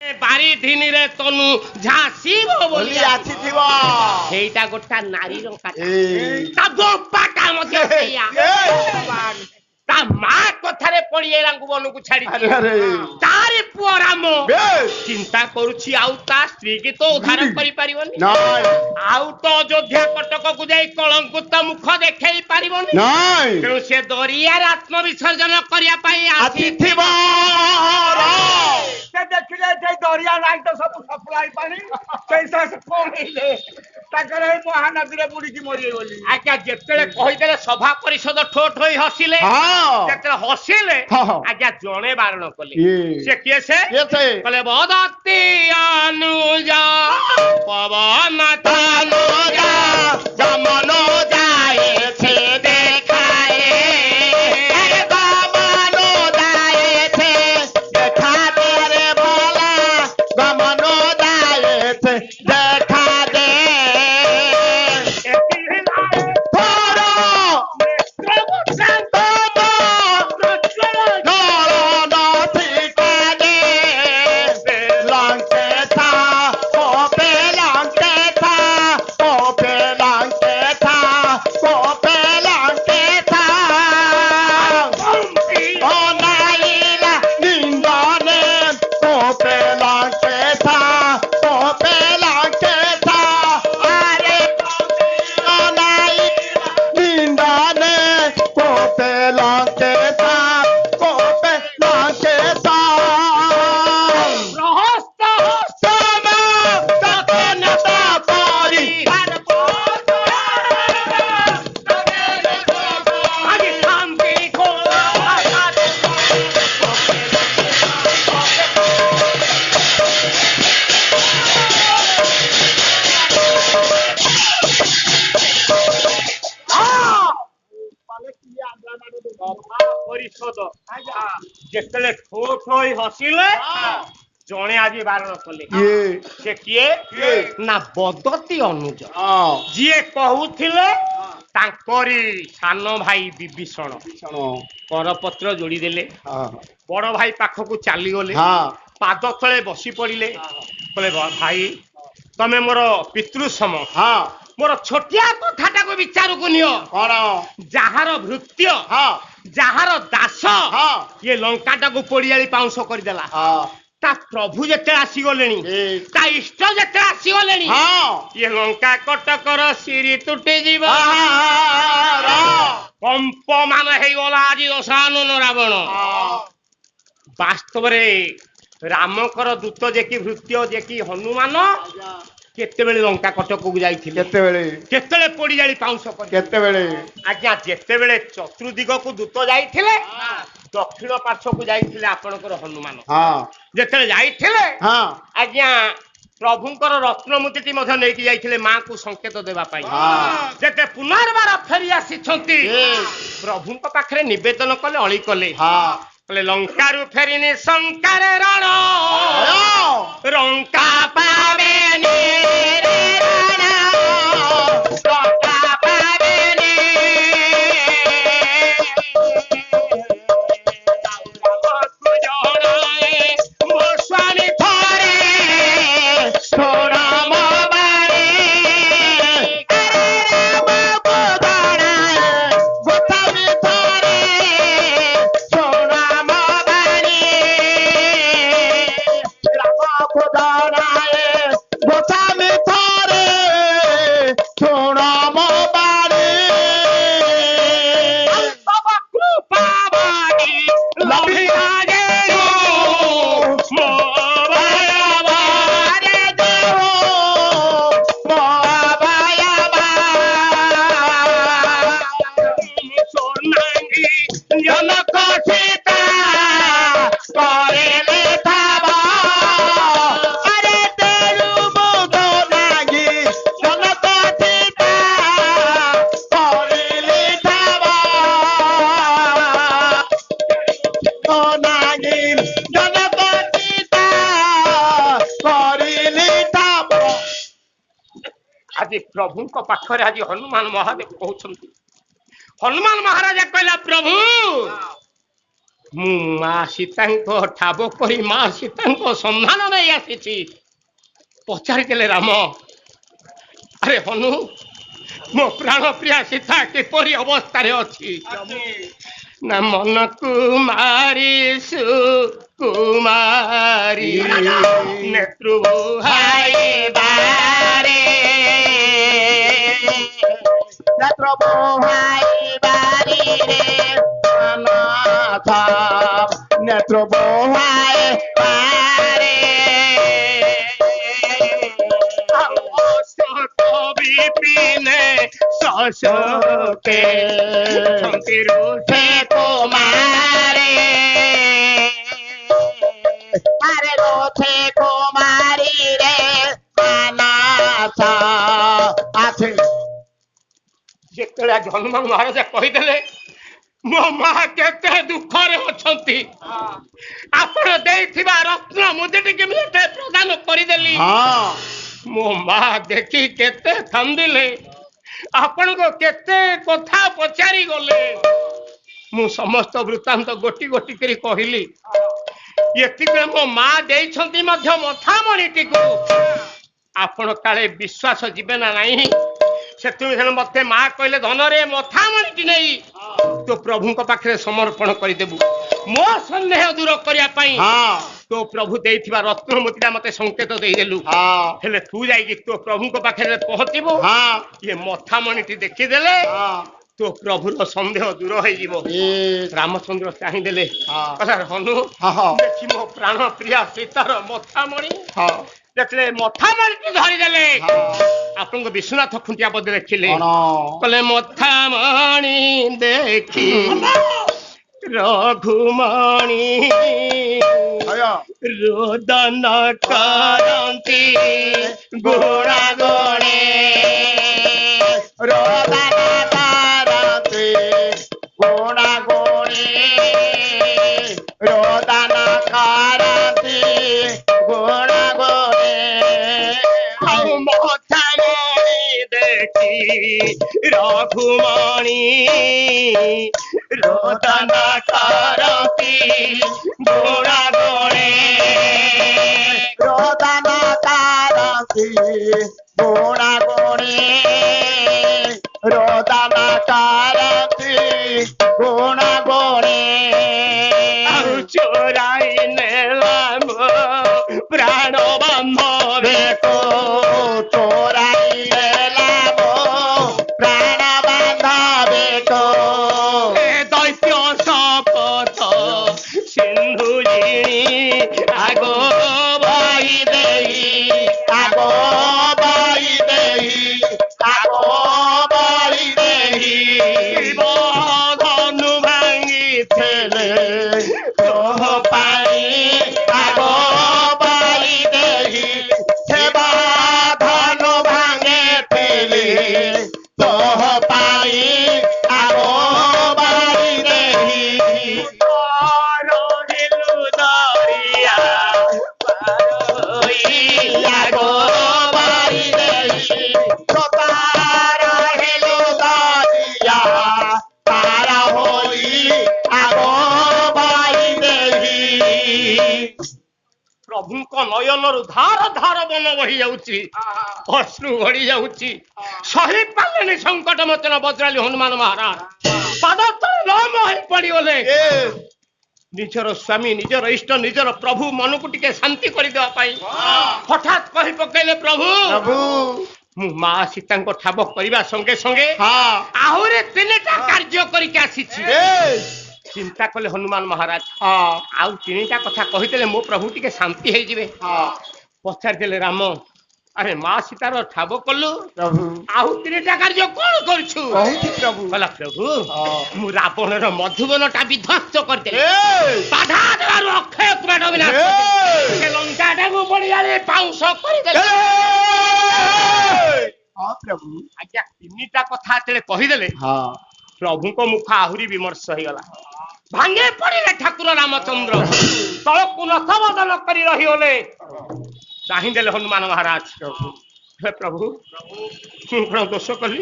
बारी धिनी रे तनु झासीबो बोली आसीथिबो हेइटा गोटा नारी रंका ता गोपा का मते सेया ता मा कथारे पड़िए रांगु बनकु छाडी तारी पुओ राम चिंता करूछि आउ ता स्त्री के तो उद्धार करि परिबोनी नाय आउ तो अयोध्या कटक को जाई कलंकुत मुख देखै परिबोनी नाय तेनु से दरिया रे आत्म विसर्जन करिया पाई आसीथिबो से देखिले जे दरिया नाही तो सब सप्लाई पानी पैसा से कोइले ताकरे महानदी रे बुडी की मरि बोली आज्ञा जेतेले कहि देले सभा परिषद ठोठ होई हसिले हां जेतेले हसिले आज्ञा जणे बारण कले से किए से कले बदती अनुजा पवन तनुजा जमनो जाए छे देखाए गमनो जाए छे देखा दे रे भोला गमनो जाए छे देखा दे थोरो जेतेले ठोठ होई हसिले जणे आज बारण कले से किए ना बदती अनुज जिए कहूथिले तांकरी सान भाई विभीषण करपत्र जोड़ी देले बड़ भाई पाखकू चली गले पाद तले बसी पड़िले कहले भाई तमे मोर पितृ सम मोर छोटिया कथाटा को विचार को नियो कौन जहार भृत्य जहार दास ये लंकाटा को पोड़ियाली पाउंस कर देला ता प्रभु जते आसी गलेनी ता इष्ट जते आसी गलेनी ये लंका कटकर सिरी टूटी जीव कंप मान हे गला आज दशानन रावण वास्तव रे रामकर दूत जेकी भृत्य जेकी हनुमान केतेबेले लंका कटक को जाइथिले केतेबेले पोड़ी जाली पाउंस कर केतेबेले आज्ञा जेतेबेले चतुर्दिग को दूत जाइथिले दक्षिण पार्श्व को जाइथिले आपनकर हनुमान जेतेबेले जाइथिले आज्ञा प्रभुंकर रत्नमुतीटी मध्ये नेकी जाइथिले मां को संकेत देबा पाई जेते पुनर्बार फेरी आसीछंती प्रभुंक पाखरे निवेदन कले अळी कले कले लंकारु फेरिनी शंकर रण लंका पावेनी प्रभु को पाखरे आज हनुमान महादेव कहउछंती हनुमान महाराज कहला प्रभु ମୁଁ ମା ସୀତାଙ୍କ ଠାବ କରି ମା ସୀତାଙ୍କ ସନ୍ଧାନ ନେଇ ଆସିଛି। ପଚାରିଥିଲେ ରାମ, ଆରେ ହନୁ ମୋ ପ୍ରାଣ ପ୍ରିୟା ସୀତା କିପରି ଅବସ୍ଥାରେ ଅଛି? ନା ମନ କୁମାରୀ ସୁକୁମାରୀ ନେତ୍ରୁହାଇବାରେ নেত্র বোহায় পারে বিপিনে শশোকে সে কুমারে আরে রথে কুমারী রে মানাথ আছে। ଯେତେବେଳେ ହନୁମାନ ମହାରାଜା କହିଦେଲେ ମୋ ମା କେତେ ଦୁଃଖରେ ଅଛନ୍ତି, ଆପଣ ଦେଇଥିବା ରତ୍ନ ମୁଦିଟିକି ମୁଁ ପ୍ରଦାନ କରିଦେଲି। ମୋ ମା ଦେଖି କେତେ କାନ୍ଦିଲେ, ଆପଣଙ୍କ କେତେ କଥା ପଚାରି ଗଲେ। ମୁଁ ସମସ୍ତ ବୃତ୍ତାନ୍ତ ଗୋଟି ଗୋଟି କରି କହିଲି। ଏତିକି ମୋ ମା ଦେଇଛନ୍ତି ମଧ୍ୟ ମଥାମଣିଟିକୁ। ଆପଣ କାଳେ ବିଶ୍ୱାସ ଯିବେ ନା ନାହିଁ, ସେଥିପାଇଁ ମତେ ମା କହିଲେ ଧନରେ ମଥାମଣିଟି ନେଇ ତୋ ପ୍ରଭୁଙ୍କ ପାଖରେ ସମର୍ପଣ କରିଦେବୁ। ମୋ ସନ୍ଦେହ ଦୂର କରିବା ପାଇଁ ତୋ ପ୍ରଭୁ ଦେଇଥିବା ରତ୍ନମୂର୍ତ୍ତିଟା ମତେ ସଂକେତ ଦେଇଦେଲୁ। ହେଲେ ତୁ ଯାଇକି ତୋ ପ୍ରଭୁଙ୍କ ପାଖରେ ପହଞ୍ଚିବୁ, ଇଏ ମଥାମଣିଟି ଦେଖିଦେଲେ ତୋ ପ୍ରଭୁର ସନ୍ଦେହ ଦୂର ହେଇଯିବ। ରାମଚନ୍ଦ୍ର ଚାହିଁଦେଲେ, ହନୁ ଦେଖି ମୋ ପ୍ରାଣ ପ୍ରିୟା ସୀତାର ମଥାମଣି। ଦେଖିଲେ ମଥାମଣିଟି ଧରିଦେଲେ। ଆପଣଙ୍କ ବିଶ୍ୱନାଥ ଖୁଣ୍ଟିଆ ପଦେ ଦେଖିଲେ, କହିଲେ ମଥାମଣି ଦେଖି ରଘୁମଣି ରୋଦନ କରନ୍ତି ଗୋଳା ଗୋଳେ ରୋଦନ କରନ୍ତି ଗୋଳା ଗୋଳେ ରୋଦନ କରନ୍ତି ଗୋଳା ଗୋଳେ ମଥାମଣି ଦେଖି ରଘୁମଣି ରୋଦନ କରନ୍ତି ଗୋଳା ଗୋଳେ ରୋଦନ କରନ୍ତି ଗୋଳା ଗୋଳେ ରୋଦନ କରନ୍ତି ଗୋଳା ଗୋଳେ ଆଉ ଚୋରାଇ ନେଲା ମୋ ପ୍ରାଣ ବାନ୍ଧବେକୁ ଚୋରାଇ ନେଲା ମୋ ପ୍ରାଣ ବାନ୍ଧବେକୁ ଦୈତ୍ୟ ଶପଥ ସିନ୍ଧୁ ଜିଣି ଆଗ ବହି ଦେଇ ଆଗ ବହି ଦେଇ ଆଗ ବହି ଦେଇ ଧନୁ ଭାଙ୍ଗିଥିଲେ ତୋହ ପାଇଁ ଆଗ ବହି ଦେଇ ସେବା ଧନୁ ଭାଙ୍ଗିଥିଲି ତୋହ ପାଇଁ ଆଗ ବହି ଦେଇ ରହିଲୁ ଦରିଆ ଆଗ ବହି ଦେଇ ତାର ହେଲୁ ଦରିଆ ତାର ହୋଇ ଆଗ ବହି ଦେଇ ପ୍ରଭୁଙ୍କ ନୟନରୁ ଧାର ଧାର ବନ ବହି ଯାଉଛି, ଅଶ୍ରୁ ଗଡ଼ି ଯାଉଛି। ସହି ପାରିଲେନି ସଙ୍କଟ ମୋଚନ ବଜ୍ରାଲି ହନୁମାନ ମହାରାଜ। ପାଦ ତଳେ ଲମ ହୋଇ ପଡ଼ିଗଲେ। ନିଜର ସ୍ୱାମୀ, ନିଜର ଇଷ୍ଟ, ନିଜର ପ୍ରଭୁ ମନକୁ ଟିକେ ଶାନ୍ତି କରିଦେବା ପାଇଁ ହଠାତ୍ କହି ପକେଇଲେ, ପ୍ରଭୁ ମୁଁ ମା ସୀତାଙ୍କ ଠାବ କରିବା ସଙ୍ଗେ ସଙ୍ଗେ ଆହୁରି 3ଟା କାର୍ଯ୍ୟ କରିକି ଆସିଛି। ଚିନ୍ତା କଲେ ହନୁମାନ ମହାରାଜ, ଆଉ 3ଟା କଥା କହିଦେଲେ ମୋ ପ୍ରଭୁ ଟିକେ ଶାନ୍ତି ହେଇଯିବେ। ପଚାରିଦେଲେ ରାମ, ଆରେ ମା ସୀତାର ଠାବ କଲୁ, ଆଉ 3ଟା କାର୍ଯ୍ୟ କଣ କରୁଛୁ? କହିଲା, ପ୍ରଭୁ ମୁଁ ରାବଣର ମଧୁବନଟା ବିଧ୍ୱସ୍ତ କରିଦେଲି। ବାଧା ଦେବାରୁ ଅକ୍ଷୟ କୁମାର ବିନାଶ ଲଙ୍କାଟାକୁ ପଡ଼ିଆରେ ପାଉଁଶ କରିଦେଲେ। ପ୍ରଭୁ ଆଜ୍ଞା 3ଟା କଥା ଯେତେବେଳେ କହିଦେଲେ, ପ୍ରଭୁଙ୍କ ମୁଖ ଆହୁରି ବିମର୍ଷ ହେଇଗଲା। ଭାଙ୍ଗେ ପଡ଼ିଲେ ଠାକୁର ରାମଚନ୍ଦ୍ର, ତଳକୁ ନତବଦନ କରି ରହିଗଲେ। ଚାହିଁଦେଲେ ହନୁମାନ ମହାରାଜ, ହେ ପ୍ରଭୁ ମୁଁ କଣ ଦୋଷ କଲି,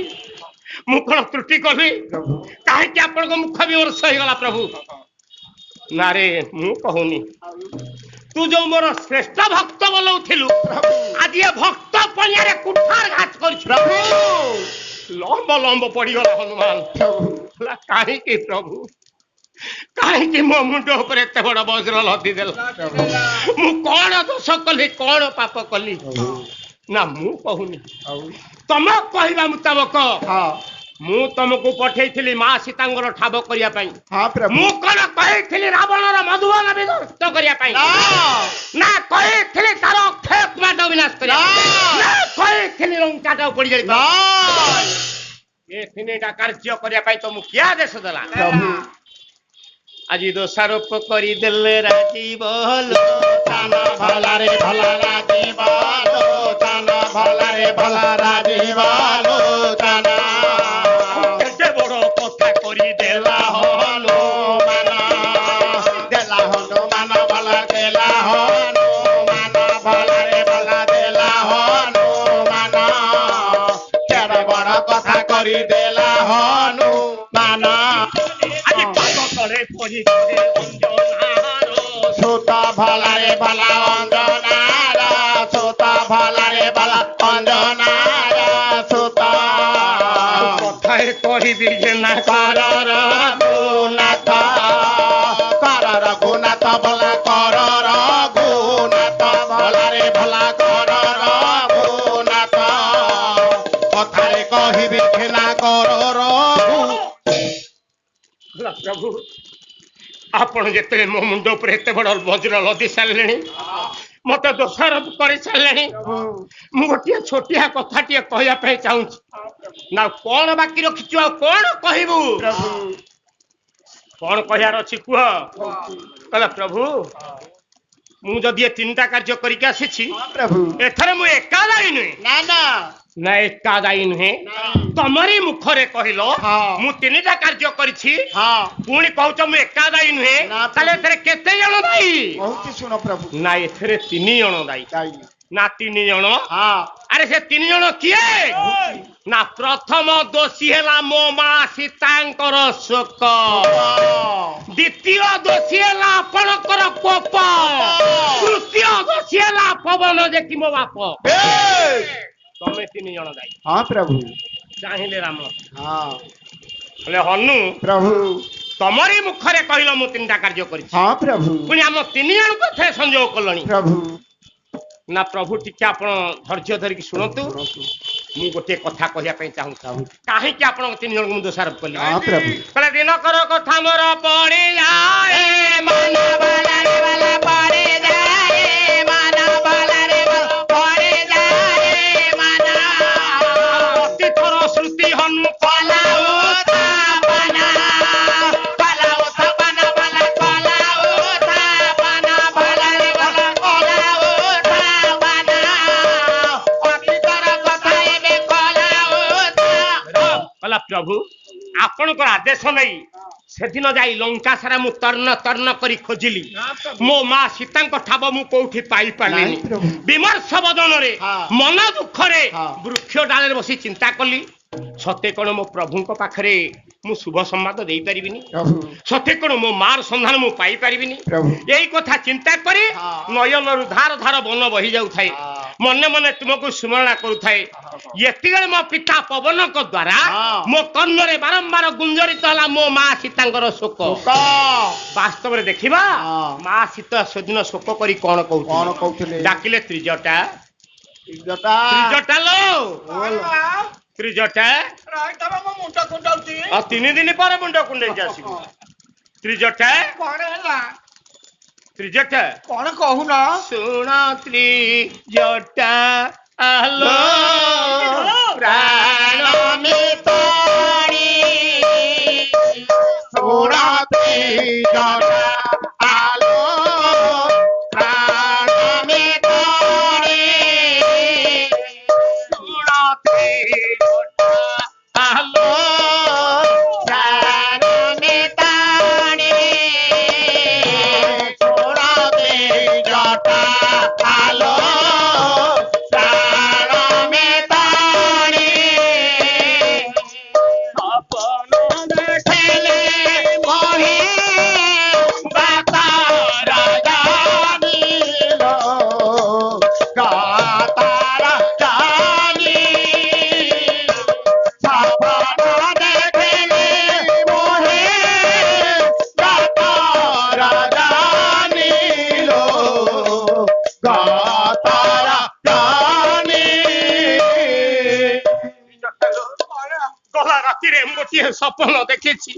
ମୁଁ କଣ ତ୍ରୁଟି କଲି, କାହିଁକି ଆପଣଙ୍କ ମୁଖ ବିମର୍ଷ ହେଇଗଲା? ପ୍ରଭୁ ना रे मु कहूनी तू जो मोर श्रेष्ठ भक्त बोलौथिलु आज ये भक्त पणियारे कुठार घात करछु प्रभु लंब लंब पड़ी गला हनुमान काहे के प्रभु काहे के मो मुंड ऊपर एते बड़ वज्र लदी देला मु कोन दोष कली कोन पाप कली ना मु कहूनी तुम कहवा मुताबक मु तुमको पठेइथिली मां सीतांगर ठाब करिया पई हां प्रभु मु कोन कहिथिली रावणर मधुबन विध्वस्त करिया पई ना कहिथिली तार अक्षय कुमार विनाश करिया ना कहिथिली लंका पड़ी जाई ना ये तिनेटा कार्य करिया पई तो मु क्या आदेश देला प्रभु আজি দোষারোপ করি দেলে রাজীব হলো ताना भला रे भला राजीव लो ताना भला रे भला राजीव लो ताना কেতে বড় কথা করি দেলা हलो माना देला हलो माना भला देला हलो माना भला रे भला देला हलो माना केड़ा बड़ा कथा करी देला हलो माना আজি পাদ তলে পড়ি দে অঞ্জনার सोता भला रे भला अंजनार सोता भला रे भला अंजनार सोता কথায় কহিবি যে না कर रघुनाथ कर रघुनाथ भला कर रघुनाथ भला रे भला कर रघुनाथ कथारे कहिबि खेला कर रघु प्रभु आपण जेते मो मुंड ऊपर एते बड़ वज्र लदी सारलेनी मते दोषारोप कर सारलेनी मु गोटिया छोटिया कथाटिए कहया पे चाहूँ ना कौन बाकी रखिछु आ कौन कहबू प्रभु कौन कहयार अछि कुह कहला प्रभु मु जदि तीनटा कार्य करिके आसीछि प्रभु एथरे मु एका जाई नुहे ना ना ना एका जाई नुहे तमरी मुखरे कहिलो हाँ। मु तीनटा कार्य करिछि हाँ पुणी कहूच मु एका जाई नुहे ना ताले एथरे केते जण दाई बहुत ही सुनो प्रभु ना एथरे 3 जण दाई दाई ना 3 जण हाँ अरे से 3 जण किए ना प्रथम दोषी हैला मो मा सीतांकर शोक द्वितीय दोषी हैला आपणकर कोप तृतीय दोषी हैला पवन जे कि मो बाप तमे 3 जण दाई हाँ प्रभु चाहिले राम हाँ बोले हनु प्रभु तमरी मुखरे कहिलो मु 3टा कार्य करिछि हाँ प्रभु पुणी आम 3 जण कथे संयोग कलणी प्रभु ना प्रभु टिके आपण धैर्य धरिकी शुणतु मु गोटे कथा कहया पे चाहूँ काहे कि आपण 3 जण को दोषारोप कली हाँ प्रभु कहले दिनकर कथा मोर पड़ी जाए मन बाला रे बाला पड़े जाए माना बाला रे बाला पड़े जाए माना अति थोर श्रुति हनु पलाओ था बना पलाओ था बना बाला पलाओ था बना बाला रे बाला पलाओ था बना अति तर कथा एबे पलाओ था कहला प्रभु आपणकर आदेश नहीं सेदिन जाई लंका सारा मु तर्न तर्न करी खोजिली मो मां सीतांक ठाब मु कोठी पाई पालिनी नहीं प्रभु। विमर्श बदन रे हाँ। मन दुख रे हाँ। वृक्ष डाले बसी चिंता कली सते कोन मो प्रभुंक पाखरे मु शुभ संवाद देई परिबिनी प्रभु सते कोन मो मार संधान मु पाई परिबिनी प्रभु यही कथा चिंता करी हाँ। नयन रु धार धार बन बही जाउ थाए हाँ। मने मने तुमको स्मरण करू थाए यतिगले मो पिता पवन को द्वारा हाँ। मो कर्ण रे बारंबार गुंजरित हला मो मां सीतांकर शोक वास्तव रे देखिबा हाँ। मां सीता सेदिन शोक करी कोन कहू कौन कहते डाकिले त्रिजटा इज्जता त्रिजटा लो त्रिजटा राइतबा म मुंडा कुंडाउची आ 3 दिन पर मुंड कुंडे जासिबो त्रिजटा कोन हैला त्रिजटा कोन कहू ना सुण त्रिजटा आलो प्राण में तोड़ी सोराती जटा आलो प्राण में तोड़ी आलो प्राण में ताड़ी सोराती जटा आलो प्राण में ताड़ी ଗୋଟିଏ ସପନ ଦେଖିଛି।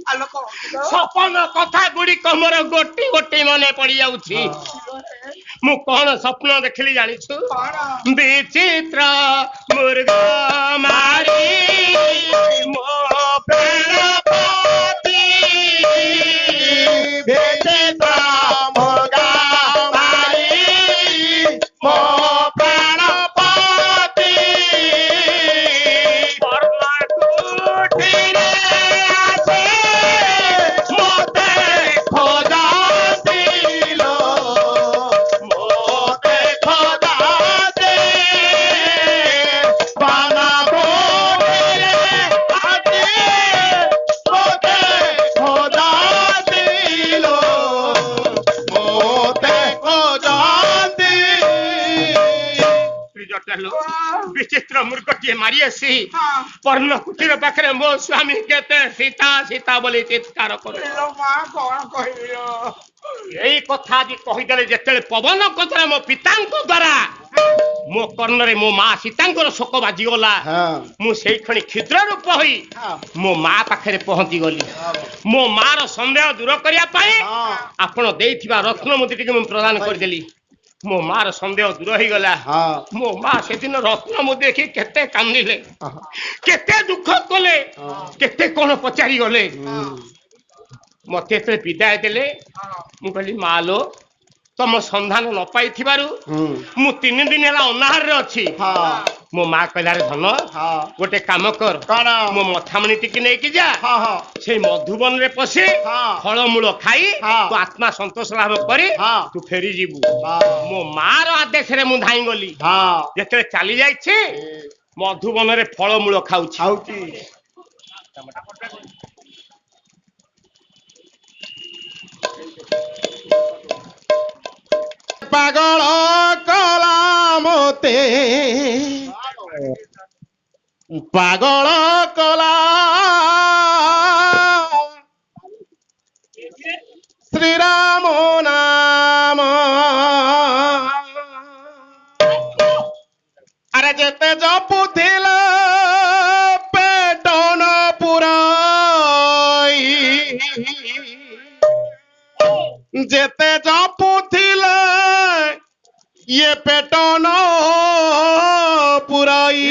ସପନ କଥା ଗୁଡ଼ିକ ମୋର ଗୋଟି ଗୋଟି ମନେ ପଡି ଯାଉଛି। ମୁଁ କଣ ସ୍ୱପ୍ନ ଦେଖିଲି ଜାଣିଛୁ? ବିଚିତ୍ର ମୃଗ ମାରି ମୋ ପ୍ରାଣପତି ବିଚିତ୍ର ମୃଗ ମାରି ମୋ ପ୍ରାଣପତି ପର୍ଣ୍ଣକୁଟୀରେ ଆସି ମୋତେ ଖୋଜନ୍ତି ଲୋ ମୋତେ ଖୋଜନ୍ତି ବାନପୁରୀରେ ଆସି ମୋତେ ଖୋଜନ୍ତି ଲୋ ମୋତେ ଖୋଜନ୍ତି। ବିଚିତ୍ର ମୃଗଟିଏ ମାରି ଆସି ପର୍ଣ୍ଣକୁଟୀର ପାଖରେ ମୋ ସ୍ୱାମୀ କେତେ ସୀତା ସୀତା ବୋଲି ଚିତ୍କାର କରେ। ଏଇ କଥା ଆଜି କହିଦେଲେ ଯେତେବେଳେ ପବନ କଥା ମୋ ପିତାଙ୍କ ଦ୍ଵାରା ମୋ କର୍ଣ୍ଣରେ ମୋ ମା ସୀତାଙ୍କର ଶୋକ ବାଜିଗଲା। ମୁଁ ସେଇ କ୍ଷଣି କ୍ଷୁଦ୍ର ରୂପ ହୋଇ ମୋ ମା ପାଖରେ ପହଞ୍ଚି ଗଲି। ମୋ ମାର ସନ୍ଦେହ ଦୂର କରିବା ପାଇଁ ଆପଣ ଦେଇଥିବା ରତ୍ନ ମୁଦିଟିକୁ ମୁଁ ପ୍ରଦାନ କରିଦେଲି। ମୋ ମାର ସନ୍ଦେହ ଦୂର ହେଇଗଲା। ମୋ ମା ସେଦିନ ରତ୍ନ ମୁଦି ଦେଖି କେତେ କାନ୍ଦିଲେ, କେତେ ଦୁଃଖ କଲେ, କେତେ କଣ ପଚାରି ଗଲେ। ମତେ ଯେତେବେଳେ ବିଦାୟ ଦେଲେ ମୁଁ କହିଲି ମା ଲୋ ତମ ସନ୍ଧାନ ନ ପାଇଥିବାରୁ ମୁଁ 3 ଦିନ ହେଲା ଅନାହାରରେ ଅଛି। ମୋ ମା କହିଲାରେ ଧନ ଗୋଟେ କାମ କର, ମୋ ମଥାମଣି ଟିକେ ନେଇକି ଯା, ସେଇ ମଧୁବନରେ ପଶି ଫଳମୂଳ ଖାଇ ତୁ ଆତ୍ମା ସନ୍ତୋଷ ଲାଭ କରି ତୁ ଫେରିଯିବୁ। ମୋ ମାର ଆଦେଶରେ ମୁଁ ଧାଇଁ ଗଲି। ଯେତେବେଳେ ଚାଲି ଯାଇଛି ମଧୁବନରେ ଫଳମୂଳ ଖାଉଛି। ପାଗଳ କଲା ମୋତେ ପାଗଳ କଲା ଶ୍ରୀରାମ ନାମ ଆରେ ଯେତେ ଜପୁଥିଲେ ପେଟ ନ ପୁରାଇ ଯେତେ ଜପୁଥିଲେ ये पेटो न पुराई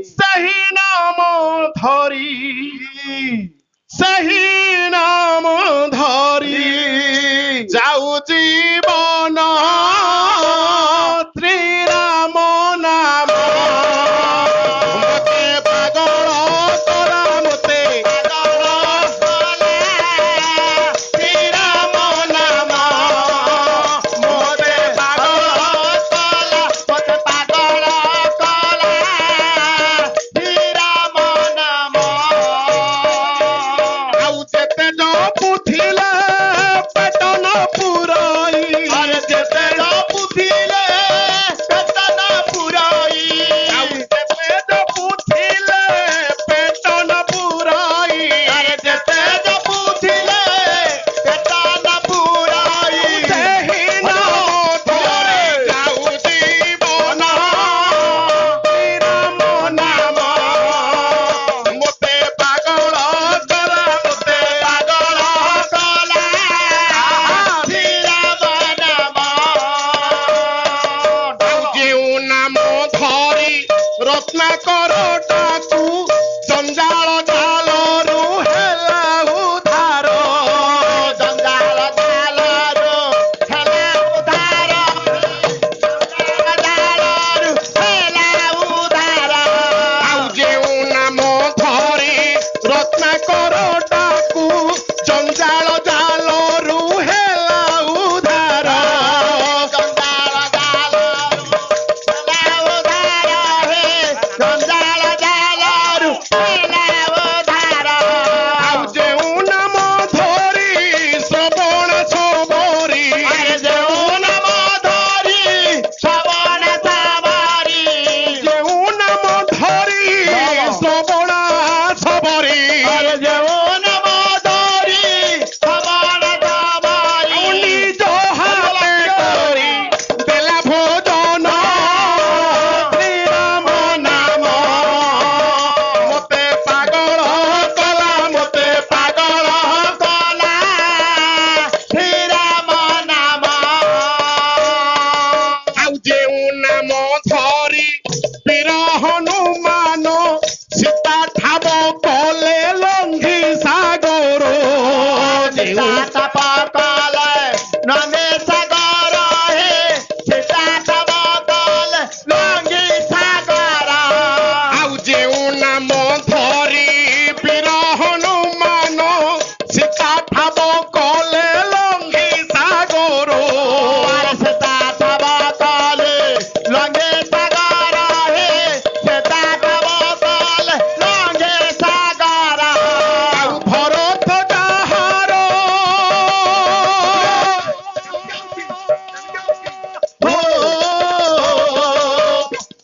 सही नाम धरी सही नाम धरी जाऊ जीवन श्रीराम नाम मते पागल करा मते श्रीराम नाम मते पागल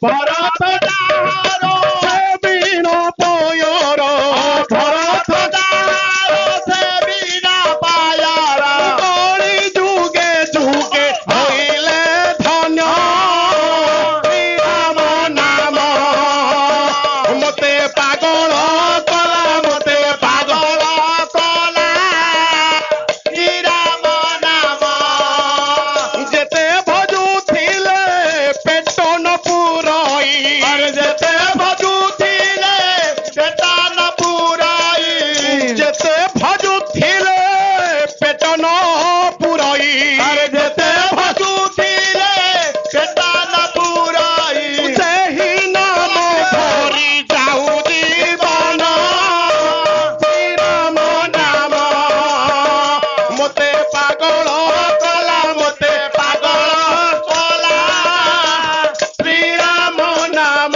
ভরত যাহার সে বিনা পয়র ভরত যাহার সে বিনা পায়ার কলি যুগে যুগে হইলে ধন্য শ্রীরাম নাম মতে পাগল কলা মতে পাগল কলা শ্রীরাম নাম যেতে ভজুଥିଲେ পেট ন পুরাই যেতে ভজুଥିଲେ পেট ন পুরাই যেতে ভজুଥିଲେ পেট ন পুরাই যেতে ভজুଥିଲେ পেট ন পুরাই ସେହି ନାମ ଧରି ଯାଉ ଜୀବନ ଶ୍ରୀରାମ ନାମ ମୋତେ ପାଗଳ କଲା ମୋତେ ପାଗଳ କଲା ଶ୍ରୀରାମ ନାମ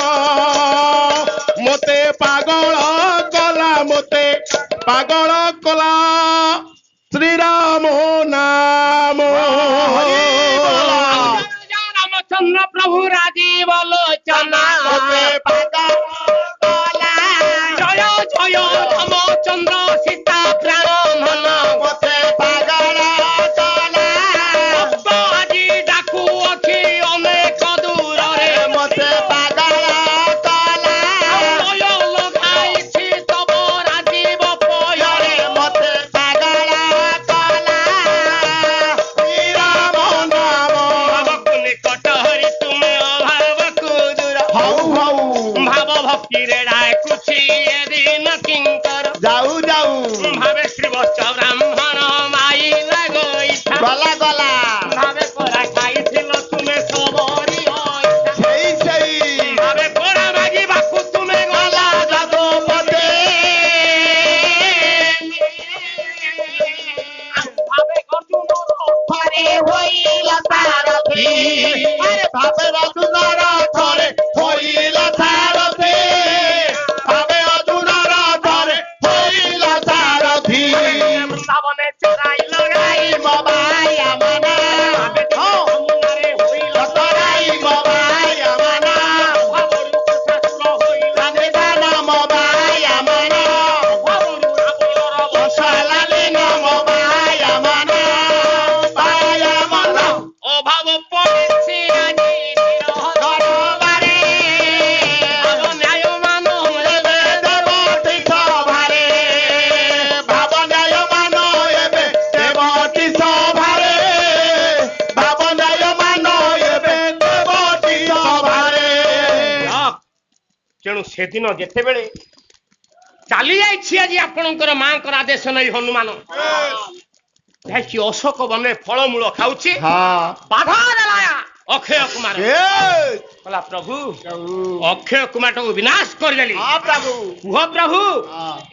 ମୋତେ ପାଗଳ କଲା ମୋତେ ପାଗଳ କଲା ଶ୍ରୀରାମ ନାମ रामचंद्र प्रभु राजीव लोचना ମୋତେ ପାଗଳ କଲା जय जय रामचंद्र सीता प्राण धन ମୋତେ ପାଗଳ କଲା ଭକ୍ତ ଆଜି ଡାକୁ ଅଛି ଅନେକ ଦୂରରେ ମୋତେ ପାଗଳ କଲା ଲୟ ଲଗାଇଛି ତବ ରାଜୀବ ପୟରେ ମୋତେ ପାଗଳ କଲା ଶ୍ରୀରାମ ନାମ ଭାବକୁ ନିକଟ ହରି ତୁମେ ଅଭାବକୁ ଦୂର ହଉ ହଉ ଭାବ ଭକ୍ତିରେ ଡାକୁଛି ଏ ଦିନ କିଙ୍କର ଯାଉ ଯାଉ ଭାବେ ଶ୍ରୀବତ୍ସ ବ୍ରାହ୍ମଣ ମାଇଲା ଗୋଇଠା ଗଲା ଗଲା ଭାବେ ପରା ଖାଇଥିଲ ତୁମେ ସବରି ହୋଇଥା ସେଇ ଭାବେ ପରା ମାଗିବାକୁ ତୁମେ ଗଲା ଯଦୁପତି ଭାବେ ଅର୍ଜୁନର ଥରେ ହୋଇଲା ସାରଥି ଭାବେ ଅର୍ଜୁନର ଥରେ ହୋଇଲା ସାରଥି ଭାବେ ଅର୍ଜୁନର ଥରେ ହୋଇଲା ସାରଥି ବୃନ୍ଦାବନେ ଚରାଇ ଲଗାଇ ବାବାୟା ମନା ଯମୁନାରେ ହୋଇଲା ସତରାଇ ବାବାୟା ମନା ଭାବରୁ ଶାସ୍ତ୍ର ହୋଇଲା ନିଦାନ ବାବାୟା ମନା ଭାବରୁ ରାବଣର ବସାଲାଲି ନମ ବାବାୟା ମନା ବାୟା ମନା ଅଭାବ ପଡ଼ିଛି ଆଜି ଦରବାରେ ଭାବ ନ୍ୟାୟମାନ ଏବେ ଦେବଟି ସଭାରେ ଭାବ ନ୍ୟାୟମାନ ଏବେ ଦେବଟି ସଭାରେ ଭାବ ନ୍ୟାୟମାନ ଏବେ ଦେବଟି ସଭାରେ ତେଣୁ ସେଦିନ ଯେତେବେଳେ ଚାଲି ଯାଇଛି ଆଜି ଆପଣଙ୍କର ମାଙ୍କର ଆଦେଶ ନେଇ ହନୁମାନ ଯାଇଛି ଅଶୋକ ବନରେ ଫଳମୂଳ ଖାଉଛି ବାଧା ଦେଲା ଅକ୍ଷୟ କୁମାର କହିଲା ପ୍ରଭୁ ଅକ୍ଷୟ କୁମାରଟାକୁ ବିନାଶ କରିଦେଲି ପ୍ରଭୁ କୁହ ପ୍ରଭୁ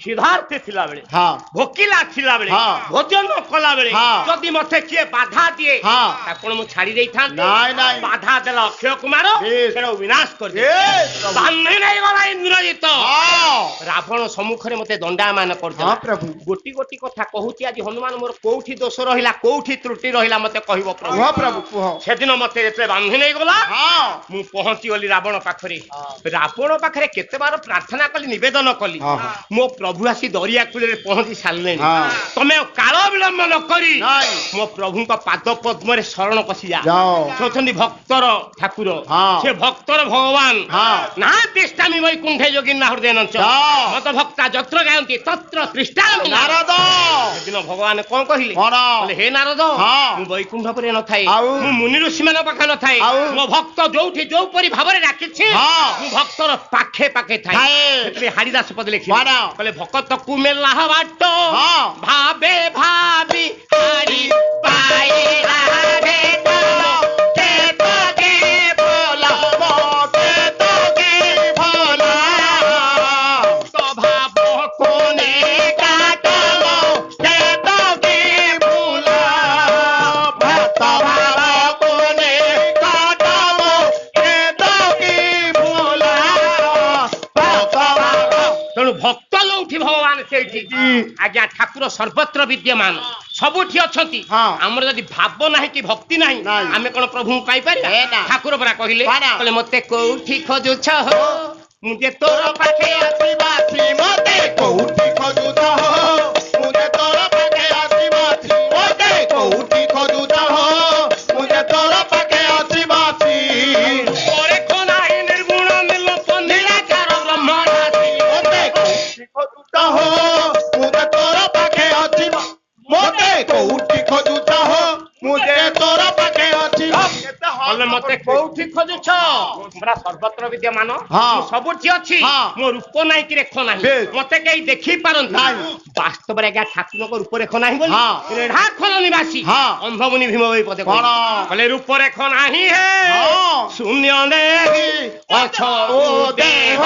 ସିଦ୍ଧାର୍ଥ ଥିଲାବେଳେ ହଁ ଭୋକିଲା ଥିଲାବେଳେ ହଁ। ଭୋଜନ କଲାବେଳେ ହଁ। ଯଦି ମତେ କିଏ ବାଧା ଦିଏ ହଁ। ତାକୁ ମୁଁ ଛାଡି ଦେଇଥାନ୍ତି ନାଇଁ, ନାଇଁ। ବାଧା ଦେଲା ଅକ୍ଷୟ କୁମାର ବେଶ। ସେଟାକୁ ବିନାଶ କରିଦେଲି ବାନ୍ଧି ନେଇଗଲା ଇନ୍ଦ୍ରଜିତ ରାବଣ ସମ୍ମୁଖରେ ମତେ ଦଣ୍ଡାୟମାନ କରିଦେଲା ପ୍ରଭୁ ଗୋଟି ଗୋଟି କଥା କହୁଛି ଆଜି ହନୁମାନ ମୋର କୋଉଠି ଦୋଷ ରହିଲା କୋଉଠି ତ୍ରୁଟି ରହିଲା ମତେ କହିବ ପ୍ରଭୁ କୁହ ପ୍ରଭୁ କୁହ ସେଦିନ ମତେ ଯେତେବେଳେ ବାନ୍ଧି ନେଇଗଲା ହଁ ମୁଁ ପହଞ୍ଚିଗଲି ରାବଣ ପାଖରେ ରାବଣ ପାଖରେ କେତେ ବାର ପ୍ରାର୍ଥନା କଲି ନିବେଦନ କଲି ହଁ। ମୋ ପ୍ରଭୁ ଆସି ଦରିଆ କୂଳରେ ପହଞ୍ଚି ସାରିଲେଣି ହଁ। ତମେ ଆଉ କାଳ ବିଳମ୍ବ ନ କରି ନାଇଁ। ମୋ ପ୍ରଭୁଙ୍କ ପାଦ ପଦ୍ମରେ ଶରଣ ପଶିଯା ଯାଅ। ସେ ହଉଛନ୍ତି ଭକ୍ତର ଠାକୁର ହଁ। ସେ ଭକ୍ତର ଭଗବାନ ହଁ। ନା ତିଷ୍ଠାମି ବୈକୁଣ୍ଠେ ଯୋଗିନା ହୃଦୟନଞ୍ଚ ଯାଅ। ମତ ଭକ୍ତା ଯତ୍ର ଗାୟନ୍ତି ତତ୍ର ତିଷ୍ଠାମି ନାରଦ ସେଦିନ ଭଗବାନ କଣ କହିଲେ କଣ? କହିଲେ ହେ ନାରଦ ହଁ। ମୁଁ ବୈକୁଣ୍ଠ ପରେ ନଥାଏ ଆଉ? ମୁଁ ମୁନି ଋଷିମାନଙ୍କ ପାଖରେ ନଥାଏ ଆଉ? ମୋ ଭକ୍ତ ଯୋଉଠି ଯୋଉପରି ଭାବରେ ଡାକିଛି ହଁ। ମୁଁ ଭକ୍ତର ପାଖେ ପାଖେ ଥାଏ ଥାଏ। ସେଥିରେ ହାରିଦାସ ପଦ ଲେଖି କଣ? କହିଲେ ଭକ୍ତକୁ ମେଲା ବାଟ ହଁ। ଭାବେ ଭାବି ହାରି ପାଇଲା ଭେଟ କେତ କେ ଭୋଲା କେତ କେ ଭୋଲା ସ୍ୱଭାବ କୋନେ କାଟବ କେତ କେ ଭୋଲା ଭକ୍ତ ଭାବ କୋନେ କାଟବ କେତ କେ ଭୋଲା ଭକ୍ତ ଭାବ ତେଣୁ ଭକ୍ତ ଯୋଉଠି ଭଗବାନ ସେଇଠି ଏଇଠି ଆଜ୍ଞା ଠାକୁର ସର୍ବତ୍ର ବିଦ୍ୟମାନ ସବୁଠି ଅଛନ୍ତି ଆମର ଯଦି ଭାବ ନାହିଁ କି ଭକ୍ତି ନାହିଁ ଆମେ କଣ ପ୍ରଭୁଙ୍କୁ ପାଇପାରିବା ଠାକୁର ପରା କହିଲେ ମତେ କୋଉଠି ଖୋଜୁଛ ମୁଁ ଯେ ତୋର ପାଖେ ଆସିବାଛି ମତେ କୋଉଠି ଖୋଜୁଛ ମୁଁ ଯେ ତୋର ପାଖେ ଆସିବାଛି ମତେ କୋଉଠି ଖୋଜୁଛ ମୁଁ ଯେ ତୋର ପାଖେ ଆସିବାଛି ପରେ ଖୋନାହି ନିର୍ଗୁଣ ନିର୍ଲୋପ ନିରାକାର ବ୍ରହ୍ମ ରାଶି ମତେ କୋଉଠି ଖୋଜୁଛ ମୁଁ ଯେ ତୋର ପାଖେ ଆସିବା ମତେ କୋଉଠି ଖୋଜୁଛ ମୁଁ ଯେ ତୋର ପାଖେ ଅଛି ମତେ କୋଉଠି ଖୋଜୁଛ ପୁରା ସର୍ବତ୍ର ବିଦ୍ୟମାନ ସବୁଠି ଅଛି ମୋ ରୂପ ନାହିଁ କି ରେଖ ନାହିଁ ମତେ କେହି ଦେଖି ପାରନ୍ତି ବାସ୍ତବରେ ଆଜ୍ଞା ଠାକୁରଙ୍କ ରୂପରେଖ ନାହିଁ ବୋଲି ରେଢାଖୋଲ ନିବାସୀ ଅନ୍ଧମୁନି ଭୀମ ଭାଇ ପଦେ କହିଲେ ରୂପରେଖ ନାହିଁ ହେ ଶୂନ୍ୟ ଦେହି ଅଛ ଦେହ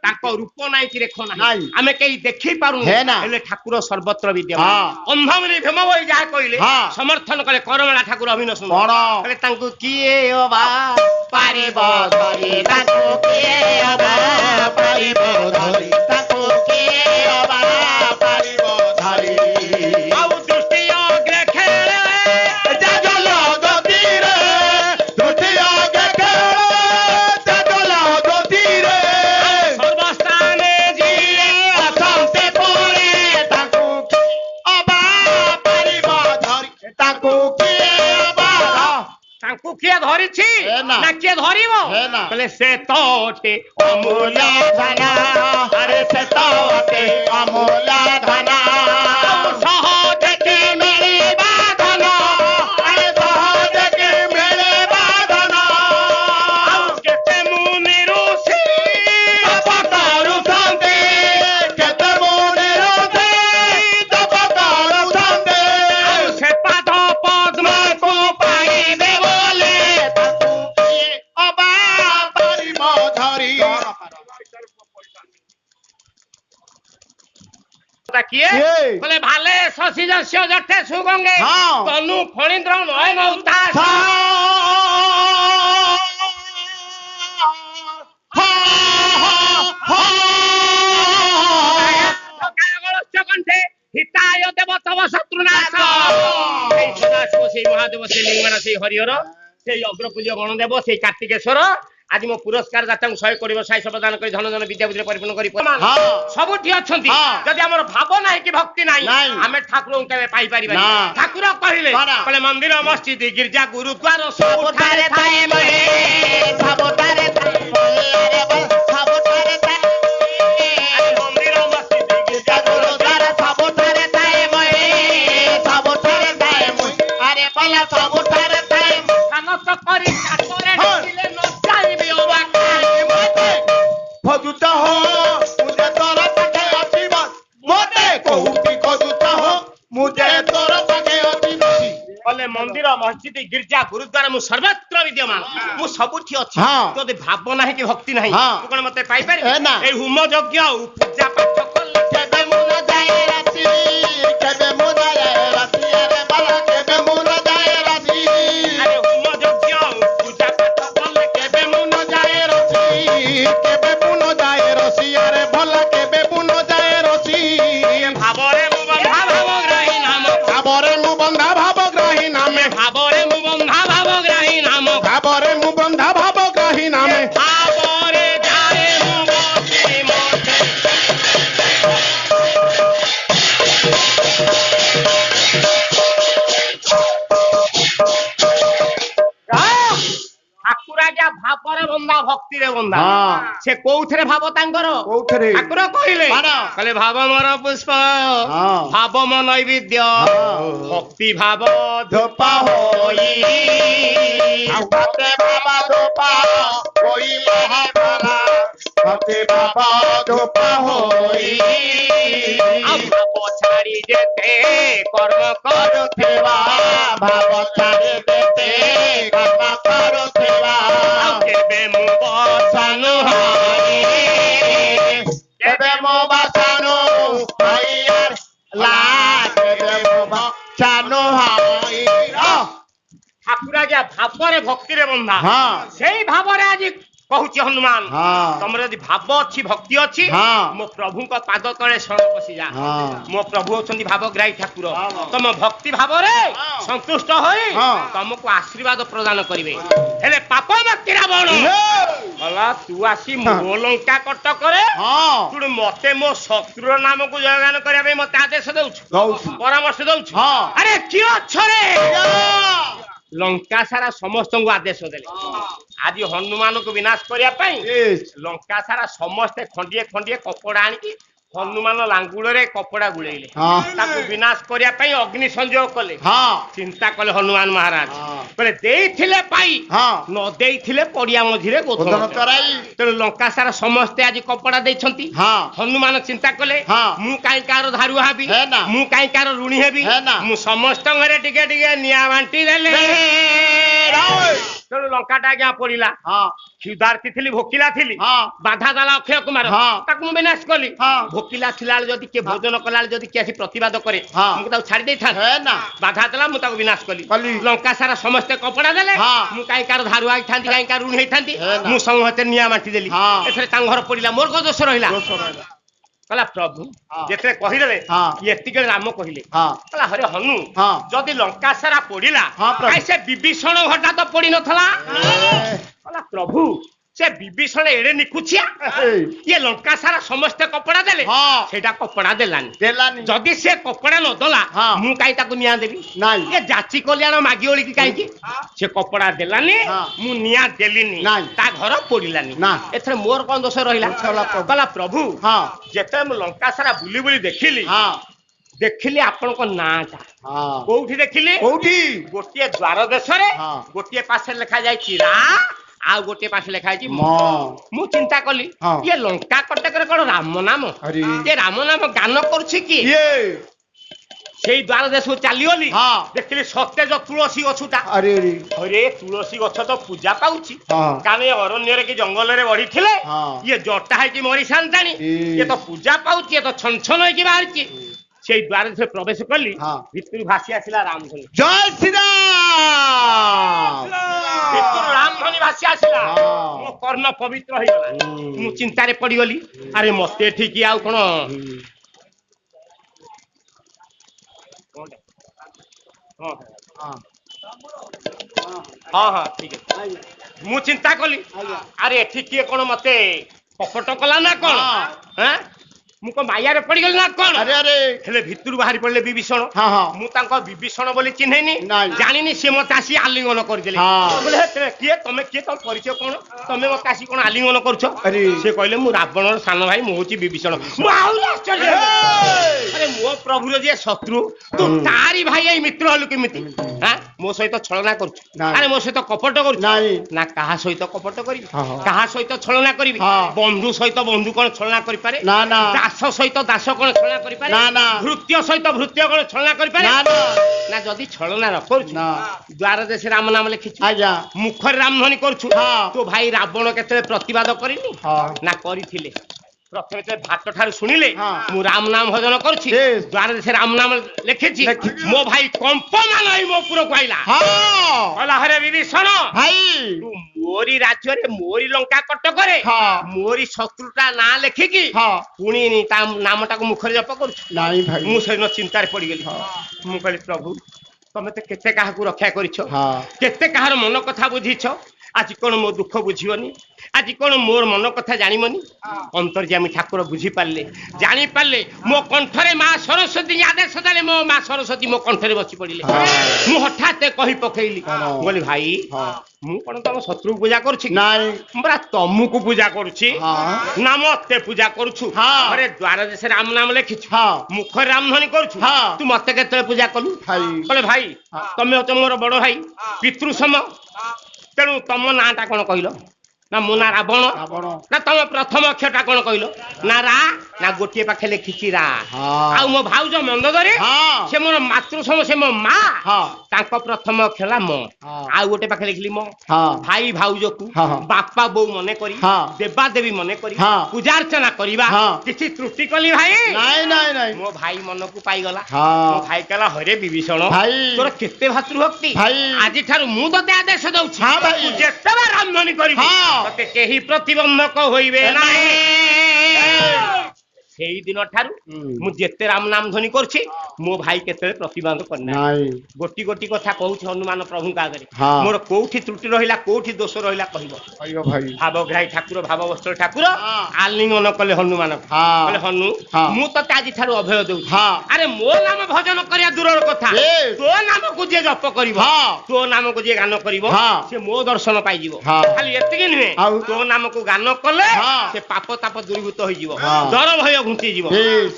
ତାଙ୍କ ରୂପ ନାହିଁ କି ରେଖ ନାହିଁ ଆମେ କେହି ଦେଖି ପାରୁନୁ ହେଲେ ଠାକୁର ସର୍ବତ୍ର ବିଦ୍ୟମାନ ଅନ୍ଧମୁନି ଭୀମ ଭାଇ ଯାହା କହିଲେ ସମର୍ଥନ କଲେ କରମେଳା ଠାକୁର ଅଭିନୟ ସୁନ୍ଦର ତାଙ୍କୁ କିଏ ଅବା ପାରିବ ଧରି ତାଙ୍କୁ କିଏ ଅବା ପାରିବ ଧରି ତାଙ୍କୁ କିଏ ଅବା ପାରିବ ଧରି ଆଉ ଦୃଷ୍ଟି ଅଗ୍ରେ ଖେଳେ ଜାଗଲ ଗତିରେ ଦୃଷ୍ଟି ଅଗ୍ରେ ଖେଳେ ଜାଗଲ ଗତିରେ ସର୍ବସ୍ଥାନେ ଯିଏ ଅଛନ୍ତି ପୁଣି ତାଙ୍କୁ ଅବା ପାରିବ ଧରି ତାଙ୍କୁ କିଏ ଅବା ତାଙ୍କୁ କିଏ ଧରିଛି ନା କିଏ ଧରିବ କହିଲେ ସେ ତୋଟେ ଅମୂଲ୍ୟ ଧନ ଆରେ ସେ ତୋଟେ ଅମୂଲ୍ୟ ଧନ ସହଜେ କି ମିଳିବା ଧନ ଆରେ ସହଜେ କି ମିଳିବା ଧନ କେତେ ମୁନି ଋଷି ତପ କରୁଛନ୍ତି କେତେ ମୁନି ଋଷି ତପ କରୁଛନ୍ତି ସେ ପାଦ ପଦ୍ମକୁ ପାଇବେ ବୋଲି ତାକୁ କିଏ ଅବା ପାରିବ ଧରି କିଏ କହିଲେ ଭାଲେ ଶଶୀ ଯଶ ଜଠେ ସୁଗଙ୍ଗେ ତନୁ ଫଣୀନ୍ଦ୍ର ନୟନ ଉଦାସ କଣ୍ଠେ ହିତାୟ ଦେବ ତବ ଶତ୍ରୁନାଶ ସେଇ ମହାଦେବ ସେଇ ଲିଙ୍ଗନା ସେଇ ହରିହର ସେଇ ଅଗ୍ରପୂଜ୍ୟ ଗଣଦେବ ସେଇ କାର୍ତ୍ତିକେଶ୍ୱର ଆଜି ମୋ ପୁରସ୍କାର ଦାତାଙ୍କୁ 100 କୋଟି ବର୍ଷ ପ୍ରଦାନ କରି ଧନ ଜନ ବିଦ୍ୟା ବୁଦ୍ଧିରେ ପରିପୂର୍ଣ୍ଣ କରି ସବୁଠି ଅଛନ୍ତି ଯଦି ଆମର ଭାବ ନାହିଁ କି ଭକ୍ତି ନାହିଁ ଆମେ ଠାକୁରଙ୍କୁ କେବେ ପାଇପାରିବା ଠାକୁର କହିଲେ କହିଲେ ମନ୍ଦିର ମସଜିଦ ଗିର୍ଜା ଗୁରୁଦ୍ୱାର ସବୁଠାରେ ଥାଏ ସବୁଠାରେ ଥାଏ ସବୁଠାରେ ଥାଏ ମନ୍ଦିର ମସଜିଦ ଗିର୍ଜା ଗୁରୁଦ୍ୱାର ସବୁଠାରେ ଥାଏ ସବୁଠାରେ ଥାଏ ଆରେ ପଲା ସବୁଠାରେ ଥାଏ କାନସ କରି କାଟରେ ଢାକିଲେ ନ ଚାହିଁବି ଅବାକ ଖୋଜୁଛ ହୋ ମୁଁ ଯେ ତୋର ପାଖେ ଆସିବ ମତେ କୋଉଠି ଖୋଜୁଛ ହୋ ମୁଁ ଯେ ତୋର ପାଖେ ଆସିବି କହିଲେ ମନ୍ଦିର ମସଜିଦ ଗିର୍ଜା ଗୁରୁଦ୍ୱାର ମୁଁ ସର୍ବତ୍ର ବିଦ୍ୟମାନ ମୁଁ ସବୁଠି ଅଛି ଯଦି ଭାବ ନାହିଁ କି ଭକ୍ତି ନାହିଁ ତୁ କଣ ମତେ ପାଇପାରିବୁ ଏଇ ହୋମ ଯଜ୍ଞ ଆଉ ପୂଜା ପାଠ କଲେ କେବେ ମୁଁ ନ ଯାଏ ରାତି କେବେ ମୁଁ ନ ଯାଏ ରାତି ଆରେ ବାଲା କେବେ ମୁଁ ନ ଯାଏ ରାତି ଆରେ ହୋମ ଯଜ୍ଞ ଆଉ ପୂଜା ପାଠ କଲେ କେବେ ମୁଁ ନ ଯାଏ ରସି କେବେ ମୁଁ ନ ଯାଏ ରସି ଆରେ ଭଲ କେବେ ମୁଁ ନ ଯାଏ ରସି ଭାବରେ ମୁଁ ବନ୍ଧା ଭାବଗ୍ରାହୀ ନାମ ଭାବରେ ମୁଁ ବନ୍ଧା ଭାବଗ୍ରାହୀ ନାମେ ଭାବରେ ମୁଁ ବନ୍ଧା ଭାବଗ୍ରାହୀ ନାମ ଭାବରେ ମୁଁ ବନ୍ଧା ଭାବଗ୍ରାହୀ ନାମେ ଭାବରେ ଯାଏ ମୁଁ ବସି ମୋତେ ଠାକୁର ଆଜ୍ଞା ଭାବରେ ବନ୍ଧା ଭକ୍ତିରେ ବନ୍ଧା ସେ କୋଉଥିରେ ଭାବ ତାଙ୍କର କୋଉଥିରେ ଠାକୁର କହିଲେ କହିଲେ ଭାବ ମୋର ପୁଷ୍ପ ଭାବ ମୋ ନୈବେଦ୍ୟ ଭକ୍ତି ଭାବ ଧୋପା ହୋଇ ଭକ୍ତି ବାବା ଧୋପା ହୋଇ ମହାବରା ଭକ୍ତି ବାବା ଧୋପା ହୋଇ ଭାବ ଛାଡ଼ି ଯେତେ କର୍ମ କରୁଥିବା ଭାବ ଛାଡ଼ି ଦେତେ କର୍ମ କରୁଥିବା କେବେ ମୁଁ ବସାନୁ ହରି କେବେ ମୋ ବାସାନୁ ହଇୟାର ଲା କେବେ ମୋ ବାସାନୁ ହଇୟାର ଠାକୁର ଆଜ୍ଞା ଭାବରେ ଭକ୍ତିରେ ବନ୍ଧା ସେଇ ଭାବରେ ଆଜି କହୁଛି ହନୁମାନ ହଁ। ତମର ଯଦି ଭାବ ଅଛି ଭକ୍ତି ଅଛି ହଁ। ମୋ ପ୍ରଭୁଙ୍କ ପାଦ ତଳେ ଶରଣ ପଶିଯା। ହଁ। ମୋ ପ୍ରଭୁ ହଉଛନ୍ତି ଭାବଗ୍ରାହୀ ଠାକୁର ହଁ। ତମ ଭକ୍ତି ଭାବରେ ହଁ। ସନ୍ତୁଷ୍ଟ ହୋଇ ହଁ। ତମକୁ ଆଶୀର୍ବାଦ ପ୍ରଦାନ କରିବେ। ହେଲେ ପାପ ବ୍ୟକ୍ତି ରାବଣ ଗଲା ତୁ ଆସି ମୋ ଲଙ୍କା କଟକରେ ହଁ। ତୁ ମତେ ମୋ ଶତ୍ରୁର ନାମକୁ ଜୟଗାନ କରିବା ପାଇଁ ମତେ ଆଦେଶ ଦଉଛୁ ଦଉଛି। ପରାମର୍ଶ ଦଉଛୁ। ହଁ। ଆରେ କିଏ ଅଛରେ ଲଙ୍କା ସାରା ସମସ୍ତଙ୍କୁ ଆଦେଶ ଦେଲେ ଆଜି ହନୁମାନଙ୍କୁ ବିନାଶ କରିବା ପାଇଁ ଲଙ୍କା ସାରା ସମସ୍ତେ ଖଣ୍ଡିଏ ଖଣ୍ଡିଏ କପଡା ଆଣିକି ହନୁମାନ ଲାଙ୍ଗୁଳରେ କପଡା ଗୁଳେଇଲେ ତାକୁ ବିନାଶ କରିବା ପାଇଁ ଅଗ୍ନି ସଂଯୋଗ କଲେ। ଚିନ୍ତା କଲେ ହନୁମାନ ମହାରାଜ କହିଲେ ଦେଇଥିଲେ ପାଇ ନ ଦେଇଥିଲେ ପଡିଆ ମଝିରେ ଗୋଧନ ଚରାଇ। ତେଣୁ ଲଙ୍କା ସାରା ସମସ୍ତେ ଆଜି କପଡା ଦେଇଛନ୍ତି। ହନୁମାନ ଚିନ୍ତା କଲେ ମୁଁ କାହିଁ କାହାର ଧାରୁଆ ହେବି ମୁଁ କାହିଁ କାହାର ଋଣୀ ହେବି ମୁଁ ସମସ୍ତଙ୍କରେ ଟିକେ ଟିକେ ନିଆଁ ବାଣ୍ଟି ଦେଲେ। ତେଣୁ ଲଙ୍କାଟା ଆଜ୍ଞା ପଡିଲା। କ୍ଷୁଧାର୍ଥୀ ଥିଲି ଭୋକିଲା ଥିଲି ବାଧା ଦେଲା ଅକ୍ଷୟ କୁମାର ତାକୁ ମୁଁ ବିନାଶ କଲି। ଭୋକିଲା ଥିଲା ବେଳେ ଯଦି କିଏ ଭୋଜନ କଲା ବେଳେ ଯଦି କିଏ ଆସି ପ୍ରତିବାଦ କରେ ମୁଁ ତାକୁ ଛାଡି ଦେଇଥାନ୍ତି। ବାଧା ଦେଲା ମୁଁ ତାକୁ ବିନାଶ କଲି। ଲଙ୍କା ସାରା ସମସ୍ତେ କପଡା ଦେଲେ ମୁଁ କାହିଁ କାହାର ଧାରୁଆ ହେଇଥାନ୍ତି କାହିଁ କାହାର ଋଣୀ ହେଇଥାନ୍ତି ମୁଁ ସମସ୍ତେ ନିଆଁ ବାଣ୍ଟି ଦେଲି। ଏଥିରେ ତାଙ୍କ ଘର ପଡିଲା ମୋର କଣ ଦୋଷ ରହିଲା? କହିଲା ପ୍ରଭୁ ଯେତେବେଳେ କହିଦେଲେ ଏତିକି ରାମ କହିଲେ କହିଲା ହରେ ହନୁ ଯଦି ଲଙ୍କା ସାରା ପଡିଲା ସେ ବିଭୀଷଣ ଘଟା ତ ପଡି ନଥିଲା। କହିଲା ପ୍ରଭୁ ସେ ବିଭୀଷଣ ଏଡେ ନିଖୁଚିଆ ଇଏ ଲଙ୍କା ସାରା ସମସ୍ତେ କପଡା ଦେଲେ ସେଇଟା କପଡା ଦେଲାନି। ଯଦି ସେ କପଡା ନଦେଲା ମୁଁ କାହିଁ ତାକୁ ନିଆଁ ଦେବି? ଏ ଯାଚି କଲ୍ୟାଣ ମାଗି ଓଳିକି କାହିଁକି ସେ କପଡା ଦେଲାନି ମୁଁ ନିଆଁ ଦେଲିନି ତା ଘର ପୋଡିଲାନି। ଏଥରେ ମୋର କଣ ଦୋଷ ରହିଲା? କହିଲା ପ୍ରଭୁ ଯେତେବେଳେ ମୁଁ ଲଙ୍କା ସାରା ବୁଲି ବୁଲି ଦେଖିଲି ଆପଣଙ୍କ ନାଁଟା କୋଉଠି ଦେଖିଲି? କୋଉଠି? ଗୋଟିଏ ଦ୍ୱାର ଦେଶରେ ଗୋଟିଏ ପାଶେ ଲେଖା ଯାଇଛି ରା ଆଉ ଗୋଟିଏ ପାଶେ ଲେଖା ହେଇଛି ମ। ମୁଁ ଚିନ୍ତା କଲି ଇଏ ଲଙ୍କା କଟକରେ କଣ ରାମ ନାମ? ଏ ରାମ ନାମ ଗାନ କରୁଛି କି? ସେଇ ଦ୍ୱାର ଦେଶକୁ ଚାଲିଗଲି ଦେଖିଲି ସତେଜ ତୁଳସୀ ଗଛଟା। ଆରେ ତୁଳସୀ ଗଛ ତ ପୂଜା ପାଉଛି କାରଣ ଏ ଅରଣ୍ୟରେ କି ଜଙ୍ଗଲରେ ବଢିଥିଲେ ଇଏ ଜଟା ହେଇକି ମରିସାନ୍ତାଣି। ଇଏ ତ ପୂଜା ପାଉଛି ଇଏ ତ ଛନଛନ ହେଇକି ବାହାରିଛି। ସେଇ ଦ୍ୱାର ଦେଶରେ ପ୍ରବେଶ କଲି ଭିତରୁ ଭାସି ଆସିଲା ରାମଧନୀ। ଜୟ ଶ୍ରୀରାମ। ଭିତରୁ ରାମଧନୀ ଭାସି ଆସିଲା ମୋ କର୍ଣ୍ଣ ପବିତ୍ର ହେଇଗଲା। ମୁଁ ଚିନ୍ତାରେ ପଡିଗଲି ଆରେ ମତେ ଏଠିକି ଆଉ କଣ ଠିକ ଅଛି। ମୁଁ ଚିନ୍ତା କଲି ଆରେ ଏଠି କିଏ କଣ ମତେ କପଟ କଲା ନା କଣ? ମୁଁ କଣ ମାୟାରେ ପଡିଗଲି ନା କଣ? ହେଲେ ଭିତରୁ ବାହାରି ପଡିଲେ ବିଭୀଷଣ। ମୁଁ ତାଙ୍କ ବିଭୀଷଣ ବୋଲି ଚିହ୍ନେନି ଜାଣିନି ସିଏ ମତେ ଆସି ଆଲିଙ୍ଗନ କରିଦେଲେ। କିଏ ତମେ କିଏ ତମ ପରିଚୟ କଣ? ତମେ ମତେ ଆସି କଣ ଆଲିଙ୍ଗନ କରୁଛ? ସେ କହିଲେ ମୁଁ ରାବଣର ସାନ ଭାଇ ମୁଁ ହଉଛି ବିଭୀଷଣ। ମୁଁ ଆହୁରି ଆଶ୍ଚର୍ଯ୍ୟ ଆରେ ମୋ ପ୍ରଭୁର ଯିଏ ଶତ୍ରୁ ତୁ ତାରି ଭାଇ ଏଇ ମିତ୍ର ହେଲୁ କେମିତି? ମୋ ସହିତ ଛଳନା କରୁଛୁ? ଆରେ ମୋ ସହିତ କପଟ କରୁଛୁ? ନା କାହା ସହିତ କପଟ କରିବି କାହା ସହିତ ଛଳନା କରିବି? ବନ୍ଧୁ ସହିତ ବନ୍ଧୁ କଣ ଛଳନା କରିପାରେ? ଦାସ ସହିତ ଦାସ କଣ ଛଳନା କରିପାରେ? ଭୃତ୍ୟ ସହିତ ଭୃତ୍ୟ କଣ ଛଳନା କରିପାରେ? ନା ଯଦି ଛଳନା ନ କରୁଛୁ ଦ୍ୱାର ଦେଶରେ ରାମ ନାମ ଲେଖିଛୁ ମୁଖରେ ରାମଧନୀ କରୁଛୁ ତୋ ଭାଇ ରାବଣ କେତେବେଳେ ପ୍ରତିବାଦ କରିନି? ନା କରିଥିଲେ। ପ୍ରଥମେ ସେ ଭାତ ଠାରୁ ଶୁଣିଲେ ମୁଁ ରାମ ନାମ ଭଜନ କରୁଛି ଦ୍ୱାର ଦେଶରେ ରାମ ନାମ ଲେଖିଛି ମୋ ଭାଇ କମ୍ପମାନ ହେଇ ମୋ ଉପରକୁ ଆଇଲା। କହିଲା ହରେ ବିଭୀଷଣ ତୁ ମୋରି ରାଜ୍ୟରେ ମୋରି ଲଙ୍କା କଟକରେ ମୋରି ଶତ୍ରୁଟା ନାଁ ଲେଖିକି ପୁଣି ତା ନାମଟାକୁ ମୁଖରେ ଜପ କରୁଛୁ? ମୁଁ ସେଦିନ ଚିନ୍ତାରେ ପଡିଗଲି। ମୁଁ କହିଲି ପ୍ରଭୁ ତମେ ତ କେତେ କାହାକୁ ରକ୍ଷା କରିଛ କେତେ କାହାର ମନ କଥା ବୁଝିଛ ଆଜି କଣ ମୋ ଦୁଃଖ ବୁଝିବନି? ଆଜି କଣ ମୋର ମନ କଥା ଜାଣିବନି? ଅନ୍ତର୍ଯାମୀ ଠାକୁର ବୁଝିପାରିଲେ ଜାଣିପାରିଲେ ମୋ କଣ୍ଠରେ ମା ସରସ୍ୱତୀ ଆଦେଶ ଦେଲେ ମୋ ମା ସରସ୍ୱତୀ ମୋ କଣ୍ଠରେ ବସି ପଡିଲେ। ମୁଁ ହଠାତ୍ କହି ପକେଇଲି ବୋଲି ଭାଇ ମୁଁ କଣ ତମ ଶତ୍ରୁକୁ ପୂଜା କରୁଛି? ମୁଁ ପରା ତମକୁ ପୂଜା କରୁଛି ନା ମତେ ପୂଜା କରୁଛୁ? ଘରେ ଦ୍ୱାର ଦେଶରେ ରାମ ନାମ ଲେଖିଛୁ ମୁଖରେ ରାମଧନୀ କରୁଛୁ ତୁ ମତେ କେତେବେଳେ ପୂଜା କଲୁ? କହିଲେ ଭାଇ ତମେ ହଉଛ ମୋର ବଡ ଭାଇ ପିତୃ ସମ ତେଣୁ ତମ ନାଁ ଟା କଣ କହିଲ? ନା ମୋ ନାଁ ରାବଣ। ନା ତମ ପ୍ରଥମ ଅକ୍ଷରଟା କଣ କହିଲ? ନା ରା ନା ଗୋଟିଏ ପାଖେ ଲେଖିଛି ରା। ଆଉ ମୋ ଭାଉଜ ମନ୍ଦୋଦରୀ ସେ ମୋର ମାତୃ ସମ ସେ ମୋ ମା ତାଙ୍କ ପ୍ରଥମ ଅକ୍ଷର ହେଲା ମ ଆଉ ଗୋଟେ ପାଖେ ଲେଖିଲି ମ। ଭାଇ ଭାଉଜକୁ ବାପା ବୋଉ ମନେ କରି ଦେବା ଦେବୀ ମନେ କରି ପୂଜାର୍ଚ୍ଚନା କରିବା କିଛି ତ୍ରୁଟି କଲି ଭାଇ? ମୋ ଭାଇ ମନକୁ ପାଇଗଲା। ମୋ ଭାଇ କହିଲା ହରେ ବିଭୀଷଣ ତୋର କେତେ ଭାତୃଭକ୍ତି ଆଜି ଠାରୁ ମୁଁ ତତେ ଆଦେଶ ଦଉଛି ଯେତେବେଳେ ରାମଧନୀ କରିବି ତତେ କେହି ପ୍ରତିବନ୍ଧକ ହୋଇବେ ନାହିଁ। ସେଇ ଦିନ ଠାରୁ ମୁଁ ଯେତେ ରାମ ନାମ ଧ୍ୱନି କରୁଛି ମୋ ଭାଇ କେତେବେଳେ ପ୍ରତିବନ୍ଧ କରିନାହିଁ। ଗୋଟି ଗୋଟି କଥା କହୁଛି ହନୁମାନ ପ୍ରଭୁଙ୍କ ଆଗରେ। ମୋର କୋଉଠି ତ୍ରୁଟି ରହିଲା କୋଉଠି ଦୋଷ ରହିଲା କହିବ। ଭାବଗ୍ରାହୀ ଠାକୁର ଭାବବତ୍ସଳ ଠାକୁର ଆଲିଙ୍ଗନ କଲେ ହନୁମାନ କହିଲେ ହନୁ ମୁଁ ତତେ ଆଜି ଠାରୁ ଅଭୟ ଦଉଛି। ଆରେ ମୋ ନାମ ଭଜନ କରିବା ଦୂରର କଥା, ତୋ ନାମକୁ ଯିଏ ଜପ କରିବ ତୋ ନାମକୁ ଯିଏ ଗାନ କରିବ ସେ ମୋ ଦର୍ଶନ ପାଇଯିବ। ଖାଲି ଏତିକି ନୁହେଁ, ତୋ ନାମକୁ ଗାନ କଲେ ସେ ପାପ ତାପ ଦୂରୀଭୂତ ହେଇଯିବ, ଡର ଭୟ ଘୁଞ୍ଚିଯିବ।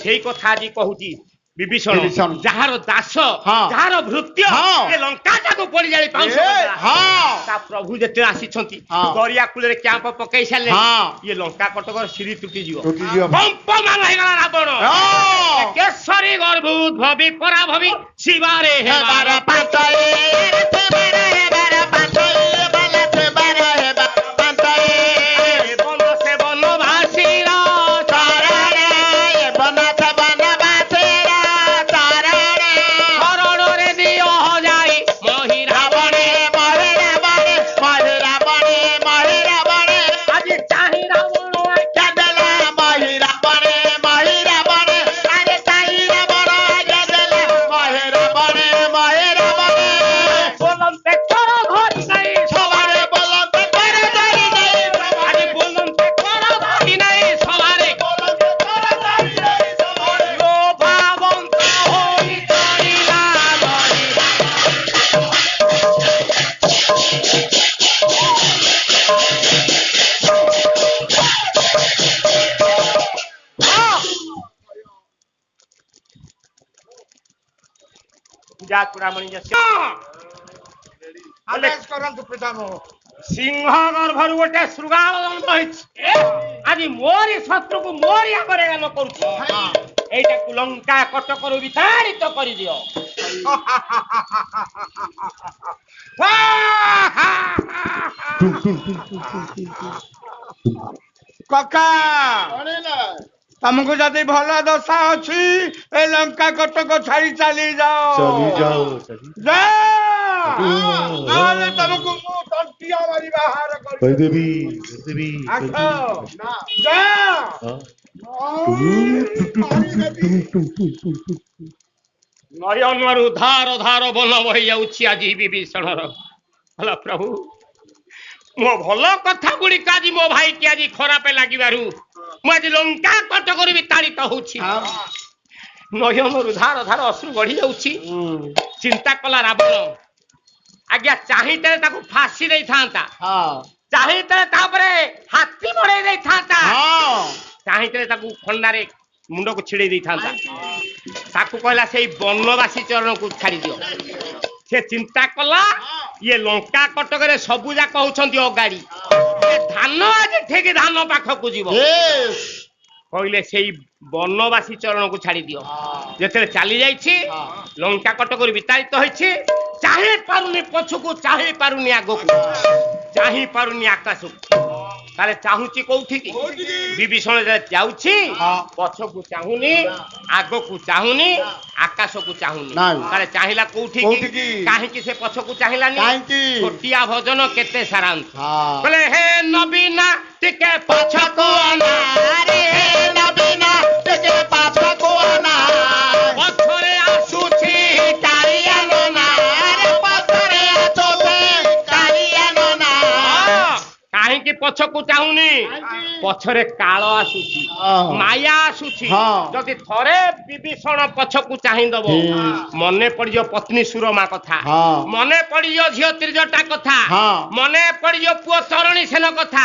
ସେଇ କଥା ଆଜି କହୁଛି ବିଭୀଷଣ, ଯାହାର ଦାସ ଯାହାର ଭୃତ୍ୟ ଏ ଲଙ୍କା ଯାକୁ ପଡି ଯାଇ ପାଉଁଶ ତା ପ୍ରଭୁ ଯେତେବେଳେ ଆସିଛନ୍ତି ଦରିଆ କୂଳରେ କ୍ୟାମ୍ପ ପକେଇ ସାରିଲେ ଇଏ ଲଙ୍କା କଟକର ସିରି ତୁଟିଯିବ। କମ୍ପମାନ ହେଇଗଲା ରାବଣ। କେଶରୀ ଗର୍ଭୁତ ଭବି ପରା ଭବି ଶିବାରେ ହେବାର ସିଂହ ଗର୍ଭରୁ ଗୋଟେ ଶୃଗାଳ ଜନ୍ମ ହେଇଛି। ଆଜି ମୋରି ଶତ୍ରୁକୁ ମୋରି ଆଗରେ ଗାନ କରୁଛି। ଏଇଟାକୁ ଲଙ୍କା କଟକରୁ ବିତାଡ଼ିତ କରିଦିଅ। କକା ତମକୁ ଯଦି ଭଲ ଦଶା ଅଛି ଏ ଲଙ୍କା କଟକ ଛାଡି ଚାଲି ଯାଅ, ନହେଲେ ତମକୁ ମୁଁ ତଣ୍ଟିଆ ମାରି ବାହାର କରିଦେବି। ନୟନରୁ ଧାର ଧାର ବନ ବହି ଯାଉଛି ଆଜି ବିଭୀଷଣର। ହେଲା ପ୍ରଭୁ, ମୋ ଭଲ କଥା ଗୁଡିକ ଆଜି ମୋ ଭାଇକି ଆଜି ଖରାପ ଲାଗିବାରୁ ମୁଁ ଆଜି ଲଙ୍କା କଟକରୁ ବିତାଡ଼ିତ ହଉଛି। ନୟନରୁ ଧାର ଧାର ଅଶ୍ରୁ ବଢି ଯାଉଛି। ଚିନ୍ତା କଲା ରାବଣ, ଆଜ୍ଞା ଚାହିଁଥିଲେ ତାକୁ ଫାଶୀ ଦେଇଥାନ୍ତା, ଚାହିଁଥିଲେ ତାପରେ ହାତୀ ମଡେଇ ଦେଇଥାନ୍ତା, ଚାହିଁଥିଲେ ତାକୁ ଖଣ୍ଡାରେ ମୁଣ୍ଡକୁ ଛିଡେଇ ଦେଇଥାନ୍ତା। ତାକୁ କହିଲା ସେଇ ବନବାସୀ ଚରଣକୁ ଛାଡିଦିଅ। ସେ ଚିନ୍ତା କଲା ଇଏ ଲଙ୍କା କଟକରେ ସବୁ ଯାକ ହଉଛନ୍ତି ଅଗାଡି, ଧାନ ଆଜି ଠିକ ଧାନ ପାଖକୁ ଯିବ। କହିଲେ ସେଇ ବନବାସୀ ଚରଣକୁ ଛାଡି ଦିଅ। ଯେତେବେଳେ ଚାଲି ଯାଇଛି ଲଙ୍କା କଟକରୁ ବିତାଡ଼ିତ ହେଇଛି। ଚାହିଁ ପାରୁନି ପଛକୁ, ଚାହିଁ ପାରୁନି ଆଗକୁ, ଚାହିଁ ପାରୁନି ଆକାଶକୁ, ତାହେଲେ ଚାହୁଁଛି କୋଉଠିକି? ବିଭୀଷଣ ଯାଉଛି ପଛକୁ ଚାହୁଁନି, ଆଗକୁ ଚାହୁଁନି, ଆକାଶକୁ ଚାହୁଁନି, ତାହେଲେ ଚାହିଁଲା କୋଉଠିକି? କାହିଁକି ସେ ପଛକୁ ଚାହିଁଲାନି? ଛୋଟିଆ ଭଜନ କେତେ ସାରାଂଶ। କହିଲେ ହେ ନବୀନା ଟିକେ ପଛକୁ ଆନା, ହେ ନବୀନା ଟିକେ ପଛକୁ ଆନା, ପଛରେ ଆସୁଛି କାଳିଆ ନନା, ପଛରେ ଆସୁଛି କାଳିଆ ନନା। କାହିଁକି ପଛକୁ ଚାହୁଁନି? ପଛରେ କାଳ ଆସୁଛି, ମାୟା ଆସୁଛି। ଯଦି ଥରେ ବିଭୀଷଣ ପଛକୁ ଚାହିଁଦବ ମନେ ପଡିଯିବ ପତ୍ନୀ ସୁରମା କଥା, ମନେ ପଡିଯିବ ଝିଅ ତ୍ରିଜଟା କଥା, ମନେ ପଡିଯିବ ପୁଅ ଚରଣୀ ସେନ କଥା,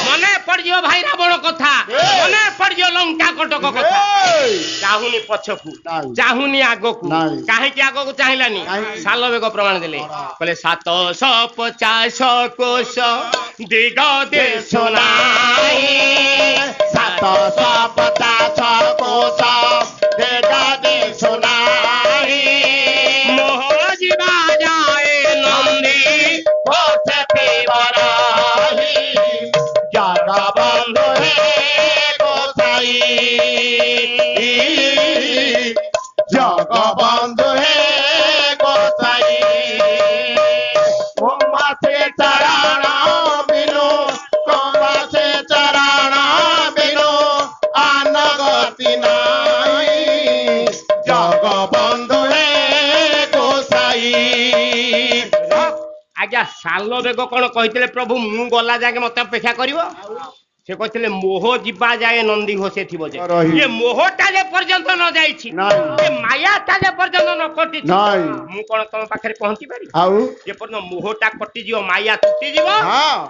ମନେ ପଡିଯିବ ଭାଇ ରାବଣ କଥା, ମନେ ପଡିଯିବ ଲଙ୍କା କଟକ କଥା। ଚାହୁଁନି ପଛକୁ, ଚାହୁଁନି ଆଗକୁ। କାହିଁକି ଆଗକୁ ଚାହିଁଲାନି? ସାଲବେଗ ପ୍ରମାଣ ଦେଲେ, କହିଲେ 750 କୋଶ ଦିଗ ଦେଶ ନାହିଁ, 750 କୋଶ ଦିଗ ଦେଶ ନାହିଁ, ମୋହ ଯିବା ଯାଏ ନନ୍ଦୀ ପଛେ ପିବରାହି, ଜଗବନ୍ଧୁ ହେ ଗୋସାଇ, ଜଗବନ୍ଧୁ ହେ ଗୋସାଇ, ମାସେ ଚରଣ ବିନୁ आज्ञा साल बेग कौन कहते प्रभु मु गला जाके मत अपेक्षा करिवो से कहते मोह जीवा जाए नंदी घोषे थी ये मोहटा जे पर्यंत न जाइछि ये मायाटा जे पर्यंत न कटि मु कोन तुम पाखरे पहुंची पारि जे पर्यंत मोहटा कटि जिवो माया टूटी जिवो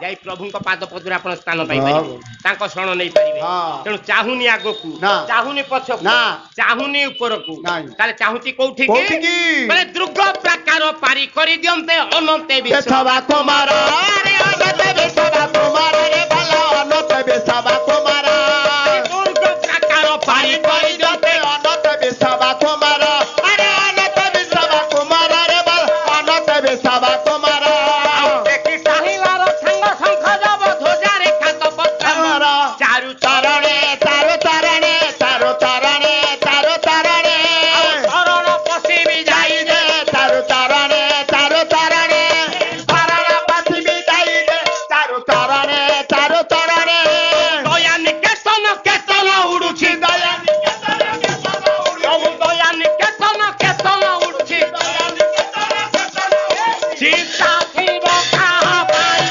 जाई प्रभु को पाद पदुर आपण स्थान पाई पारि तांको शरण नै पारिबे तेनु चाहुनी आगो को चाहुनी पछ को चाहुनी ऊपर को ताले चाहुती कोठी की माने दुर्ग प्रकार पारि करि दियंते अनंते विश्वा कुमार अरे अनंते विश्वा कुमार रे भला अनंते विश्वा कुमार दुर्ग प्रकार पारि करि दियंते अनंते विश्वा कुमार अरे अनंते विश्वा कुमार रे भला अनंते विश्वा कुमार देखि साहिलार संग संख जब ध्वजा रेखा तो पत्थर चारु चरणे चारु चरणे चारु चरणे चारु चरणे शरण पसी भी जाई रे चारु चरणे चारु चरणे शरण पसी भी जाई रे चारु चरणे चारु चरणे दया निकेतन केतन उडुछि दया निकेतन केतन प्रभु दया निकेतन केतन उडुछि सीता थी बका पाई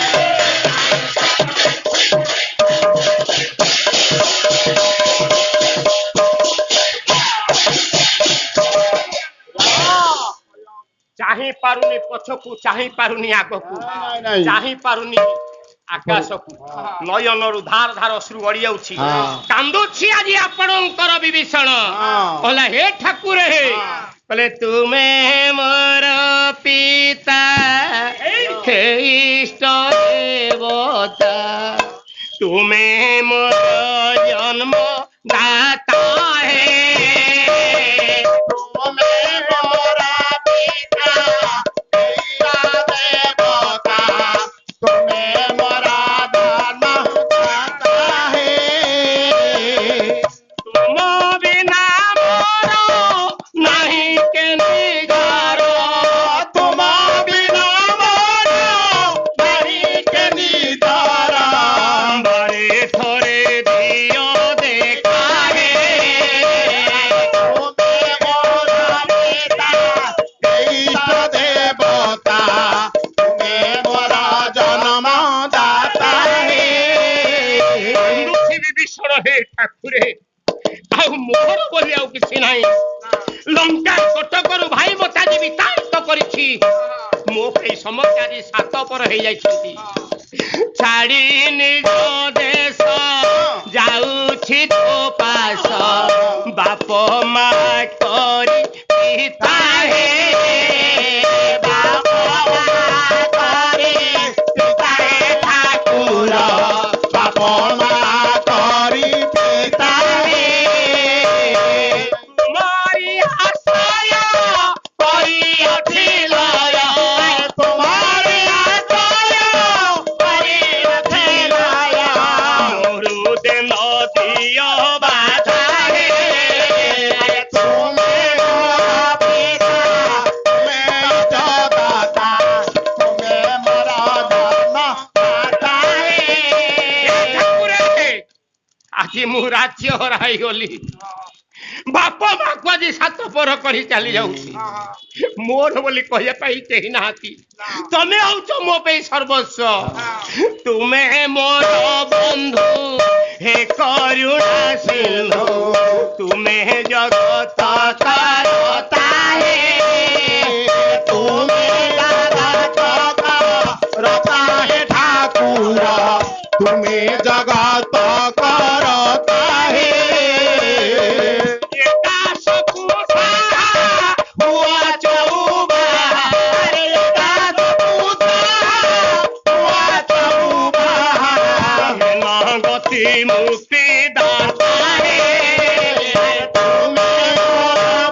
चाही पारुनी पछकू चाही पारुनी आगकू चाही पारुनी आकाशकू नयनरु धार धार अश्रु गड़ी जाउछि कांदुछि आज आपणकर विभीषण कहला हे ठाकुर हे कहले तुमे मोर पिता हे इष्ट देवता तुमे मोर जन्म दाता है तुमे मोरा पिता तेरा देवता तुमे मोरा धर्म दाता है तुम बिना मोर नहीं के निगारो तुम बिना मोरा नहीं के निधारा बड़े थोड़े दियो देखा है तुमे मोरा पिता तेरा देवता तुमे मोरा जन्म दाता है विभीषण हे ठाकुर आउ मोहर बोली आउ किसी नहीं लंका कटकरु भाई मता जीवी तांत करिछि मो पे समस्या 7 पर हे जाइछंती छाड़ी निज देश जाउछि तो पास बाप मा करी पिता हे बाप मा करी पिता हे ठाकुर बाप मा करी पिता हे मारी आशय करी अठिलय तुम्हारी आशय करी अठिलय मोरु देन दियो बाधा हे तुमे मोरा पिता तुमे जगता तुमे मोरा धर्म दाता है ठाकुर आज मु राज्य हराई गली बाप माँ को आज 7 पर करी चली जाऊँ मोर बोली कहे पाई केही नाहाती तमे आउछ मो पे सर्वस्व तुमे मोर बंधु हे करुणा सिंधु तुमे जगत करता है तुमे जगत करता है ठाकुर तुमे जगत करता है हुआ चौबार एकाद पूजा हुआ चौबार गति मुक्ति दाता है तुमे मोरा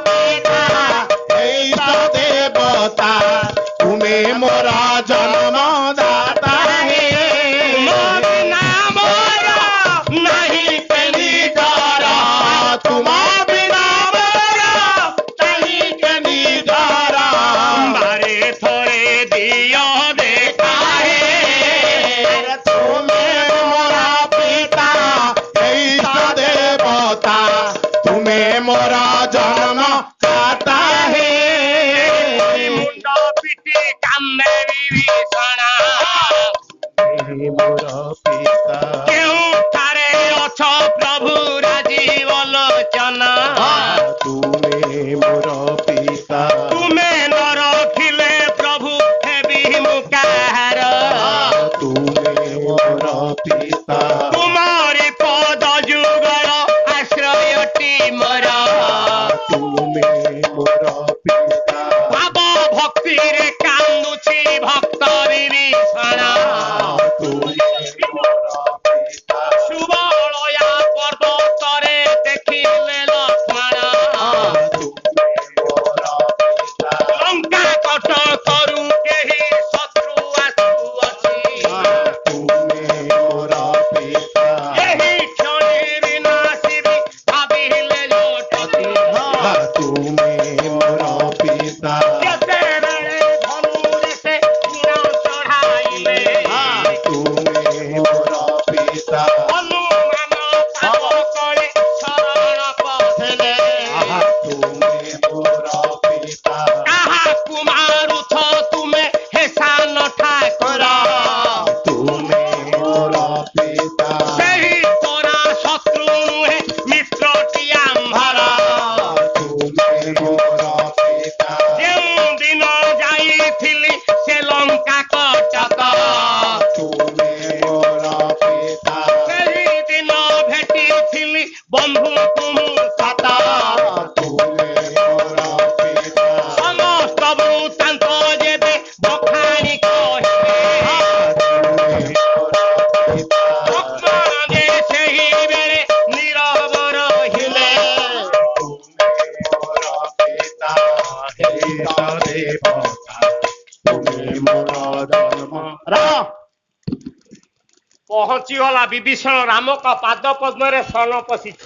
ପହଞ୍ଚିଗଲା ବିଭୀଷଣ ରାମଙ୍କ ପାଦ ପଦ୍ମରେ ଶରଣ ପଶିଛି।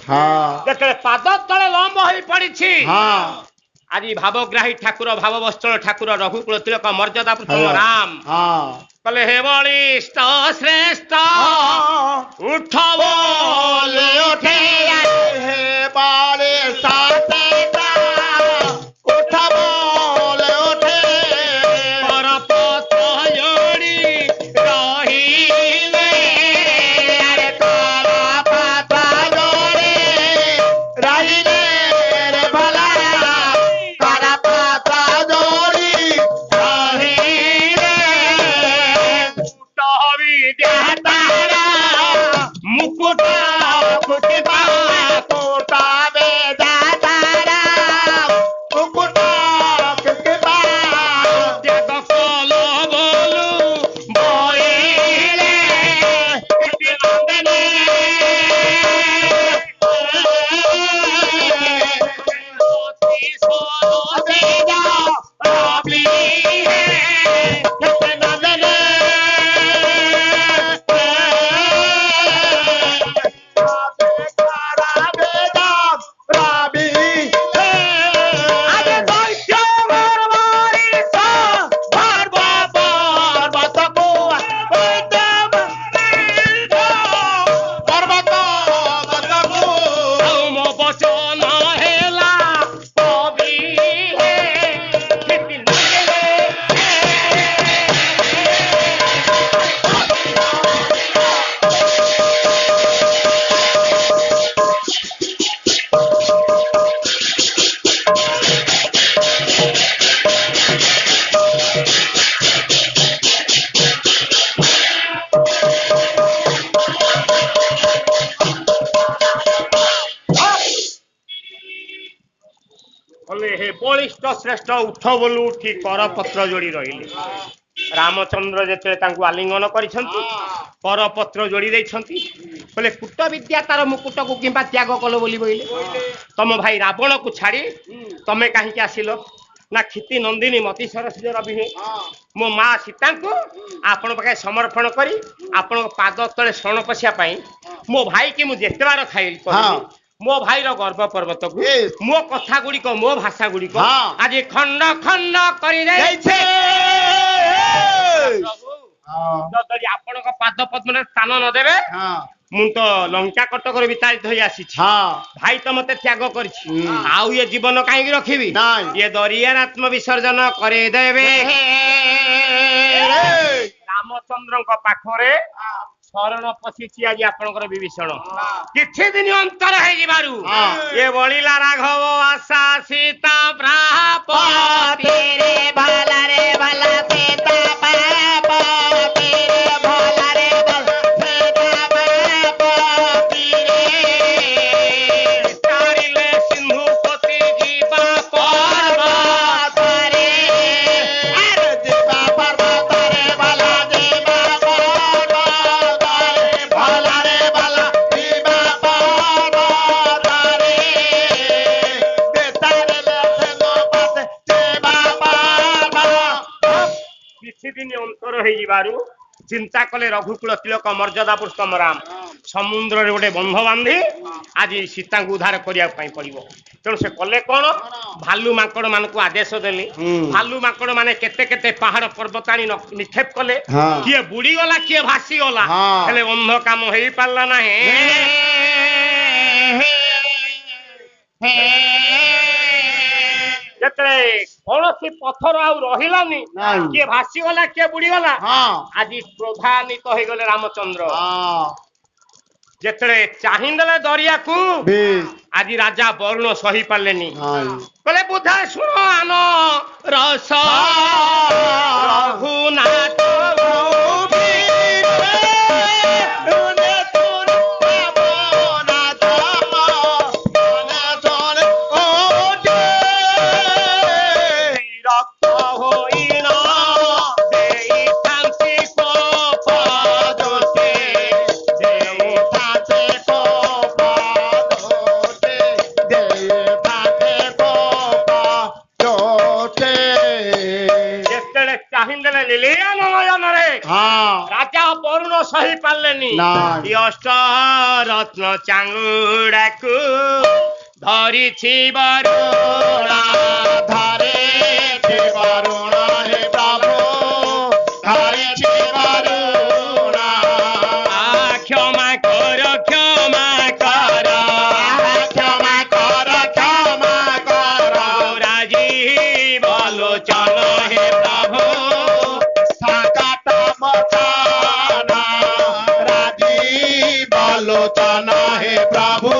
ଯେତେବେଳେ ପାଦ ତଳେ ଲମ୍ବ ହୋଇ ପଡିଛି ଆଜି ଭାବଗ୍ରାହୀ ଠାକୁର ଭାବବତ୍ସଳ ଠାକୁର ରଘୁକୁଳ ତିଳକ ମର୍ଯ୍ୟାଦା ପୁରୁଷୋତ୍ତମ ରାମ କହିଲେ ହେ ବଳିଷ୍ଠ ଶ୍ରେଷ୍ଠ ଉଠ ବୋଲେ ଉଠେ ହେ ବଳିଷ୍ଠ ଶ୍ରେଷ୍ଠ ଉଠ ବୋଲେ ଉଠେ ପରପତ ଯୋଡ଼ି ରହିଲେ ଆରେ ତଳ ପାତ ଯୋଡ଼ି ରହିଲେ ରେ ଭଲା ତଳ ପାତ ଯୋଡ଼ି ରହିଲେ ବିଦ୍ୟା ତାରା ମୁକୁଟ ଫୁଟିବା କୋଟ ବେଦା ତାରା ମୁକୁଟ ଫୁଟିବା ତ୍ୟାଗ କଲ ବୋଲୁ ବଇଲେ ନନ୍ଦନେ ବେଦା ରବି ନନ୍ଦନେ ବେଦା ରବି ଆରେ ଦୈତ୍ୟ ବର୍ବରିଷ ପର୍ବତ ପର୍ବତକୁ ପର୍ବତ ପର୍ବତକୁ ମୋ ବଚନ ହେଲା କବି ହେ କ୍ଷିତି ନନ୍ଦନେ କହିଲେ ହେ ବଳିଷ୍ଠ ଶ୍ରେଷ୍ଠ ଉଠ ବୋଲୁ ଉଠି କରପତ୍ର ଯୋଡ଼ି ରହିଲେ। ରାମଚନ୍ଦ୍ର ଯେତେବେଳେ ତାଙ୍କୁ ଆଲିଙ୍ଗନ କରିଛନ୍ତି କରପତ୍ର ଯୋଡ଼ି ଦେଇଛନ୍ତି କହିଲେ କୂଟ ବିଦ୍ୟା ତାର ମୁକୁଟକୁ କିମ୍ବା ତ୍ୟାଗ କଲ ବୋଲି କହିଲେ ତମ ଭାଇ ରାବଣକୁ ଛାଡ଼ି ତମେ କାହିଁକି ଆସିଲ ନା କ୍ଷିତି ନନ୍ଦିନୀ ମତି ସରସିଜ ରବିହେ ମୋ ମା ସୀତାଙ୍କୁ ଆପଣ ପାଖରେ ସମର୍ପଣ କରି ଆପଣଙ୍କ ପାଦ ତଳେ ଶରଣ ପଶିବା ପାଇଁ ମୋ ଭାଇକି ମୁଁ ଯେତେବାର ଖାଇଲି ମୋ ଭାଇର ଗର୍ବ ପର୍ବତକୁ ମୋ କଥା ଗୁଡ଼ିକ ମୋ ଭାଷା ଗୁଡ଼ିକ ଆଜି ଖଣ୍ଡ ଖଣ୍ଡ କରିଦେଇছে ଯଦି ଆପଣଙ୍କ ପାଦ ପଦ୍ମରେ ସ୍ଥାନ ନଦେବେ ମୁଁ ତ ଲଙ୍କା କଟକରେ ବିତାଡ଼ିତ ହୋଇ ଆସିଛି ଭାଇ ତ ମତେ ତ୍ୟାଗ କରିଛି ଆଉ ଇଏ ଜୀବନ କାହିଁକି ରଖିବି ଇଏ ଦରିଆରେ ଆତ୍ମ ବିସର୍ଜନ କରିଦେବେ ରାମଚନ୍ଦ୍ରଙ୍କ ପାଖରେ ଶରଣ ପଶିଛି ଆଜି ଆପଣଙ୍କର ବିଭୀଷଣ କିଛି ଦିନ ଅନ୍ତର ହେଇଯିବାରୁ ଏ ବଳିଲା ରାଘବ ଆଶା ସୀତା ପ୍ରାପତିରେ ଭଲରେ ଭଲ ସୀତା ପାପତିରେ ଭଲରେ ଭଲ ସୀତା ପାପତିରେ ଚାରିଲେ ସିନ୍ଧୁ ପତି ଯିବା ପର୍ବତରେ ଆରେ ଯିବା ପର୍ବତରେ ଭଲ ଯିବା ପର୍ବତରେ ଭଲରେ ଭଲ ଯିବା ପର୍ବତରେ ବେତାରେ ଲେଖେନ ପାତେ ଯିବା ପର୍ବ କିଛି ଦିନ ଅନ୍ତର ହେଇଯିବାରୁ ଚିନ୍ତା କଲେ ରଘୁକୁଳ ତିଳକ ମର୍ଯ୍ୟାଦା ପୁରୁଷୋତ୍ତମ ରାମ ସମୁଦ୍ରରେ ଗୋଟେ ବନ୍ଧ ବାନ୍ଧି ଆଜି ସୀତାଙ୍କୁ ଉଦ୍ଧାର କରିବା ପାଇଁ ପଡିବ ତେଣୁ ସେ କଲେ କଣ ଭାଲୁ ମାଙ୍କଡ ମାନଙ୍କୁ ଆଦେଶ ଦେଲେ ଭାଲୁ ମାଙ୍କଡ ମାନେ କେତେ କେତେ ପାହାଡ ପର୍ବତ ଆଣି ନିକ୍ଷେପ କଲେ କିଏ ବୁଡିଗଲା କିଏ ଭାସିଗଲା ହେଲେ ବନ୍ଧ କାମ ହେଇପାରିଲା ନାହିଁ ଯେତେବେଳେ କୌଣସି ପଥର ଆଉ ରହିଲାନି କିଏ ଭାସିଗଲା କିଏ ବୁଡିଗଲା ଆଜି କ୍ରୋଧାନ୍ୱିତ ହେଇଗଲେ ରାମଚନ୍ଦ୍ର ଯେତେବେଳେ ଚାହିଁଦେଲେ ଦରିଆକୁ ଆଜି ରାଜା ବରୁଣ ସହି ପାରିଲେନି କହିଲେ ବୁଧା ଶୁଣ ଆନ ରସ ରଘୁନାଥ ବାହିଦେଲେ ଲିଲିଆନ ନୟନରେ ରାଜା ବରୁଣ ସହି ପାରିଲେନି ଏ ଅଷ୍ଟ ରତ୍ନ ଚାଙ୍ଗୁଡାକୁ ଧରିଛି ବରୁଣ ଧରିଛି ବରୁଣ ହେ ପ୍ରଭୁ ଧରିଛି ବରୁଣ କ୍ଷମା କର କ୍ଷମା କର କ୍ଷମା କର କ୍ଷମା କର ରାଜି ବଲୋଚନ ହେ ପ୍ରଭୁ ସଙ୍କଟ ମୋଚନ ରାଜି ବଲୋଚନ ହେ ପ୍ରଭୁ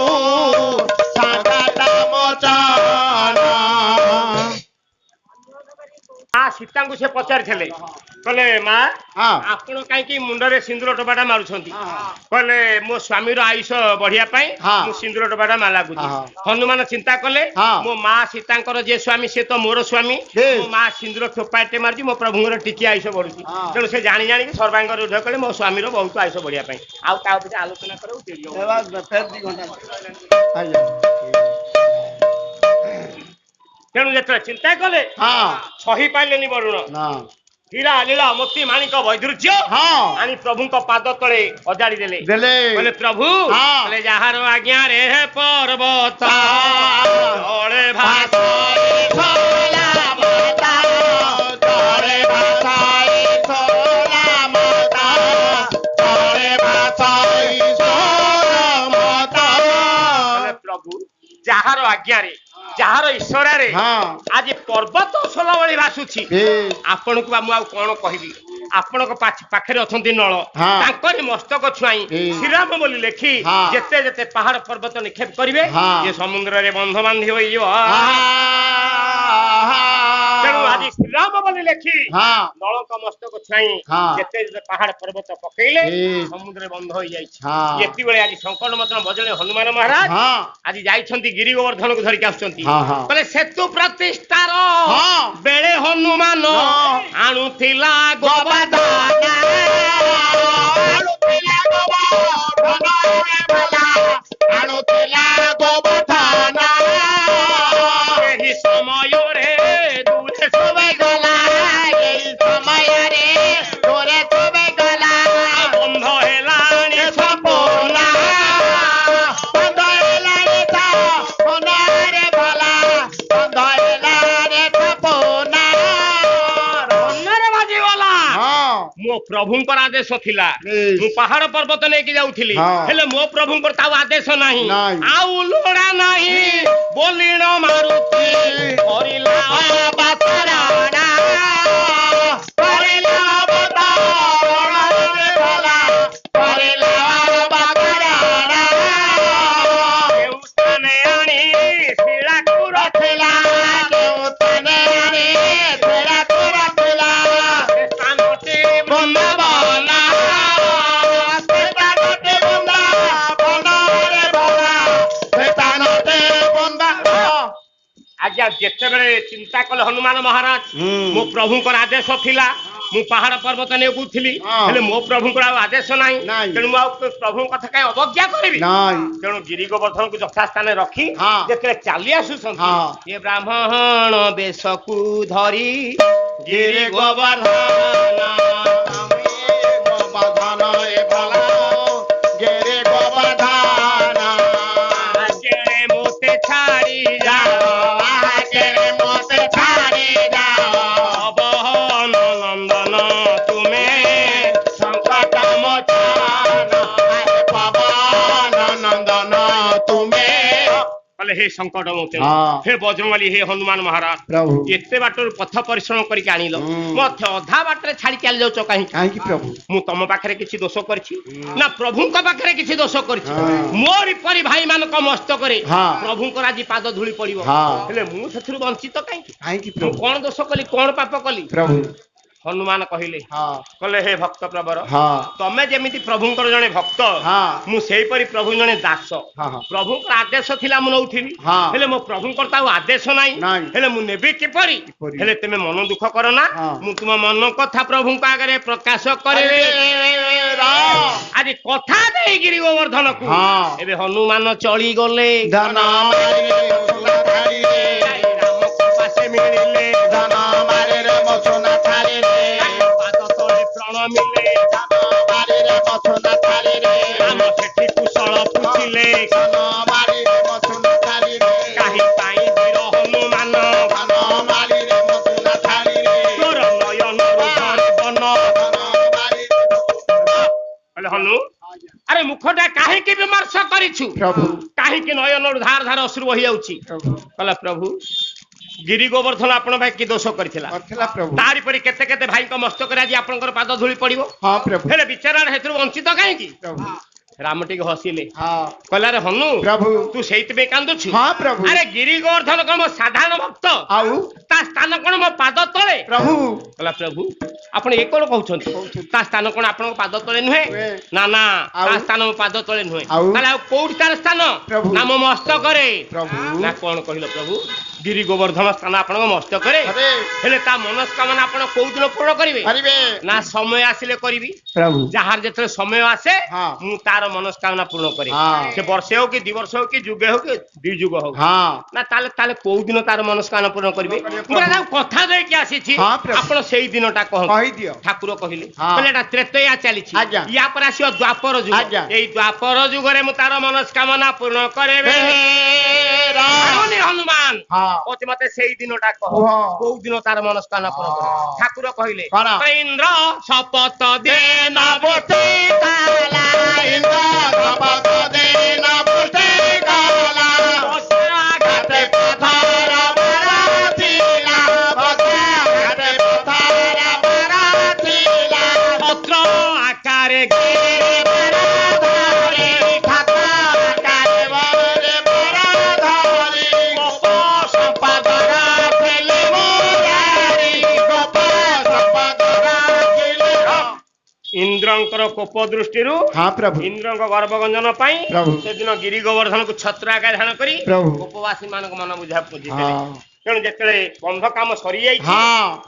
ସଙ୍କଟ ମୋଚନ। ସୀତାଙ୍କୁ ସେ ପଚାରିଥିଲେ କହିଲେ ମା ଆପଣ କାହିଁକି ମୁଣ୍ଡରେ ସିନ୍ଦୁର ଟୋପାଟା ମାରୁଛନ୍ତି କହିଲେ ମୋ ସ୍ୱାମୀର ଆୟୁଷ ବଢିବା ପାଇଁ ମୁଁ ସିନ୍ଦୁର ଟୋପାଟା ଲାଗୁଛି। ହନୁମାନ ଚିନ୍ତା କଲେ ମୋ ମା ସୀତାଙ୍କର ଯେ ସ୍ୱାମୀ ସେ ତ ମୋର ସ୍ୱାମୀ ମୋ ମା ସିନ୍ଦୁର ଟୋପାଟେ ମାରୁଛି ମୋ ପ୍ରଭୁଙ୍କର ଟିକେ ଆୟୁଷ ବଢୁଛି ତେଣୁ ସେ ଜାଣି ଜାଣିକି ସର୍ବାଙ୍ଗ ରୁଦ୍ଧ କଲେ ମୋ ସ୍ୱାମୀର ବହୁତ ଆୟୁଷ ବଢିବା ପାଇଁ ଆଉ ତା ଉପରେ ଆଲୋଚନା କରିବାକୁ ତେଣୁ ଯେତେବେଳେ ଚିନ୍ତା କଲେ ସହି ପାଇଲେନି ବରୁଣ ହୀରା ଲୀଳା ମୋତି ମାଣିକ ବୈଦୁର୍ଯ୍ୟ ଆଣି ପ୍ରଭୁଙ୍କ ପାଦ ତଳେ ଅଜାଡ଼ି ଦେଲେ କହିଲେ ପ୍ରଭୁ କହିଲେ ଯାହାର ଆଜ୍ଞାରେ ପର୍ବତ ତଳେ ପ୍ରଭୁ ଯାହାର ଆଜ୍ଞାରେ ଯାହାର ଇଶାରାରେ ଆଜି ପର୍ବତ ସୋଲ ଭଳି ଭାସୁଛି ଆପଣଙ୍କୁ ମୁଁ ଆଉ କଣ କହିବି ଆପଣଙ୍କ ପାଖରେ ଅଛନ୍ତି ନଳ ତାଙ୍କରି ମସ୍ତକ ଛୁଆଇଁ ଶ୍ରୀରାମ ବୋଲି ଲେଖି ଯେତେ ଯେତେ ପାହାଡ ପର୍ବତ ନିକ୍ଷେପ କରିବେ ଏ ସମୁଦ୍ରରେ ବନ୍ଧ ବାନ୍ଧି ହୋଇଯିବ। ତେଣୁ ଆଜି ଶ୍ରୀରାମ ବୋଲି ଲେଖି ନଳଙ୍କ ମସ୍ତକ ଛୁଆଇଁ ଯେତେ ଯେତେ ପାହାଡ ପର୍ବତ ପକେଇଲେ ସମୁଦ୍ରରେ ବନ୍ଧ ହୋଇଯାଇଛି। ଏତିବେଳେ ଆଜି ସଂକଟ ମୋଚନ ବଜଳେ ହନୁମାନ ମହାରାଜ ଆଜି ଯାଇଛନ୍ତି ଗିରି ଗୋବର୍ଦ୍ଧନକୁ ଧରିକି ଆସୁଛନ୍ତି କହିଲେ ସେତୁ ପ୍ରତିଷ୍ଠାର ବେଳେ ହନୁମାନ ଆଣୁଥିଲା ଏହି ସମୟରେ ଦୂରେ ସବେ ଗଲା ବନ୍ଧ ହେଲାଣି ସପନା ମୋ ପ୍ରଭୁଙ୍କର ଆଦେଶ ଥିଲା ମୁଁ ପାହାଡ ପର୍ବତ ନେଇକି ଯାଉଥିଲି ହେଲେ ମୋ ପ୍ରଭୁଙ୍କର ତାଉ ଆଦେଶ ନାହିଁ ଆଉ ଲୋଡ଼ା ନାହିଁ ବୋଲିଣ ମାରୁତି କରିଲା ଯେତେବେଳେ ଚିନ୍ତା କଲେ ହନୁମାନ ମହାରାଜ ମୋ ପ୍ରଭୁଙ୍କର ଆଦେଶ ଥିଲା ମୁଁ ପାହାଡ ପର୍ବତ ନେଉଥିଲି ହେଲେ ମୋ ପ୍ରଭୁଙ୍କର ଆଉ ଆଦେଶ ନାହିଁ ତେଣୁ ମୁଁ ଆଉ ପ୍ରଭୁଙ୍କ କଥା କାହିଁ ଅବଜ୍ଞା କରିବି ତେଣୁ ଗିରି ଗୋବର୍ଦ୍ଧନକୁ ଯଥାସ୍ଥାନରେ ରଖି ଯେତେବେଳେ ଚାଲି ଆସୁଛନ୍ତି ଏ ବ୍ରାହ୍ମଣ ବେଶକୁ ଧରି ଗିରି ଗୋବର୍ଦ୍ଧନ ମୋତେ ଛାଡ଼ି हे संकट मोचन हे बजरंगबली हे हनुमान महाराज एते बाटर पथ परिश्रम करके आनिल मत अधा बाटर छाड़ी चली जाउछ काहे प्रभु मु तम पाखरे किछि दोष करछि ना प्रभु को पाखरे किछि दोष करछि मोर परि भाई मान को मस्तक रे प्रभु को राजी पाद धूली पड़िबो हेले मु सथुर वंचित काहे प्रभु कोन दोष कली कोन पाप कली प्रभु हनुमान कहले कहले हे भक्त प्रवर तमे जेमिति प्रभुंकर जने भक्त मु सेही परि प्रभु जने दास प्रभुंकर आदेश थिला मु नउथिली हेले मो प्रभुंकर ताउ आदेश नाही हेले मु नेबी कि परि हेले तमे मन दुख करना मु तुम मन कथा प्रभुंक आगरे प्रकाश करे आज कथा देई गिरि गोवर्धन को एबे हनुमान चली गले धन मारे राम को पासे मिलिले धन मारे रे मसुना थारे କାହିଁକି ବିମର୍ଶ କରିଛୁ ପ୍ରଭୁ କାହିଁକି ନୟନରୁ ଧାର ଧାର ଅଶ୍ରୁ ବହି ଯାଉଛି କହିଲା ପ୍ରଭୁ ଗିରି ଗୋବର୍ଦ୍ଧନ ଆପଣ ଭାଇ କି ଦୋଷ କରିଥିଲା ପ୍ରଭୁ ତାରି ପରି କେତେ କେତେ ଭାଇଙ୍କ ମସ୍ତକରେ ଆଜି ଆପଣଙ୍କର ପାଦ ଧୂଳି ପଡିବ ହଁ ପ୍ରଭୁ ହେଲେ ବିଚାରା ହେତୁରୁ ବଞ୍ଚିତ କାହିଁକି ପ୍ରଭୁ ରାମ ଟିକେ ହସିଲେ ହଁ କହିଲା ରେ ହନୁ ପ୍ରଭୁ ତୁ ସେଇଥିପାଇଁ କାନ୍ଦୁଛୁ ହଁ ପ୍ରଭୁ ଆରେ ଗିରି ଗୋବର୍ଦ୍ଧନ କଣ ମୋ ସାଧାରଣ ଭକ୍ତ ଆଉ ତା ସ୍ଥାନ କଣ ମୋ ପାଦ ତଳେ ପ୍ରଭୁ କହିଲା ପ୍ରଭୁ ଆପଣ ଏ କଣ କହୁଛନ୍ତି ତା ସ୍ଥାନ କଣ ଆପଣଙ୍କ ପାଦ ତଳେ ନୁହେଁ ନା ନା ତା ସ୍ଥାନ ମୋ ପାଦ ତଳେ ନୁହେଁ ତାହେଲେ ଆଉ କୋଉଠି ତାର ସ୍ଥାନ ନା ମୋ ମସ୍ତକରେ ପ୍ରଭୁ ନା କଣ କହିଲ ପ୍ରଭୁ ଗିରି ଗୋବର୍ଦ୍ଧନ ସ୍ଥାନ ଆପଣଙ୍କ ମସ୍ତକରେ ହେଲେ ତା ମନସ୍କାମନା ଆପଣ କୋଉ ଦିନ ପୂରଣ କରିବେ ନା ସମୟ ଆସିଲେ କରିବି ପ୍ରଭୁ ଯାହାର ଯେତେବେଳେ ସମୟ ଆସେ ମୁଁ ତାର ମନସ୍କାମନା ପୂରଣ କରେ ସେ ବର୍ଷେ ହଉ କି 2 ବର୍ଷ ହଉ କି ଯୁଗେ ହଉ କି 2 ଯୁଗ ହଉ ନା ତାହେଲେ ତାହେଲେ କୋଉ ଦିନ ତାର ମନସ୍କାମନା ପୂରଣ କରିବେ ମୁଁ କଥା ଦେଇକି ଆସିଛି ଆପଣ ସେଇ ଦିନଟା କହିଦିଅ ଠାକୁର କହିଲେ ଏଟା ତ୍ରେତୟା ଚାଲିଛି ୟା ପରେ ଆସିବ ଦ୍ୱାପର ଯୁଗ ଏଇ ଦ୍ୱାପର ଯୁଗରେ ମୁଁ ତାର ମନସ୍କାମନା ପୂରଣ କରିବି ହନୁମାନ କହୁଛି ମତେ ସେଇ ଦିନଟା କହ କୋଉ ଦିନ ତାର ମନସ୍କାମନା ପୂରଣ କରିବେ ଠାକୁର କହିଲେ ଇନ୍ଦ୍ର ଶପଥ ଦେ ନବତେ କାଲା ଇନ୍ଦ୍ର ଶପଥ ଦେ ନବତେ କାଲା ଘାଟେ ପଥର ବରାଥିଲା ଘାଟେ ପଥର ବରାଥିଲା ପତ୍ର ଆକାରେ ଇନ୍ଦ୍ରଙ୍କର କୋପ ଦୃଷ୍ଟିରୁ ଇନ୍ଦ୍ରଙ୍କ ଗର୍ଭଗଞ୍ଜନ ପାଇଁ ସେଦିନ ଗିରି ଗୋବର୍ଦ୍ଧନକୁ ଛତ୍ର ଆକାରେ ଧାରଣ କରି ଉପବାସୀ ମାନଙ୍କ ମନ ବୁଝା ବୁଝିଥିଲେ ତେଣୁ ଯେତେବେଳେ ବନ୍ଧ କାମ ସରିଯାଇଛି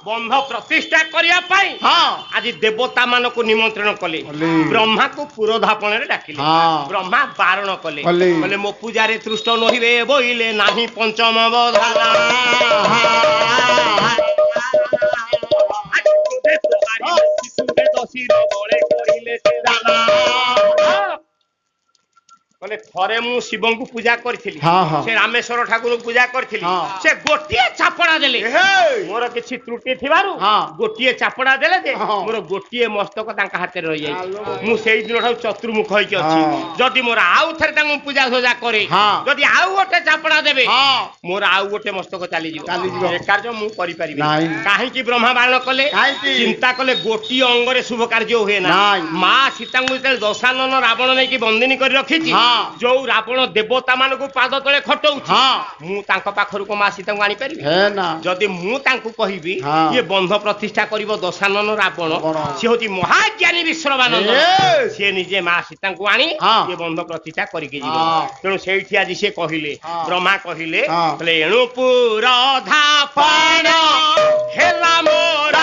ବନ୍ଧ ପ୍ରତିଷ୍ଠା କରିବା ପାଇଁ ଆଜି ଦେବତା ମାନଙ୍କୁ ନିମନ୍ତ୍ରଣ କଲେ ବ୍ରହ୍ମାକୁ ପୁରୋଧାପନରେ ଡାକିଲେ ବ୍ରହ୍ମା ବାରଣ କଲେ କହିଲେ ମୋ ପୂଜାରେ ତୃଷ୍ଟ ନହିବେ ବୋଇଲେ ନାହିଁ ପଞ୍ଚମ ବଧାନ କହିଲେ ଥରେ ମୁଁ ଶିବଙ୍କୁ ପୂଜା କରିଥିଲି ସେ ରାମେଶ୍ୱର ଠାକୁରଙ୍କୁ ପୂଜା କରିଥିଲି ସେ ଗୋଟିଏ ଚାପଡା ଦେଲେ ମୋର କିଛି ତ୍ରୁଟି ଥିବାରୁ ଗୋଟିଏ ଚାପଡା ଦେଲେ ଯେ ମୋର ଗୋଟିଏ ମସ୍ତକ ତାଙ୍କ ହାତରେ ରହିଯାଇଛି ମୁଁ ସେଇ ଦିନ ଠାରୁ ଚତୁର୍ମୁଖ ହେଇକି ଅଛି ଯଦି ମୋର ଆଉ ଥରେ ତାଙ୍କୁ ପୂଜା ସଜା କରେ ଯଦି ଆଉ ଗୋଟେ ଚାପଡା ଦେବେ ମୋର ଆଉ ଗୋଟେ ମସ୍ତକ ଚାଲିଯିବ ଏ କାର୍ଯ୍ୟ ମୁଁ କରିପାରିବି କାହିଁକି ବ୍ରହ୍ମା ବାରଣ କଲେ ଚିନ୍ତା କଲେ ଗୋଟିଏ ଅଙ୍ଗରେ ଶୁଭ କାର୍ଯ୍ୟ ହୁଏ ନା ମା ସୀତାଙ୍କୁ ଯେତେବେଳେ ଦଶାନନ ରାବଣ ନେଇକି ବନ୍ଦିନୀ କରି ରଖିଛି ଯୋଉ ରାବଣ ଦେବତା ମାନଙ୍କୁ ପାଦ ତଳେ ଖଟଉଛି ମୁଁ ତାଙ୍କ ପାଖରୁ ମା ସୀତାଙ୍କୁ ଆଣିପାରିବି ଯଦି ମୁଁ ତାଙ୍କୁ କହିବି ଇଏ ବନ୍ଧ ପ୍ରତିଷ୍ଠା କରିବ ଦଶାନନ ରାବଣ ସିଏ ହଉଛି ମହାଜ୍ଞାନୀ ବିଶ୍ରବାନନ୍ଦ ସିଏ ନିଜେ ମା ସୀତାଙ୍କୁ ଆଣି ଇଏ ବନ୍ଧ ପ୍ରତିଷ୍ଠା କରିକି ଯିବ ତେଣୁ ସେଇଠି ଆଜି ସିଏ କହିଲେ ବ୍ରହ୍ମା କହିଲେ ଏଣୁ ପୁରୋଧା ପାଣ ହେଲା ମୋର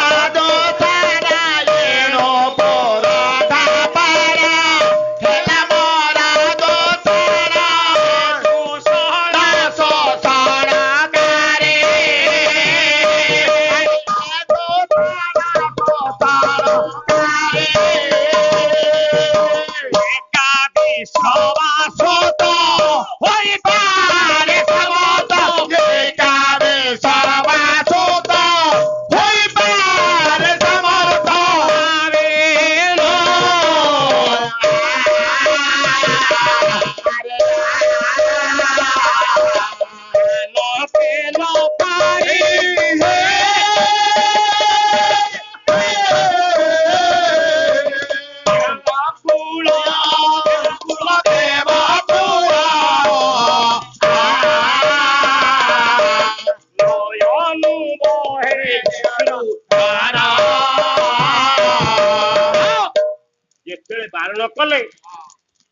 କଲେ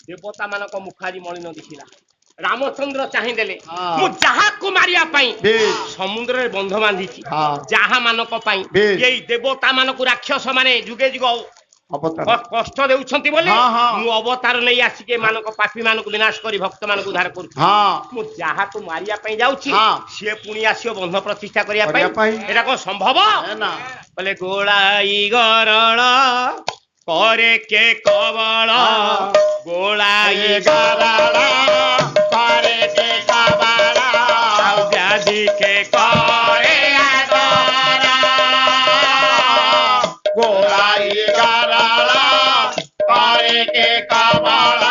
ଦେବତା ମାନଙ୍କ ମୁଖ ଆଜି ମଳିନ ଦିଶିଲା ରାମଚନ୍ଦ୍ର ଚାହିଁଦେଲେ ମୁଁ ଯାହାକୁ ମାରିବା ପାଇଁ ସମୁଦ୍ରରେ ବନ୍ଧ ବାନ୍ଧିଛି ଯାହା ମାନଙ୍କ ପାଇଁ ଏଇ ଦେବତା ମାନଙ୍କୁ ରାକ୍ଷସ ମାନେ ଯୁଗେ ଯୁଗ କଷ୍ଟ ଦେଉଛନ୍ତି ବୋଲି ମୁଁ ଅବତାର ନେଇ ଆସିକି ଏମାନଙ୍କ ପାପୀ ମାନଙ୍କୁ ବିନାଶ କରି ଭକ୍ତ ମାନଙ୍କୁ ଉଦ୍ଧାର କରୁଛି ମୁଁ ଯାହାକୁ ମାରିବା ପାଇଁ ଯାଉଛି ସିଏ ପୁଣି ଆସିବ ବନ୍ଧ ପ୍ରତିଷ୍ଠା କରିବା ପାଇଁ ଏଟା କଣ ସମ୍ଭବ ବୋଲେ ଗୋଳାଇ ଗରଳ करे के कवल गोलाई गरल करे के कवल व्याधि के करे आदर गोलाई गरल करे के कवल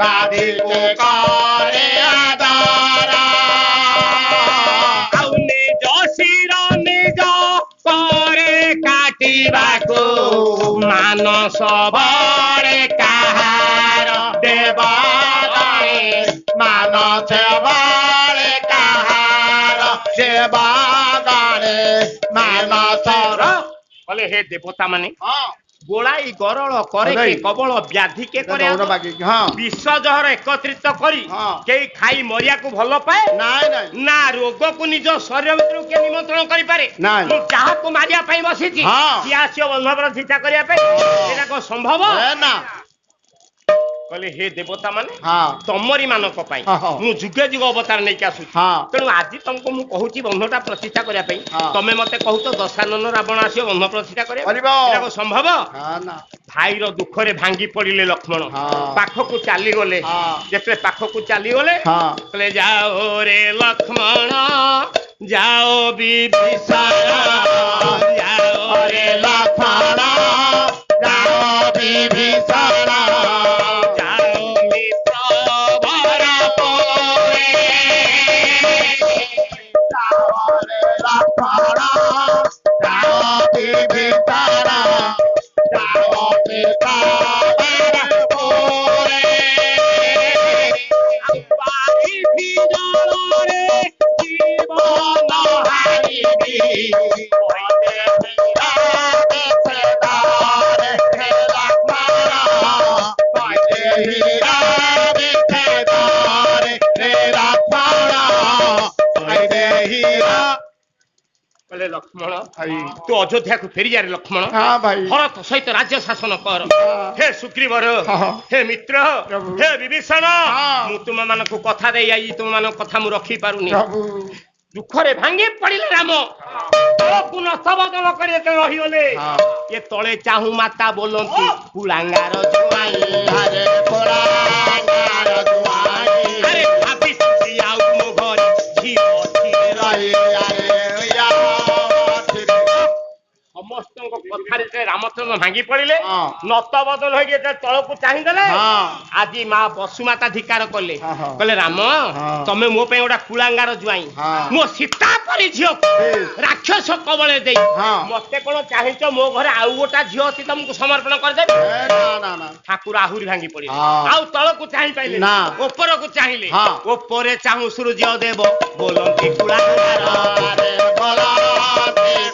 ବାଧିକେ କରେ ଆଦର ଆଉ ନିଜ ଶିର ନିଜ ପରେ କାଟିବାକୁ ମାନସ ବଳେ କାହାର ଦେବାରେ ମାନସ ବଳେ କାହାର ଦେବାରେ ମାନସର বলে হে দেবতা মানে ହଁ গোড়াই গরল করে কে কবল ব্যাধি কে করে দৌড় বাকি ହଁ বিষ জহর একত্রিত করি ହଁ। কেই খাই মরিয়াକୁ ଭଲ পাଏ ନାଇଁ ନାଇଁ না ରୋଗକୁ ନିଜ ଶରୀର ଭିତରୁ କିଏ ନିମନ୍ତ୍ରଣ କରିପାରେ ନାଇଁ। ମୁଁ ଯାହାକୁ ମାରିବା ପାଇଁ ବସିଛି ହଁ। ସିଏ ଆସିବ ବନ୍ଧୁବର ଚିନ୍ତା କରିବା ପାଇଁ ଏଇଟା କଣ ସମ୍ଭବ ଏ ନା କହିଲେ ହେ ଦେବତା ମାନେ ହଁ ତମରି ମାନଙ୍କ ପାଇଁ ହଁ, ହଁ। ମୁଁ ଯୁଗେ ଯୁଗ ଅବତାର ନେଇକି ଆସୁଛି ହଁ ତେଣୁ ଆଜି ତମକୁ ମୁଁ କହୁଛି ବନ୍ଧଟା ପ୍ରତିଷ୍ଠା କରିବା ପାଇଁ ହଁ। ତମେ ମତେ କହୁଛ ଦଶାନନ ରାବଣ ଆସିବ ବନ୍ଧ ପ୍ରତିଷ୍ଠା କରିବା କରିବ। ଏଇଟା କଣ ସମ୍ଭବ ହଁ ନା ଭାଇର ଦୁଃଖରେ ଭାଙ୍ଗି ପଡିଲେ ଲକ୍ଷ୍ମଣ ହଁ। ପାଖକୁ ଚାଲିଗଲେ ହଁ। ଯେତେବେଳେ ପାଖକୁ ଚାଲିଗଲେ ହଁ କହିଲେ ଯାଓ ରେ ଲକ୍ଷ୍ମଣ ଯାଓ ବିଭୀଷଣ ଯାଓ ରେ ଲକ୍ଷ୍ମଣ ଯାଅ ବିଭୀଷଣ ଯାଓ ମିତ୍ର ବର ପରେ ଯାଅ ଲକ୍ଷ୍ମଣ ଯାଅ ବିଭୀଷଣ ଯାଅ ପିତାବର ପରେ ବାରିଧି ଜଳରେ ଜୀବନ ହାରିବି କହିଲେ ଲକ୍ଷ୍ମଣ ତୁ ଅଯୋଧ୍ୟାକୁ ଫେରିଯାରେ ଲକ୍ଷ୍ମଣ हाँ भाई ଭରତ ସହିତ ରାଜ୍ୟ ଶାସନ କର ହେ ସୁଗ୍ରୀବର ହଁ। ହେ ମିତ୍ର ପ୍ରଭୁ। ହେ ବିଭୀଷଣ ହଁ। ମୁଁ ତୁମମାନଙ୍କୁ କଥା ଦେଇ ଆଇଛି ତୁମମାନଙ୍କ କଥା ମୁଁ ରଖିପାରୁନି प्रभु ଦୁଃଖରେ ଭାଙ୍ଗି ପଡିଲେ ରାମ ତଳକୁ ନତବଦଳ କରି ଯେତେବେଳେ ରହିଗଲେ ହଁ। ଏ ତଳେ ଚାହୁଁ ମାତା ବୋଲନ୍ତି କୁଳାଙ୍ଗାର ଜୁଆଇଁ हरे पुराण दुआई ଆରେ ଭାବିଛି ଆଉ ମୋ ଘରେ ଝିଅ ଅଛି रही आए या ସମସ୍ତଙ୍କ କଥାରେ ଯେତେବେଳେ ରାମଚନ୍ଦ୍ର ଭାଙ୍ଗି ପଡିଲେ ହଁ। ନତ ବଦଳ ହେଇକି ଯେତେବେଳେ ତଳକୁ ଚାହିଁଦେଲେ ହଁ। ଆଜି ମା ବସୁମାତା ଧିକାର କଲେ ହଁ, ହଁ। କହିଲେ ରାମ ହଁ। ତମେ ମୋ ପାଇଁ ଗୋଟେ କୁଳାଙ୍ଗାର ଜୁଆଇଁ ହଁ। ମୋ ସୀତା ପରି ଝିଅକୁ ଠିକ୍। ରାକ୍ଷସ କବଳେ ଦେଇ ହଁ। ମତେ କଣ ଚାହିଁଛ ମୋ ଘରେ ଆଉ ଗୋଟା ଝିଅ ଅଛି ତମକୁ ସମର୍ପଣ କରିଦେବି ना ଠାକୁର ଆହୁରି ଭାଙ୍ଗି ପଡିଲେ ହଁ। ଆଉ ତଳକୁ ଚାହିଁ ପାଇଲେ ନା। ଉପରକୁ ଚାହିଁଲେ ହଁ। ଉପରେ ଚାହୁଁ ସୂର୍ଯ୍ୟ ଦେବ ବୋଲନ୍ତି କୁଳାଙ୍ଗାର हरे बोला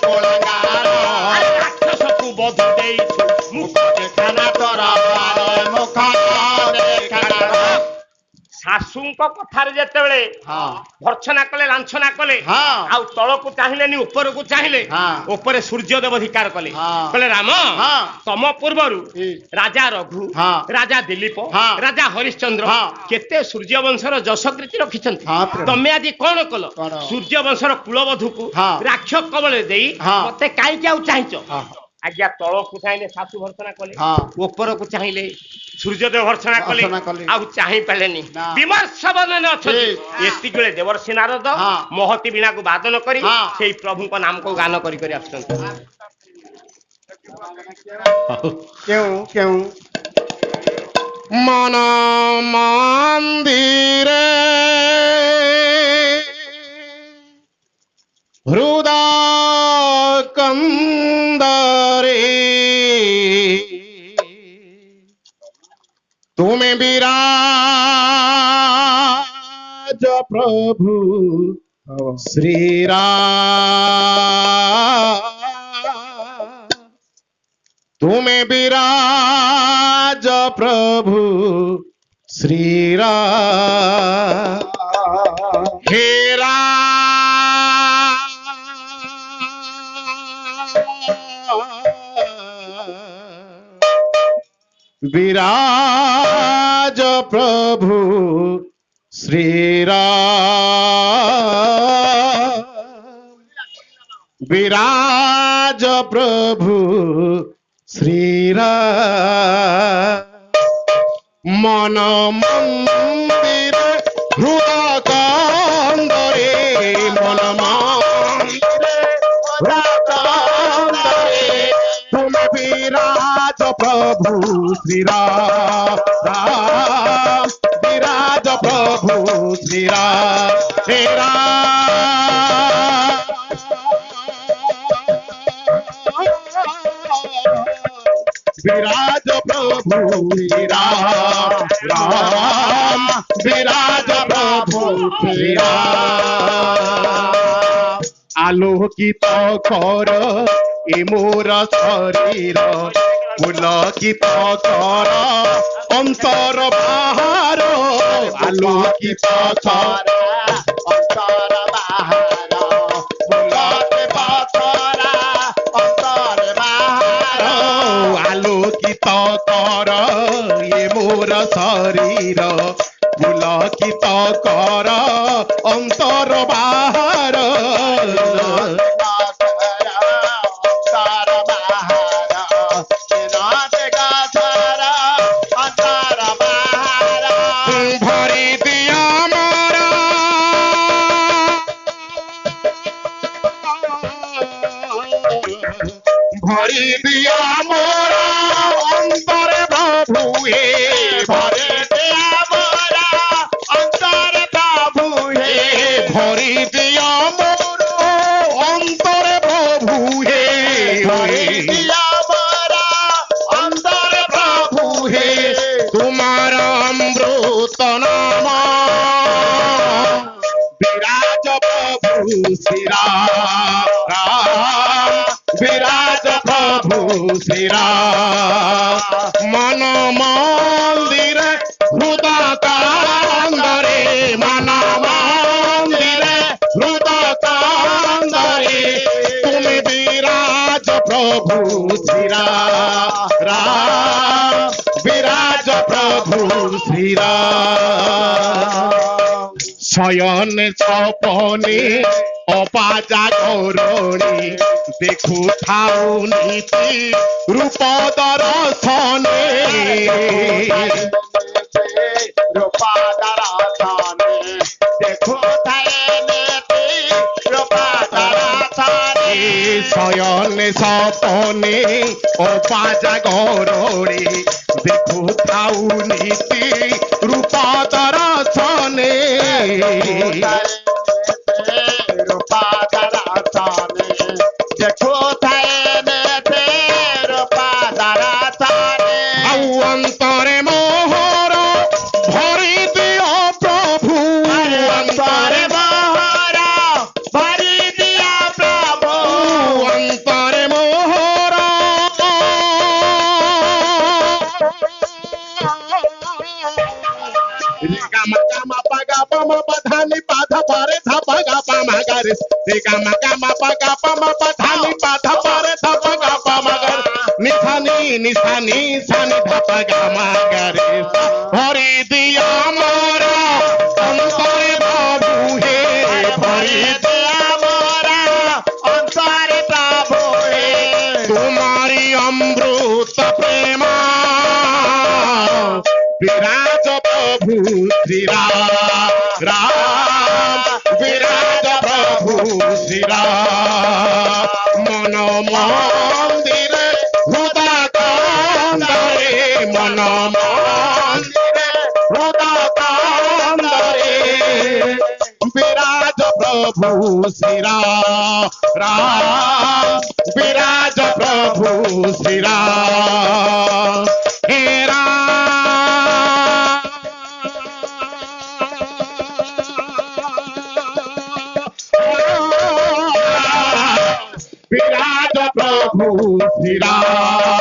कोलंगार ଆରେ ରାକ୍ଷସକୁ ବଧ ଦେଇଛୁ मुख देखना तोरा मुख देखना ଶାଶୁଙ୍କ କଥାରେ ଯେତେବେଳେ हाँ ଭର୍ଚ୍ଛନା କଲେ ଲାଞ୍ଛନା କଲେ ହଁ। ଆଉ ତଳକୁ ଚାହିଁଲେନି ଉପରକୁ ଚାହିଁଲେ ହଁ। ଉପରେ ସୂର୍ଯ୍ୟଦେବ ଧିକାର କଲେ ହଁ। କହିଲେ ରାମ ହଁ। ତମ ପୂର୍ବରୁ ଠିକ୍। ରାଜା ରଘୁ ହଁ। ରାଜା ଦିଲ୍ଲୀପ ହଁ। ରାଜା ହରିଶ୍ଚନ୍ଦ୍ର ହଁ। କେତେ ସୂର୍ଯ୍ୟବଂଶର ଯଶକୀର୍ତ୍ତି ରଖିଛନ୍ତି ହଁ, ପ୍ରଭୁ। ତମେ ଆଜି କଣ କଲ କଣ? ସୂର୍ଯ୍ୟବଂଶର କୁଳବଧୂକୁ ହଁ। ରାକ୍ଷ କବଳରେ ଦେଇ ହଁ। ମତେ କାହିଁକି ଆଉ ଚାହିଁଛ ହଁ। ଆଜ୍ଞା ତଳକୁ ଚାହିଁଲେ ଶାଶୁ ଭର୍ଚ୍ଛନା କଲେ ହଁ। ଉପରକୁ ଚାହିଁଲେ ସୂର୍ଯ୍ୟଦେବ ଭର୍ଚ୍ଛନା ଭର୍ତ୍ସନା କଲେ କଲେ। ଆଉ ଚାହିଁ ପାରିଲେନି ନା। ବିମର୍ଷ ବଦନରେ ଅଛନ୍ତି ଠିକ୍। ଏତିକି ବେଳେ ଦେବର୍ଷି ନାରଦ ହଁ। ମହତୀ ବୀଣାକୁ ବାଦନ କରି ହଁ। ସେଇ ପ୍ରଭୁଙ୍କ ନାମକୁ ଗାନ କରି କରି ଆସୁଛନ୍ତି क्यों क्यों मन मंदिर हृदय कंदरे तुम्हें विराज प्रभु श्री राम तुम्हें विराज प्रभु श्री राम हे विराज प्रभु श्री राम विराज प्रभु श्री राम मन मंदिर हृदय कंदरे मन मंदिर हृदय कंदरे तुम विराज प्रभु श्री राम श्री राम हे राम विराज प्रभु श्री राम राम विराज प्रभु श्री राम आलोकित कर ए मोर शरीर पुलकित कर अंतर बाहर आलोकित कर अंतर बाहर पुलकित कर अंतर बाहर आलोकित कर ये मोर शरीर पुलकित कर अंतर बाहर भरी दिया मोरा अंतर प्रभु हे भरी दिया मोरा अंतर प्रभु हे भरी दिया मोरा अंतर प्रभु हे भरी दिया मोरा अंतर प्रभु हे तुम्हारा अमृत नाम विराज प्रभु श्री राम विराज प्रभु श्री राम मन मंदिर हृदय कांदरे मन मंदिर हृदय कांदरे तुम विराज प्रभु श्री राम विराज प्रभु श्री राम शयन सपने अपाजागरणी देखु थाउ नीति रूप दर्शने रूप दर्शने देखु नीति रूप दर्शने शयन सपने अपाजागरणी देखु थाउ नीति रूप दर्शने अंतरे मोहर भरी दिया प्रभु अंतरे मोहर भरी दिया प्रभु अंतरे मोहर गम गम पगा पम पधानी पाधा पारे था पगा पम गरे गम गम पगा पम पधानी पाधा पारे था पगा पम गरे निधानी निधानी सानी धप गम गरे भरी दिया मोरा अंतरे प्रभु हे भरी दिया मोरा अंतरे प्रभु हे तुम्हारी अमृत प्रेम विराज प्रभु श्री राम विराज प्रभु श्री राम मन मंदिर हृदय कांदरे मन मंदिर हृदय कांदरे विराज प्रभु श्री राम विराज प्रभु श्री राम हे विराज प्रभु श्री राम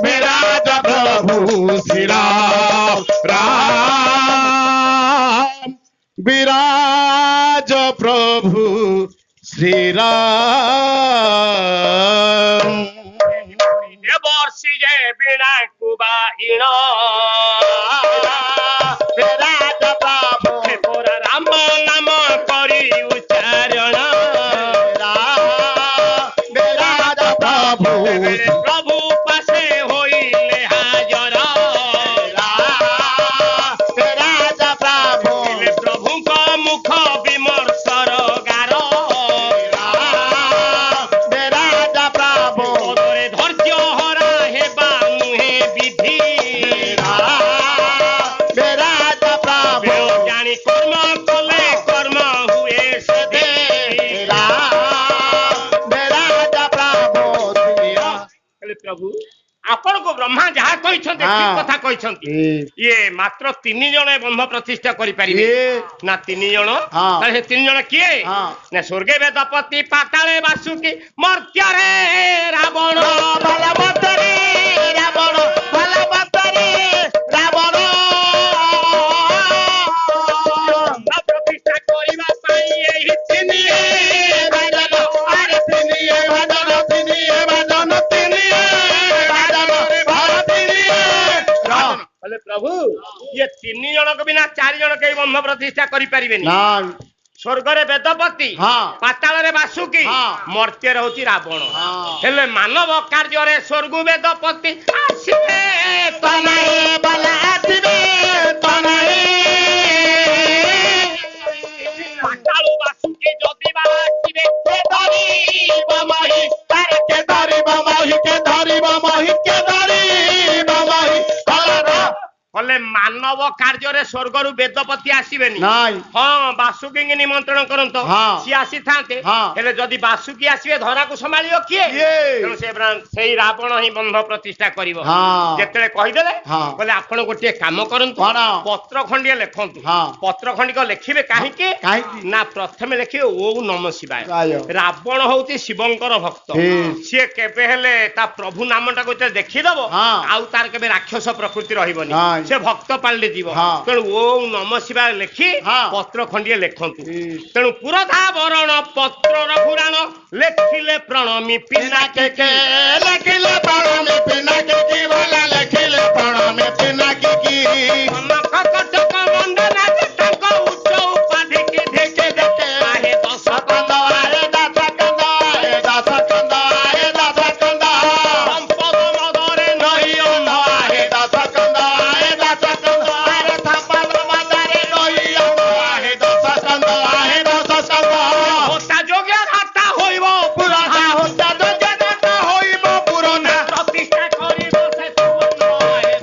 विराज प्रभु श्री राम विराज प्रभु श्री राम ବର୍ଷି ଯେ ବିଣାକୁ ବାଇଣ विराज प्रभु ପୁରା ରାମ ନାମ କରି ଉଚ୍ଚାରଣ विराज प्रभु ପ୍ରଭୁ ପାଶେ ହୋଇଲେ ହାଜର विराज प्रभु ପ୍ରଭୁଙ୍କ ମୁଖ ବିମର୍ଶର ଗାର प्रभु आपण को ब्रह्मा जहा कहिसंते ठीक कथा कहिसंती ये मात्र 3 जण बंध प्रतिष्ठा करि परिबे ना 3 जण ताले 3 जण किए ना स्वर्गे वेदपति पाताले वासुकी मर्त्य रे रावण बलवतरे रावण बलवतरे रावण प्रतिष्ठा करिबा पई एही 3 भजन अरे 3 भजन 3 भजन 3 बोले प्रभु ये 3 जन को बिना 4 जन के बंध प्रतिष्ठा करि परिबेनी ना स्वर्ग रे वेदपति पाताल रे वासुकी मर्त्य रे होची रावण हेले मानव कार्य रे स्वर्ग वेदपति आसीबे तनाए बला आसीबे तनाए पाताल वासुकी जदी बा आसीबे के धरिब महि तारे के धरिब महि के धरिब महि के धरिब महि बोले मानव कार्य रे स्वर्ग रु वेदपति आसीबेनी नाई हां वासुकी के निमंत्रण करंतो सी आसी थाते हेले जदी वासुकी आसीबे धरा को संभालियो किए तेनु सेई रावण ही बंध प्रतिष्ठा करिवो जेतले कहि देले बोले आपण गोटे काम करंतु पत्र खंडिया लेखंतु पत्र खंडी को लेखिबे काहे के ना प्रथमे लेखिबे ओम नमः शिवाय रावण होउती शिवंकर भक्त से केबे हेले ता प्रभु नामटा को देखि दबो आउ तार केबे राक्षस प्रकृति रहिबोनी से भक्त पालले जीव तेणु ओम नमः शिवाय लेखि पत्र खंडिए लेखंतु तेणु पुरधा वरण पत्र रघुराण लेखिले प्रणमी पिनाके के लेखिले प्रणमी पिनाके की भला लेखिले प्रणमी पिनाके की कनक कटक वंदना तांको उच्च उपाधि के देखे देखे आहे दस कंद आहे दस कंद आहे दस कंद आहे दस कंद संपद मदरे नहीं अन्न आहे दस कंद आहे दस कंद आहे संपद मदरे नहीं अन्न आहे दस कंद आहे दस कंद होता जोग्य हाता होइबो पुराना होता जोग्य होइबो पुराना प्रतिष्ठा करिबो से सुवर्ण आहे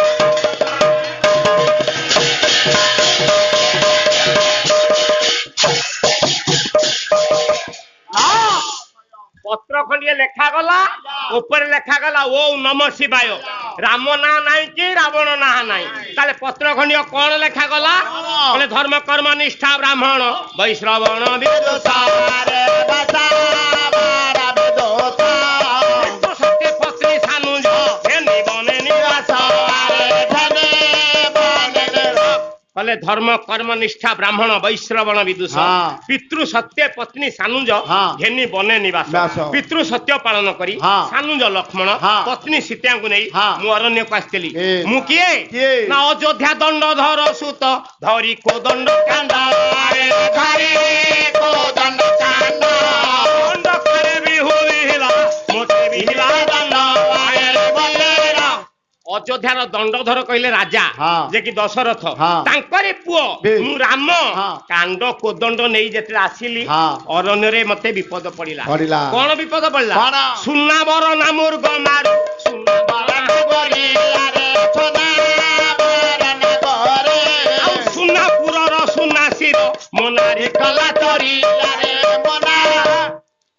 पत्र खंडिए लेखा गला ऊपर लेखा गला ओम नमः शिवाय राम ना नाही कि रावण ना नाही ताले पत्र खंडिए कोन लेखा गला बोले धर्म कर्म निष्ठा ब्राह्मण वैश्रवण विदुषारे बसा बारा विदुषा सत्य पत्नी सानुज हेनि बने निवास धने बने बोले धर्म कर्म निष्ठा ब्राह्मण वैश्रवण विदुष पितृ सत्य पत्नी सानुज घेनी बने निवास पितृ सत्य पालन करी सानुज लक्ष्मण पत्नी सीता को नहीं मु अरण्य को आसली मु किए ना अयोध्या दंडधर सुत धरी को दंड कांदा धरे को दंड कांदा दंड करे बिहुला मोटे बिहिला दंड अयोध्यार दंडधर कहले राजा जे कि दशरथ तांकरे पुओ मु राम कांड कोदंड नहीं जेते आसिली अरण्य रे मते विपद पड़िला कोन विपद पड़िला सुन्ना बर नामुर गमार सुन्ना बर गोरी रे सोना बर नगरे सुन्नापुर र सुन्ना सिर मोनारी कला तरी रे मोना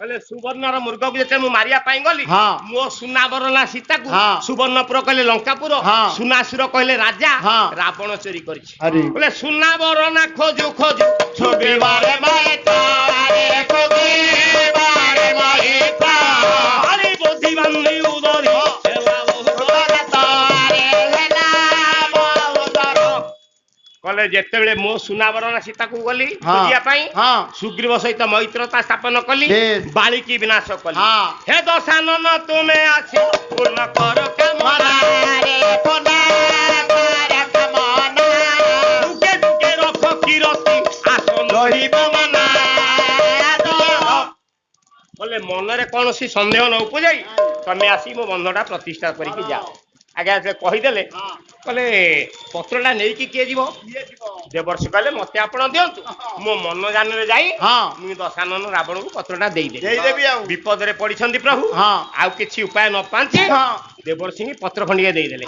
कहले सुवर्णर मुर्ग को जेते मु मारिया पाई गली मो सुनाबर ना सीता को सुवर्णपुर कहले लंकापुर सुनासुर कहले राजा रावण चोरी करछि कहले सुनाबर ना खोजु खोजु छोबे बारे मायता रे खोबे बारे मायता हरि बुद्धि बन्दी उदरी सेवा बहु तारे हेला बहुदर कहले जेते बेले मो सुनाबर ना सीता को गली खोजिया पाई सुग्रीव सहित मैत्रता स्थापन कली बालिकी विनाश कली हे दशानन तुमे आसी पूर्ण कर कामना रे कोना कर कामना दुके दुके रख किरती आसन रहिब मना बोले मन रे कौन सी संदेह न उपजाई तमे आसी मो बंधटा प्रतिष्ठा करिके जाओ आगे से कहीदेले कहले पत्रटा नहीं कि किए जीव देवर्षि कहले मते आपण दियंतु मो मन जानरे जाई मु दशानन रावण को पत्रटा देई देबी विपद रे पड़िछंती प्रभु आउ किछि उपाय न पांची देवर्षि पत्र खंडिए देई देले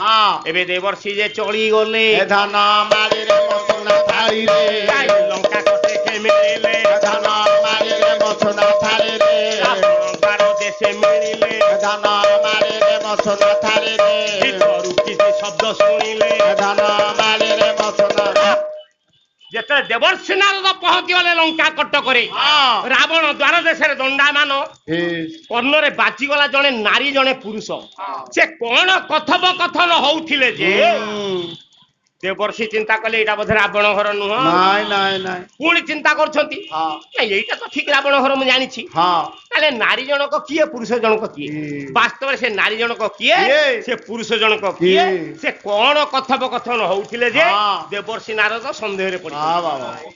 एबे देवर्षि जे चली गले धन मारी रे मसुना थारी रे लंका कटे के मिले धन मारी रे मसुना थारी रे रावण बारो देशे मिले धन मारी रे ମସନା ଥାଳିରେ ଭିତରୁ କିଛି ଶବ୍ଦ ଶୁଣିଲେ ଧନ ମାଳିରେ ମସନା ଯେତେବେଳେ ଦେବର୍ଷି ନାରଦ ପହଞ୍ଚିଗଲେ ଲଙ୍କା କଟକରେ ରାବଣ ଦ୍ୱାର ଦେଶରେ ଦଣ୍ଡାମାନ କର୍ଣ୍ଣରେ ବାଜିଗଲା ଜଣେ ନାରୀ ଜଣେ ପୁରୁଷ ସେ କଣ କଥୋପକଥନ ହଉଥିଲେ ଯେ ଦେବର୍ଷି ଚିନ୍ତା କଲେ ଏଇଟା ବୋଧେ ରାବଣ ଘର ନୁହଁ ନାଇଁ ନାଇଁ ନାଇଁ ପୁଣି ଚିନ୍ତା କରୁଛନ୍ତି ଏଇଟା ତ ଠିକ ରାବଣ ଘର ମୁଁ ଜାଣିଛି ତାହେଲେ ନାରୀ ଜଣକ କିଏ ପୁରୁଷ ଜଣକ କିଏ ବାସ୍ତବରେ ସେ ନାରୀ ଜଣକ କିଏ ସେ ପୁରୁଷ ଜଣକ କିଏ ସେ କଣ କଥୋପକଥନ ହଉଥିଲେ ଯେ ଦେବର୍ଷି ନାରଦ ସନ୍ଦେହରେ ପଡିଥିଲେ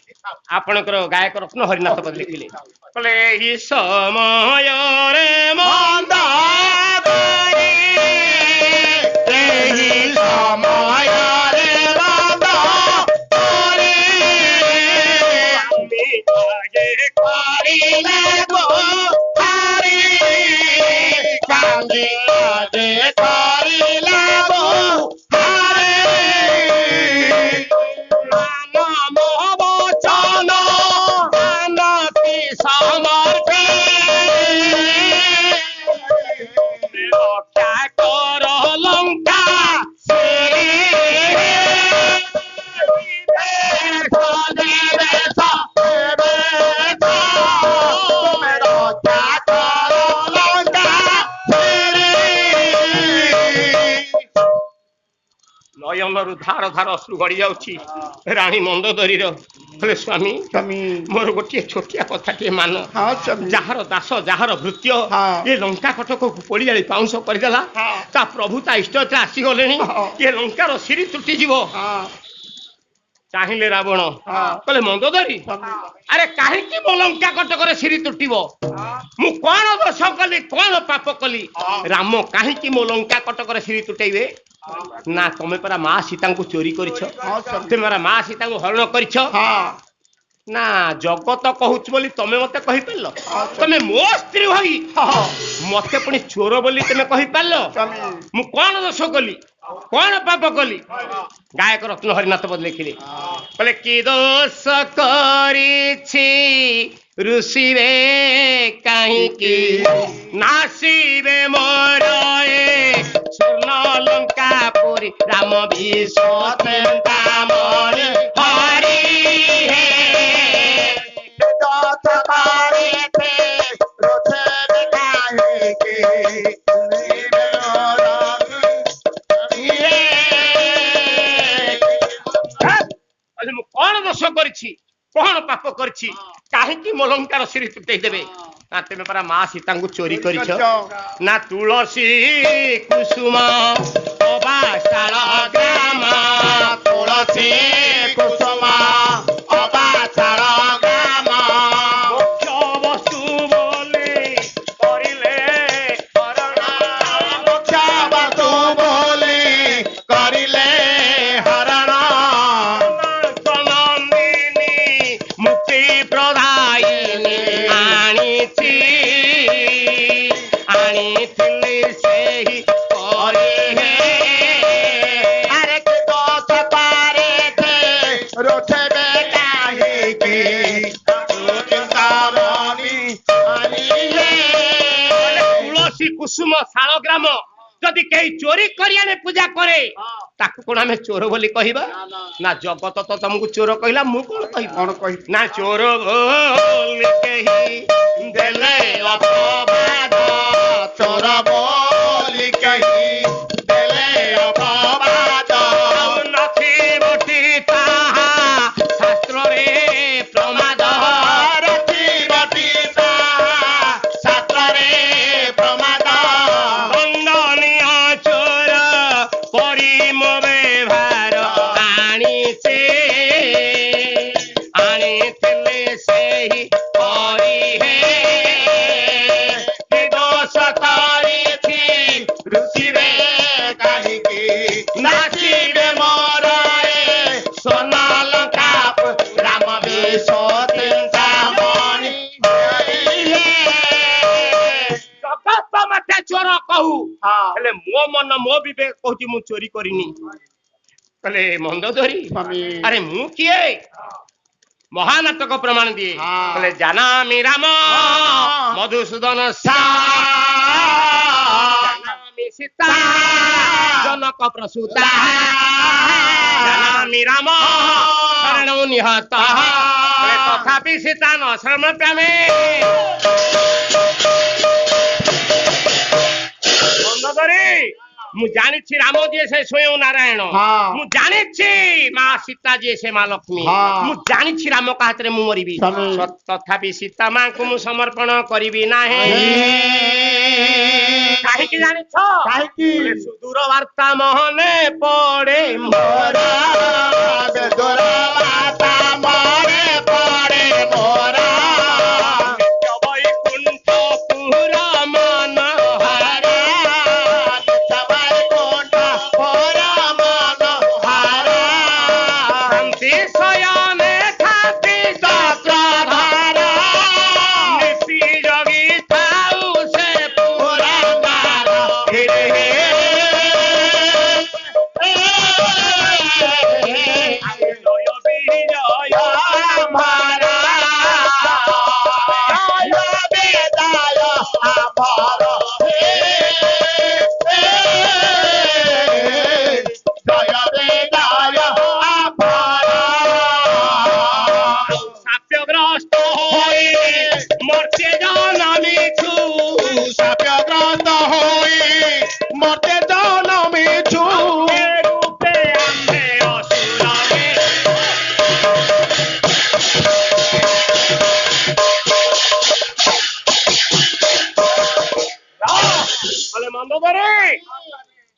ଆପଣଙ୍କର ଗାୟକ ରତ୍ନ ହରିନାଥ ପଦ ଲେଖିଲେ କହିଲେ ଏହି ସମୟରେ ମନ୍ଦାଦରୀ ଏହି ସମୟରେ ନୟନରୁ ଧାର ଧାର ଅଶ୍ରୁ ଗଡ଼ି ଯାଉଛି ରାଣୀ ମନ୍ଦୋଦରୀର ହେଲେ ସ୍ୱାମୀ ମୋର ଗୋଟିଏ ଛୋଟିଆ କଥାଟିଏ ମାନ ଯାହାର ଦାସ ଯାହାର ଭୃତ୍ୟ ଏ ଲଙ୍କା କଟକକୁ ପୋଡ଼ି ଜାଳି ପାଉଁଶ କରିଦେଲା ତା ପ୍ରଭୁ ତା ଇଷ୍ଟ ଆସିଗଲେଣି ଏ ଲଙ୍କାର ଶିରି ତୁଟିଯିବ ଚାହିଁଲେ ରାବଣ କହିଲେ ମନ୍ଦୋଦରୀ ଆରେ କାହିଁକି ମୋ ଲଙ୍କା କଟକରେ ଶିରି ତୁଟିବ ମୁଁ କଣ ଦୋଷ କଲି କଣ ପାପ କଲି ରାମ କାହିଁକି ମୋ ଲଙ୍କା କଟକରେ ଶିରି ତୁଟେଇବେ ନା ତମେ ପରା ମା ସୀତାଙ୍କୁ ଚୋରି କରିଛ ତମେ ପରା ମା ସୀତାଙ୍କୁ ହରଣ କରିଛ ନା ଜଗତ କହୁଛି ବୋଲି ତମେ ମତେ କହିପାରିଲ ତମେ ମୋ ସ୍ତ୍ରୀ ହୋଇ ମତେ ପୁଣି ଚୋର ବୋଲି ତମେ କହିପାରିଲ ମୁଁ କଣ ଦୋଷ କଲି କଣ ପାପ କଲି ଗାୟକ ରତ୍ନ ହରିନାଥ ପଦ ଲେଖିଲେ କହିଲେ କି ଦୋଷ କରିଛି ଋଷିରେ କାହିଁକି ନାସିବେ ମୋର ସ୍ୱର୍ଣ୍ଣ ଲଙ୍କା ପୁରୀ ରାମ ବିଶ୍ୱମଣି ହରି ମୁଁ କଣ ଦୋଷ କରିଛି କଣ ପାପ କରିଛି କାହିଁକି ମୋ ଲଙ୍କାର ଶିରି ତୁଟେଇ ଦେବେ ନା ତେମେ ପରା ମା ସୀତାଙ୍କୁ ଚୋରି କରିଛ ନା ତୁଳସୀ କୁସୁମ ଅବାଶାଳ ଗ୍ରାମ ତୁଳସୀ କୁସୁମ ଅବାଶାଳ ଗ୍ରାମ ମୁଖ୍ୟ ବସ୍ତୁ ବୋଲି କରିଲେ ହରଣ ମୁଖ୍ୟ ବସ୍ତୁ ବୋଲି କରିଲେ ହରଣ ମୁକ୍ତି ପ୍ରଦାୟିନୀ ଆଣିଛି ଆଣିଥିଲି ସେହି ପରେ ଆରେ କି ଦୋଷ ପାରେ ରୋଷେବେ କାହିଁକି ତୁଳସୀ କୁସୁମ ଶାଳ ଗ୍ରାମ ଯଦି କେହି ଚୋରି କରି ଆନେ ପୂଜା କରେ ତାକୁ କଣ ଆମେ ଚୋର ବୋଲି କହିବା ନା ଜଗତ ତ ତମକୁ ଚୋର କହିଲା ମୁଁ କଣ କହିବି ନା ଚୋର ବୋଲି କେହି ଦେଲେ ଅପବାଦ ଚୋର ବୋଲି କେହି ଦେଲେ ଅପବାଦ ନଥିବଟି ତାହା ଶାସ୍ତ୍ରରେ ପ୍ରମାଦ ରଥିବଟି ତାହା ଶାସ୍ତ୍ରରେ ପ୍ରମାଦ ଦଣ୍ଡନୀୟ ଚୋର ପରି ମୋ ବ୍ୟବହାର ଆଣିଥିଲେ ସେହି ପରି କି ଦୋଷ କରିଛି ଋଷିରେ କାହିଁକି ନାଚିବେ ମୋର ସ୍ୱର୍ଣ୍ଣ ଲଙ୍କା ରାମ ବିଶ୍ୱମଣି ଜଗତ ମତେ ଚୋର କହୁ ହେଲେ ମୋ ମନ ମୋ ବିବେକ କହୁଛି ମୁଁ ଚୋରି କରିନି କହିଲେ ମନ୍ଦୋଦରୀ ଆରେ ମୁଁ କିଏ ମହାନାଟକ ପ୍ରମାଣ ଦିଏ କହିଲେ ଜାନାମି ରାମ ମଧୁସୂଦନ ଜାନାମି तथापि सीता जनक प्रसूता जानमी राम शरणौ निहत तथापि सीता न शरण प्रेमे मु जानी राम जी से स्वयं नारायण मु जानी माँ सीता जी से माँ लक्ष्मी मु जानी राम का हाथ में मरी तथापि सीता माँ को मु समर्पण करी ना कहीं जानी सुदूर वार्ता महने पड़े मोरा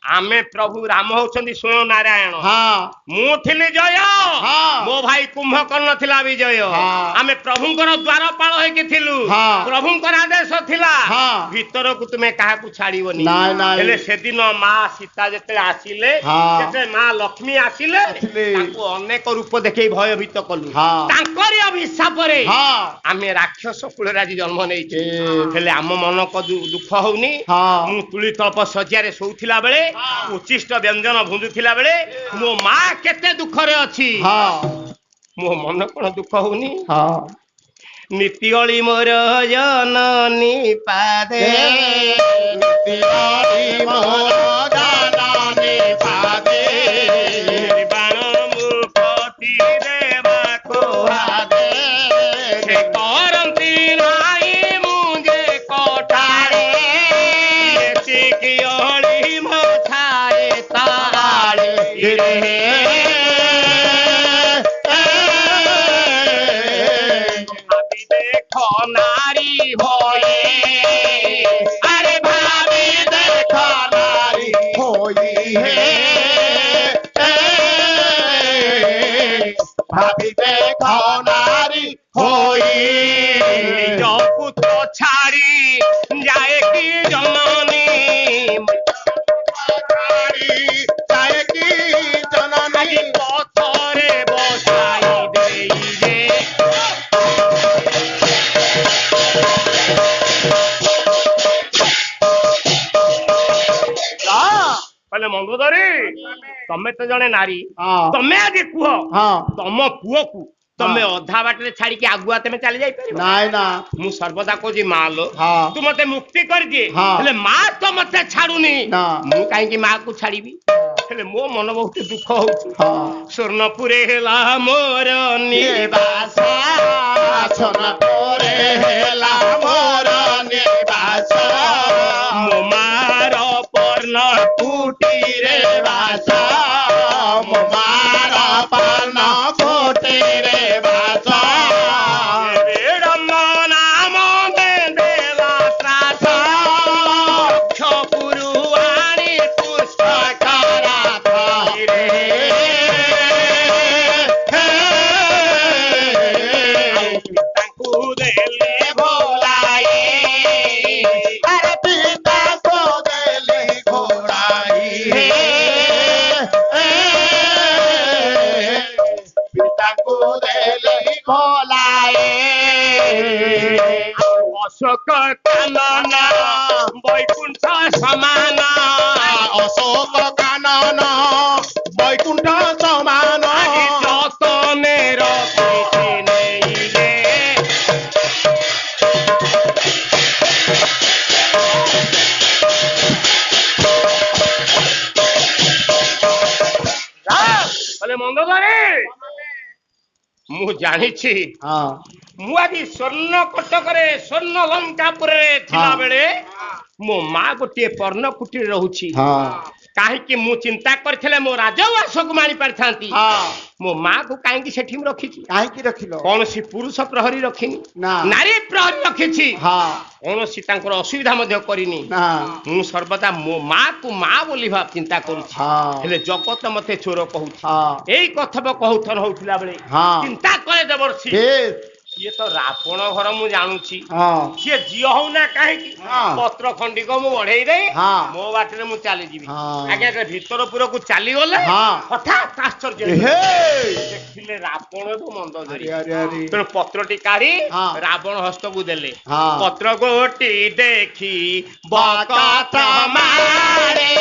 आमे प्रभु राम होचंदी स्वयं नारायण मु थिली जय मो भाई कुंभकर्ण थिला विजय आमे प्रभुंकर द्वारपाल होके थिलु प्रभुंकर आदेश थिला भीतर को तुमे काहा को छाड़ीबनी हेले से दिन मां सीता जते आसीले जते मां लक्ष्मी आसीले ताको अनेक रूप देखै भयभीत कलु तांकरी अभिशाप रे आमे राक्षस कुलराजी जन्म नेइछे हेले आम मन को दुख होउनी मु तुली तल्प सज्या रे सोउथिला बेले उचिष्ट व्यंजन भुंजुथिला बेले मो मां केते दुख रे अछि मो मन कोन दुख होउनी नित्यली मोर जननी पादे नित्यली मोर जननी पादे बाण मुखती देवा को हादे से करंती नाई मुझे कोठारे चिकियोली मोछाए तारे नारी होई अरे भाभी देखो नारी होई भाभी देखो नारी होई जो पुत्र छाड़ी जाए की जननी जाए की जननी पथरे बसाई देई मंगोदरी तमे तो जने नारी तमे आज कुह तम पुओ को तमे अधा बाटे छाड़ी के आगुआ तमे चली जाई परिबो नाय ना मु सर्वदा को जी मालो तू मते मुक्ति कर दिए हेले मां तो मते छाडुनी मु काई की मां को छाड़ीबी हेले मो मन बहुत दुख होउची स्वर्णपुरे हेला मोर निवास स्वर्णपुरे हेला मोर निवास मो मार पर्ण कुटी रे वास मो मार पर्ण कुटी रे वास नाम देला त्रास क्षपुरुवाणी पुष्प करा रे तांकु देले भोलाई अरे पिता को देले घोड़ाई ମନ୍ଦୋଦରୀ ମୁଁ ଜାଣିଛି ହଁ ମୁଁ ଆଜି ସ୍ୱର୍ଣ୍ଣ କଟକରେ ସ୍ୱର୍ଣ୍ଣ ଲଙ୍କାପୁରରେ ଥିଲା ବେଳେ ମୋ ମା ଗୋଟିଏ ପର୍ଣ୍ଣ କୁଟିରେ ରହୁଛି କାହିଁକି ମୁଁ ଚିନ୍ତା କରିଥିଲେ ମୋ ରାଜଉଆସକୁ ମାରି ପାରିଥାନ୍ତି ମୋ ମା କୁ କାହିଁକି ସେଠି ମୁଁ ରଖିଛି କାହିଁକି ରଖିଲ କୌଣସି ପୁରୁଷ ପ୍ରହରୀ ରଖିନି ନାରୀ ପ୍ରହରୀ ରଖିଛି କୌଣସି ତାଙ୍କର ଅସୁବିଧା ମଧ୍ୟ କରିନି ମୁଁ ସର୍ବଦା ମୋ ମା କୁ ମା ବୋଲି ଭାବ ଚିନ୍ତା କରୁଛି ହେଲେ ଜଗତ ମତେ ଚୋର କହୁଛି ଏଇ କଥବ କହୁଥନ ହଉଥିଲା ବେଳେ ଚିନ୍ତା କରେ ଦେବର୍ଷି ସିଏ ତ ରାବଣ ଘର ମୁଁ ଜାଣୁଛି ସିଏ ଝିଅ ହଉନା କାହିଁକି ପତ୍ର ଖଣ୍ଡିକ ମୁଁ ବଢେଇ ଦେଇ ମୋ ବାଟରେ ମୁଁ ଚାଲିଯିବି ଆଜ୍ଞା ଭିତରପୁରକୁ ଚାଲିଗଲେ ହଠାତ୍ ଆଶ୍ଚର୍ଯ୍ୟ ଦେଖିଲେ ରାବଣ ମନ୍ଦୋଦରୀ ତେଣୁ ପତ୍ରଟି କାଢି ରାବଣ ହସ୍ତକୁ ଦେଲେ ପତ୍ର ଗୋଟି ଦେଖି ବକଟ ମାରେ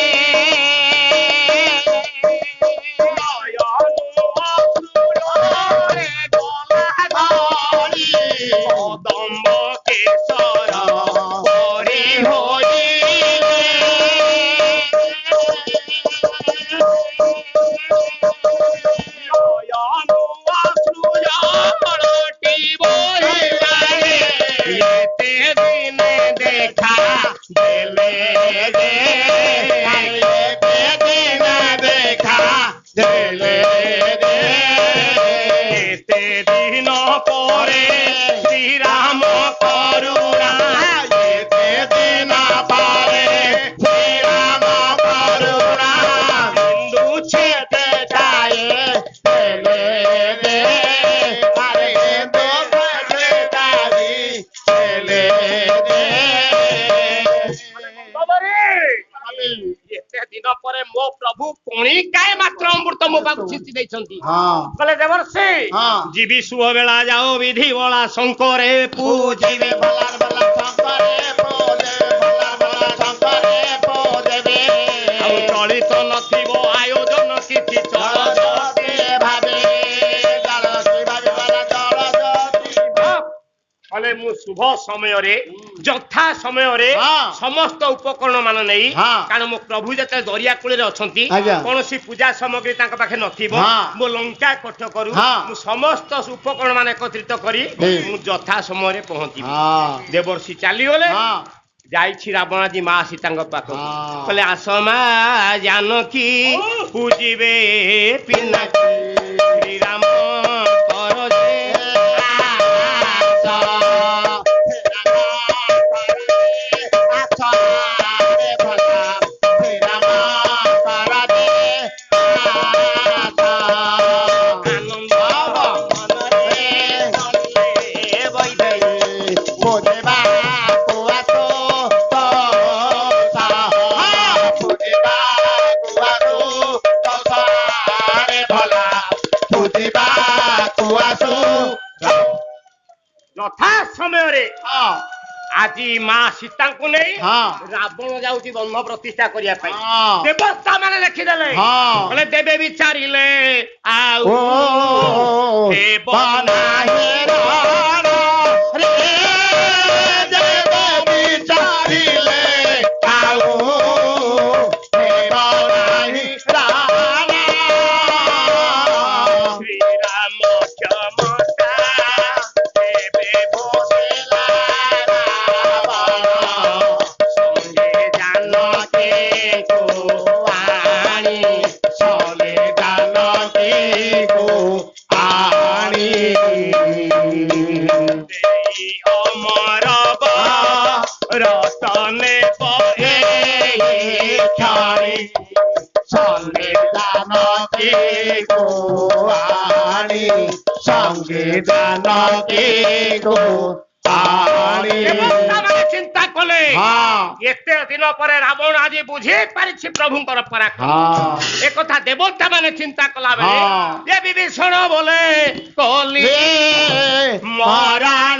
দম্ব কেশর পরে হইলে অশ্রুজলটি বহিলারে এতে দিনে দেখা দেলে রে এতে দিনে দেখা দেলে রে এতে দিন পরে শ্রীরাম করুণা এতে দিন পরে শ্রীরাম করুণা হিন্দু ছেদে যায় দেলে রে আরে হিন্দু ছেদে যায় দেলে রে এতে দিন পরে ମୋ ପ୍ରଭୁ ପୁଣି କାଏ ମାତ୍ର ଅମୃତ ମୋ ପାଖକୁ ଛିଞ୍ଚି ଦେଇଛନ୍ତି କହିଲେ ଦେବର୍ଷି ଯିବି ଶୁଭ ବେଳା ଯାଅ ବିଧି ବଳା ଶଙ୍କରେ ପୂଜିବେ ଭଲା ଭଲା ଶଙ୍କରେ ପୂଜେ ଭଲା ଭଲା ଶଙ୍କରେ ପୂଜେ ଆଉ ଚଳିତ ନଥିବ ଆୟୋଜନ କିଛି ଚଳଜତି ଭାବେ ଜଳତି ଭାବେ ଜଳତି କହିଲେ ମୁଁ ଶୁଭ ସମୟରେ ଯଥା ସମୟରେ ସମସ୍ତ ଉପକରଣ ମାନ ନେଇ କାରଣ ମୋ ପ୍ରଭୁ ଯେତେବେଳେ ଦରିଆ କୂଳରେ ଅଛନ୍ତି କୌଣସି ପୂଜା ସାମଗ୍ରୀ ତାଙ୍କ ପାଖେ ନଥିବ ମୋ ଲଙ୍କା କୋଠ କରୁ ମୁଁ ସମସ୍ତ ଉପକରଣ ମାନ ଏକତ୍ରିତ କରି ମୁଁ ଯଥା ସମୟରେ ପହଞ୍ଚିବି ଦେବର୍ଷି ଚାଲିଗଲେ ଯାଇଛି ରାବଣ ଆଜି ମା ସୀତାଙ୍କ ପାଖକୁ କହିଲେ ଆସ ମା ଜାନକୀ ପୂଜିବେ ପିନାକୀ ଶ୍ରୀରାମ କର ଯେ ଯଥା ସମୟରେ ଆଜି ମା ସୀତାଙ୍କୁ ନେଇ ରାବଣ ଯାଉଛି ବନ୍ଧ ପ୍ରତିଷ୍ଠା କରିବା ପାଇଁ ଦେବତା ମାନେ ଲେଖିଦେଲେ କହିଲେ ଦେବେ ବିଚାରିଲେ ଆଉ ହେବ ନାହିଁ ରେ ଦେବେ ବିଚାରିଲେ ଆଉ ହେବ ନାହିଁ ଶ୍ରୀରାମ କ୍ଷମତା রতনে বহে ছাড়ি সঙ্গে জানকী গো আনি সঙ্গে জানকী গো আনি চিন্তা কলে এতে দিন পরে রাবণ আজ বুঝে পারিছি প্রভুঙ্কর পরাক্রম এ কথা দেবতা মানে চিন্তা কলা বেলে এ বিভীষণ বলে কলি মরণ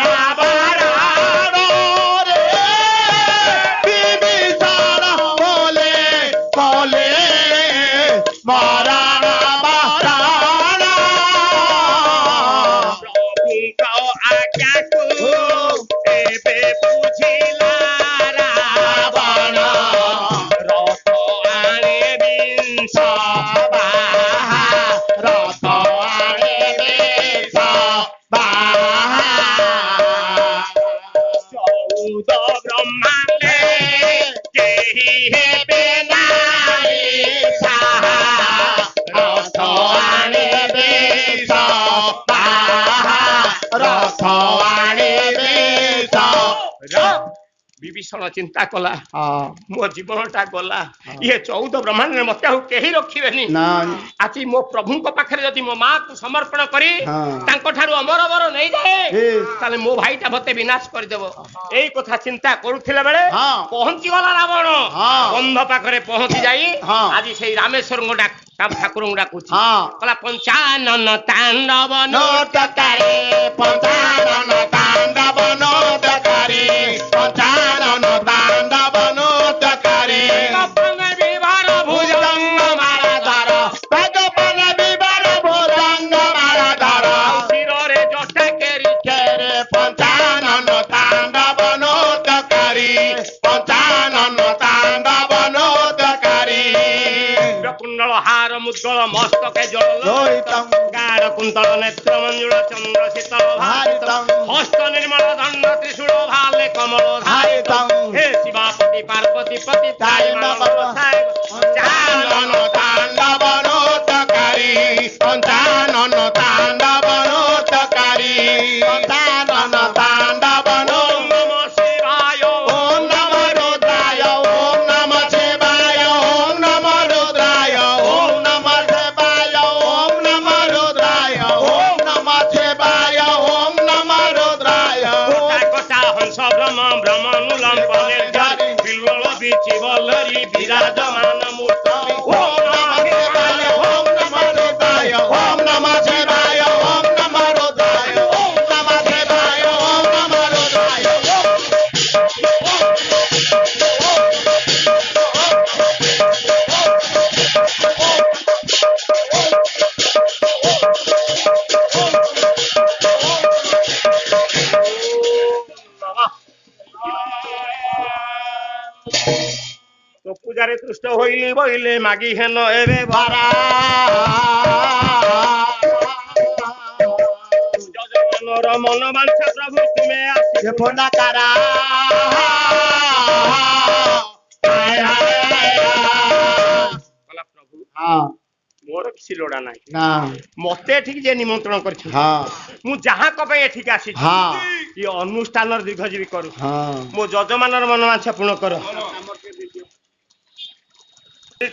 বারাণ মরণ মরণ প্রভুঙ্ক আজ্ঞাকু এবে বুঝিলা রাবণ রথ আনে বিংশ বাহা রথ କେହି ହେବେ ନାରୀ ସାହା ରଥ ଆଣିବେ ରଥ ଆଣିବେ ବିଭୀଷଣ ଚିନ୍ତା କଲା ମୋ ଜୀବନଟା ଗଲା ଇଏ 14 ବ୍ରହ୍ମାଣ୍ଡରେ ମତେ ଆଉ କେହି ରଖିବେନି ଆଜି ମୋ ପ୍ରଭୁଙ୍କ ପାଖରେ ଯଦି ମୋ ମାକୁ ସମର୍ପଣ କରି ତାଙ୍କ ଠାରୁ ଅମରବର ନେଇଯାଏ ତାହେଲେ ମୋ ଭାଇଟା ମତେ ବିନାଶ କରିଦେବ। ଏଇ କଥା ଚିନ୍ତା କରୁଥିଲା ବେଳେ ପହଞ୍ଚିଗଲା ରାବଣ ବନ୍ଧ ପାଖରେ ପହଞ୍ଚି ଯାଇ ଆଜି ସେଇ ରାମେଶ୍ୱରଙ୍କୁ ଠାକୁରଙ୍କୁ ଡାକୁଛି କହିଲା ପଞ୍ଚାନନ ତାଣ୍ଡବ ନୋଟକାରୀ ପଞ୍ଚାନନ ତାଣ୍ଡବ ନୋଟକାରୀ ପଞ୍ଚାନନ ତାଣ୍ଡବ ନୋଟକାରୀ ବିବାର ଭୁଜଙ୍ଗ ମାଳାଧର ଭଗବାନ ବିବାର ଭୁଜଙ୍ଗ ମାଳାଧର ଶିରରେ ଜଟା କେରି କେରେ ପଞ୍ଚାନନ ତାଣ୍ଡବ ନୋଟକାରୀ ପଞ୍ଚାନନ ତାଣ୍ଡବ ନୋଟକାରୀ କୁଣ୍ଡଳ ହାର ମୁଦ୍ଗଳ ମସ୍ତକେ ଜଳ ଗାଢ କୁନ୍ତଳ ନେତ୍ର ମଞ୍ଜୁଳ ଚନ୍ଦ୍ର ଶୀତଳ ହସ୍ତ ନିର୍ମଳ ଦଣ୍ଡ ତ୍ରିଶୂଳ ଭାଲେ କମଳ ହେ ଶିବାପତି ପାର୍ବତୀ ପତି ପଞ୍ଚାନନ ତାଣ୍ଡବ ନୋଟକାରୀ ପଞ୍ଚାନନ ତାଣ୍ଡବ ନୋଟକାରୀ ପଞ୍ଚାନନ ତାଣ୍ଡବ ନମ ଶିବାୟ ଓಂ ନମ ରୁଦ୍ରାୟ ଓಂ ନମ ଶିବାୟ ଓಂ ନମ ରୁଦ୍ରାୟ ଓಂ ନମ ଶିବାୟ ଓಂ ନମ ରୁଦ୍ରାୟ ଓಂ ନମ ଶିବାୟ ଓಂ ନମ ରୁଦ୍ରାୟ କଟା ହଂସ ଭ୍ରମ ଭ୍ରମନୁଲମ୍ ପଲେର୍ଝରି ବିଲ୍ୱଳ ବିଚି ବଲ୍ଲରୀ ବିରାଜମାନ ମୂର୍ତ୍ତି ଓಂ ନମ ଶିବାୟ ଓಂ ନମ ରୁଦ୍ରାୟ ଓಂ ନମ ଶିବାୟ ଓಂ ନମ ରୁଦ୍ରାୟ ଓಂ ନମ ଶିବାୟ ଓಂ ନମ ରୁଦ୍ରାୟ তো পূজারে তুষ্ট হইলি বইলে মাগি হেন এবে বারা যজমানর মনোবাঞ্ছা প্রভু তুমি আসি ये फोना करा কলা প্রভু हाँ মোর কিছু লোড়া নাই ना মতে এঠিক যে নিমন্ত্রণ করছি हाँ মু যাহা কবে এঠিক আসিছি हाँ এই অনুষ্ঠানর দীর্ঘজীবী করু हाँ মো যজমানর মনোবাঞ্ছা পূর্ণ কর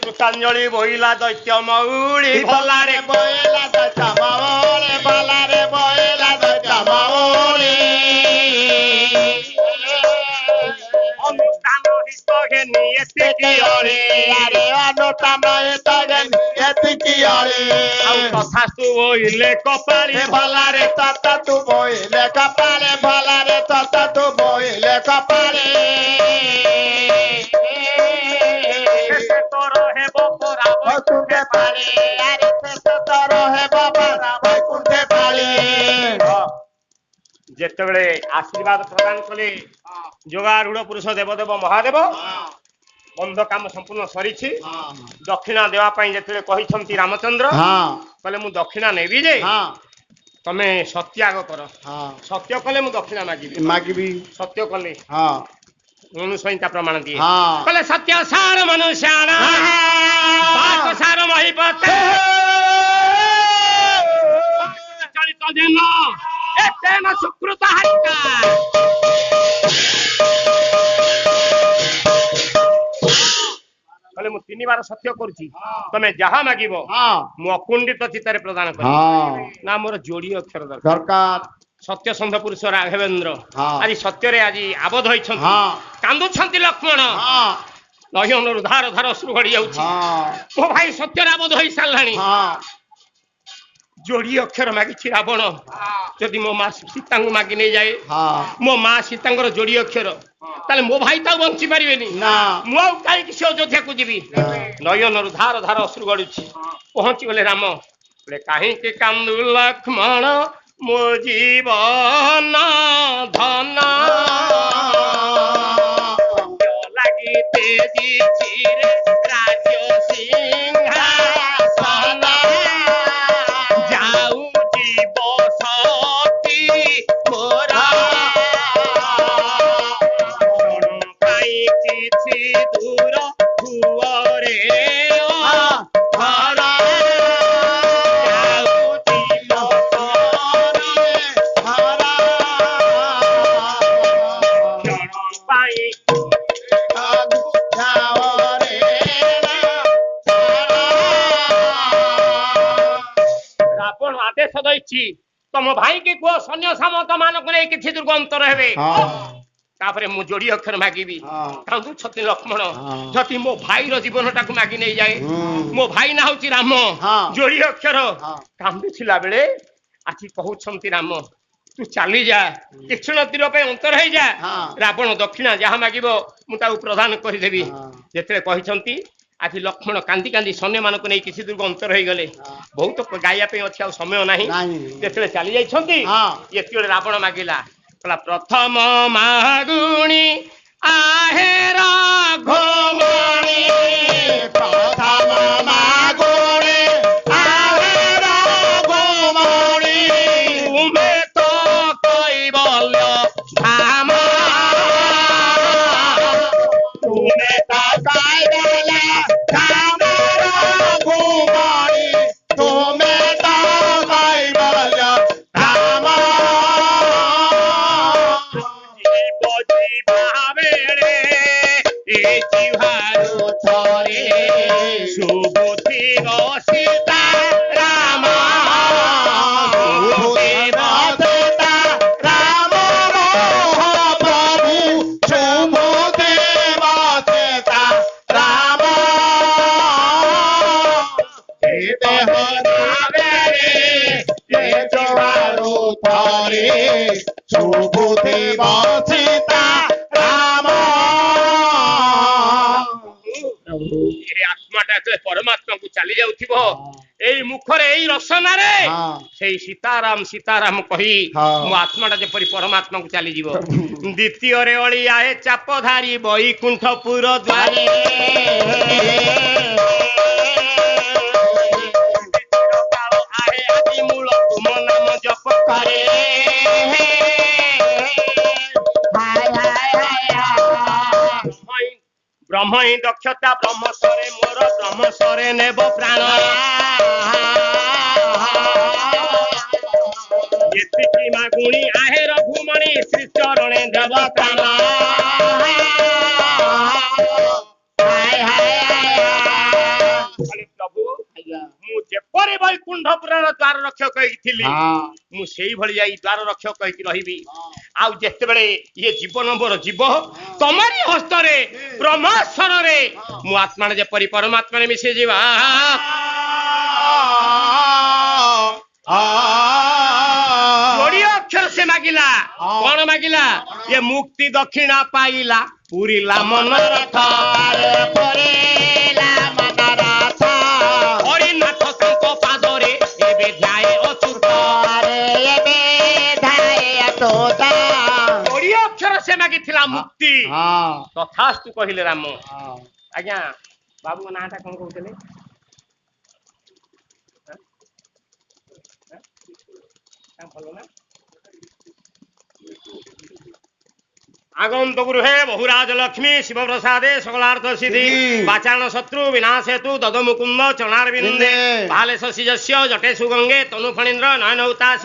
কৃতাঞ্জলি বইলা দৈত্য মৌড়ি ভলারে बोला तो चमाओले बाला रे बोला तो चमाओले অনুষ্ঠান হিত ঘেনি এতে কি অরে अरे अनुतमा तगन यति अरे তথাস্তু বইলে কপালি बाला रे तत्ता तू बोले कपाले बाला रे तत्ता तू बोले कपाले তোর হেব পরাব कुंठे पाले अरे तोर है बाबा भाई कुंठे पाले যেତେବେଳେ আশীর্বাদ প্রদান কলে যোগারূঢ় পুরুষ দেবদেব মহাদেব বন্ধ কাম সম্পূর্ণ সরিছি দক্ষিণা দেওয়া পাই যেতেବେଳେ କହିଛନ୍ତି রামচন্দ্র हाँ কলে মু দক্ষিণা নেবি যে हाँ তমে সত্যাগ কর हाँ সত্য কলে মু দক্ষিণা মাগিবি मागिबी সত্য কলে हाँ অনুসংহিতা প্রমাণ দিয়ে हाँ কলে সত্য সার মনুষ্যাণ বাক সার মহিপতে চলিত দিন এতেন সুকৃত হারিকা কলে মু তিনিবার সত্য করছি তুমি যাহা মাগিব हाँ মু অকুণ্ডিত চিত্ତରେ প্রদান করি हाँ না মোর যোড়ি অক্ষর দরকার दरकार সত্য সন্ধ পুরুষ রাঘবেন্দ্র ହଁ। ଆଜି ସତ୍ୟରେ ଆଜି ଆବଦ୍ଧ ହୋଇଛନ୍ତି ହଁ। କାନ୍ଦୁଛନ୍ତି ଲକ୍ଷ୍ମଣ हाँ ନୟନରୁ ଧାର ଧାର ଅଶ୍ରୁ ଗଡ଼ି ଯାଉଛି हाँ ମୋ ଭାଇ ସତ୍ୟରେ ଆବଦ୍ଧ ହୋଇ ସାରିଲାଣି हाँ ଯୋଡି ଅକ୍ଷର ମାଗିଛି ରାବଣ ଯଦି ମୋ ମା ସୀତାଙ୍କୁ ମାଗି ନେଇଯାଏ हाँ ମୋ ମା ସୀତାଙ୍କର ଯୋଡି ଅକ୍ଷର ତାହେଲେ ମୋ ଭାଇ ତ ଆଉ ବଞ୍ଚି ପାରିବେନି ନା ମୁଁ ଆଉ କାହିଁକି ସେ ଅଯୋଧ୍ୟାକୁ ଯିବି ନୟନରୁ ଧାର ଧାର ଅଶ୍ରୁ ଗଡୁଛି ପହଞ୍ଚି ଗଲେ ରାମ କହିଲେ କାହିଁକି କାନ୍ଦୁ ଲକ୍ଷ୍ମଣ ମୋ ଜୀବନ ଧନ ଲାଗି ତେଜିଛି ରେ ରାଜ୍ୟ ସିଂହାସନ ଯାଉଛି ବସତି ମୋର ପାଇଁ କିଛି ଦୂର ନିର୍ଦ୍ଦେଶ ଦେଇଛି ତମ ଭାଇ କି କୁହ ସୈନ୍ୟ ସାମନ୍ତ ମାନଙ୍କୁ ନେଇ କିଛି ଦୁର୍ଗନ୍ତର ହେବେ ତାପରେ ମୁଁ ଯୋଡି ଅକ୍ଷର ମାଗିବି କାନ୍ଦୁଛନ୍ତି ଲକ୍ଷ୍ମଣ ଯଦି ମୋ ଭାଇର ଜୀବନଟାକୁ ମାଗି ନେଇଯାଏ ମୋ ଭାଇ ନା ହଉଛି ରାମ ଯୋଡି ଅକ୍ଷର କାନ୍ଦୁଥିଲା ବେଳେ ଆଜି କହୁଛନ୍ତି ରାମ ତୁ ଚାଲି ଯା ତୀକ୍ଷ୍ଣ ତୀର ପାଇଁ ଅନ୍ତର ହେଇଯା ରାବଣ ଦକ୍ଷିଣା ଯାହା ମାଗିବ ମୁଁ ତାକୁ ପ୍ରଦାନ କରିଦେବି ଯେତେବେଳେ କହିଛନ୍ତି ଆଜି ଲକ୍ଷ୍ମଣ କାନ୍ଦି କାନ୍ଦି ସୈନ୍ୟ ମାନଙ୍କୁ ନେଇ କିଛି ଦୂର ଅନ୍ତର ହେଇଗଲେ ବହୁତ ଗାଇବା ପାଇଁ ଅଛି ଆଉ ସମୟ ନାହିଁ ଯେତେବେଳେ ଚାଲି ଯାଇଛନ୍ତି ଏତିକି ରାବଣ ମାଗିଲା କହିଲା ପ୍ରଥମ ମାଗୁଣି आहेर घोमणी प्रथम मागुणी आहेर घोमणी तुमे तो कैवल्य धाम तुमे तो कैवल्य धाम घोमणी तुमे तो कैवल्य धाम सुबुद्धि सीता राम सीता राम प्रभु सुबुद्धि सीता राम देह सुबुद्धि सीता राम आत्माटा परमात्मा को चली जाउथिबो एई मुखरे एई रसनारे सेई सीताराम सीताराम कही मो आत्माटा जेपरि परमात्मा को चली जीवो द्वितीय रे ओळी आए चापधारी बैकुंठपुर द्वारे आए आदि मूल तुम नाम जप करे ब्रह्म ही दक्षता ब्रह्म सरे मोर ब्रह्म सरे नेब प्राण एतिकी मागुणी आहे रघुमणि श्री चरणे देव प्राण प्रभु मु जेपरि वैकुंठपुरर द्वार रक्षक कहिथिली मु सेई भଳି जाई द्वार रक्षक कहि रहिबी आउ जेते बेले ये जीवन मोर जीव तमरी हस्तरे ब्रह्मास्वर रे मु आत्मा ने जेपरि परमात्मा ने मिसे जीवा जोड़ी अक्षर से मागिला कौन मागिला ये मुक्ति दक्षिणा पाइला पूरीला मन रथ हरिनाथ संत पादरे एबे ध्याये अच्युत जोड़ी अक्षर से मागिथिला मुक्ति तथास्तु कहिले राम आज्ञा बाबू नाटा कोन कहउतले भलो ना आगंतुक हे बहुराज लक्ष्मी शिव प्रसादे सकलार्थ सिद्धि पाचारण शत्रु विनाश हेतु दद मुकुंद चरणारविंदे भाले शशिजस्य जटेषु गंगे तनु फणीन्द्र नयन उतास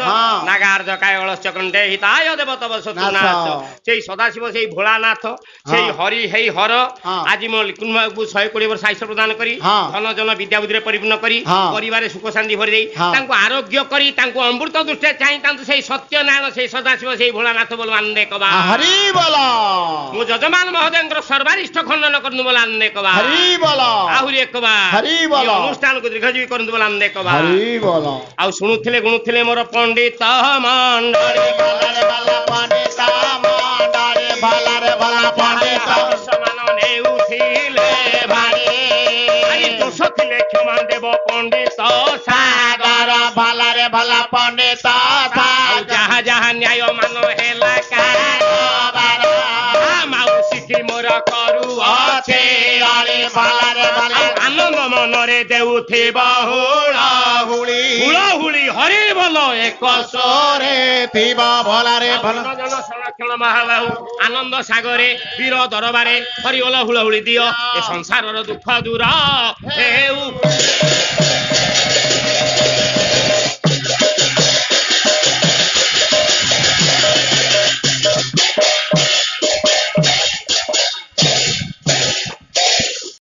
नागार्ज कायगलश्च कंठे हिताय देव तव शत्रुनाथ सेई सदाशिव सेई भोलानाथ सेई हरि हेई हर आज मो लिकुन बाबू 120 वर्ष आयुष प्रदान करी धन जन विद्या बुद्धि परिपूर्ण करी परिवार सुख शांति भरि देई तांको आरोग्य करी तांको अमृत दृष्टि चाहि तांको सेई सत्यनारायण सेई सदाशिव सेई भोलानाथ बोलवान कबा हरि बोला मो जजमान महोदय सर्वारिष्ठ खंडन करनु बोलान कबा हरि बोला आहुरी एक कबा हरि बोला अनुष्ठान को दीर्घजीवी करनु बोलान कबा हरि बोला आ सुनुथिले गुणुथिले मोर पंडित मंडली भला पंडित मंडली भला पंडित समान ने उठिले भारी आरी दोष थिले क्षमा देव पंडित सागर भला पंडित सागर जहा जहा न्याय मान हेला का मोर करू अच्छे आनंद मनरे देउथिब हुळहुळी हुळहुळी हरि बोल एक स्वरे थिब भलारे भला जन संरक्षण महाबाहु आनंद सागरे वीर दरबारे हरि बोल हुळहुळी दियो ए संसारर दुख दूर हेउ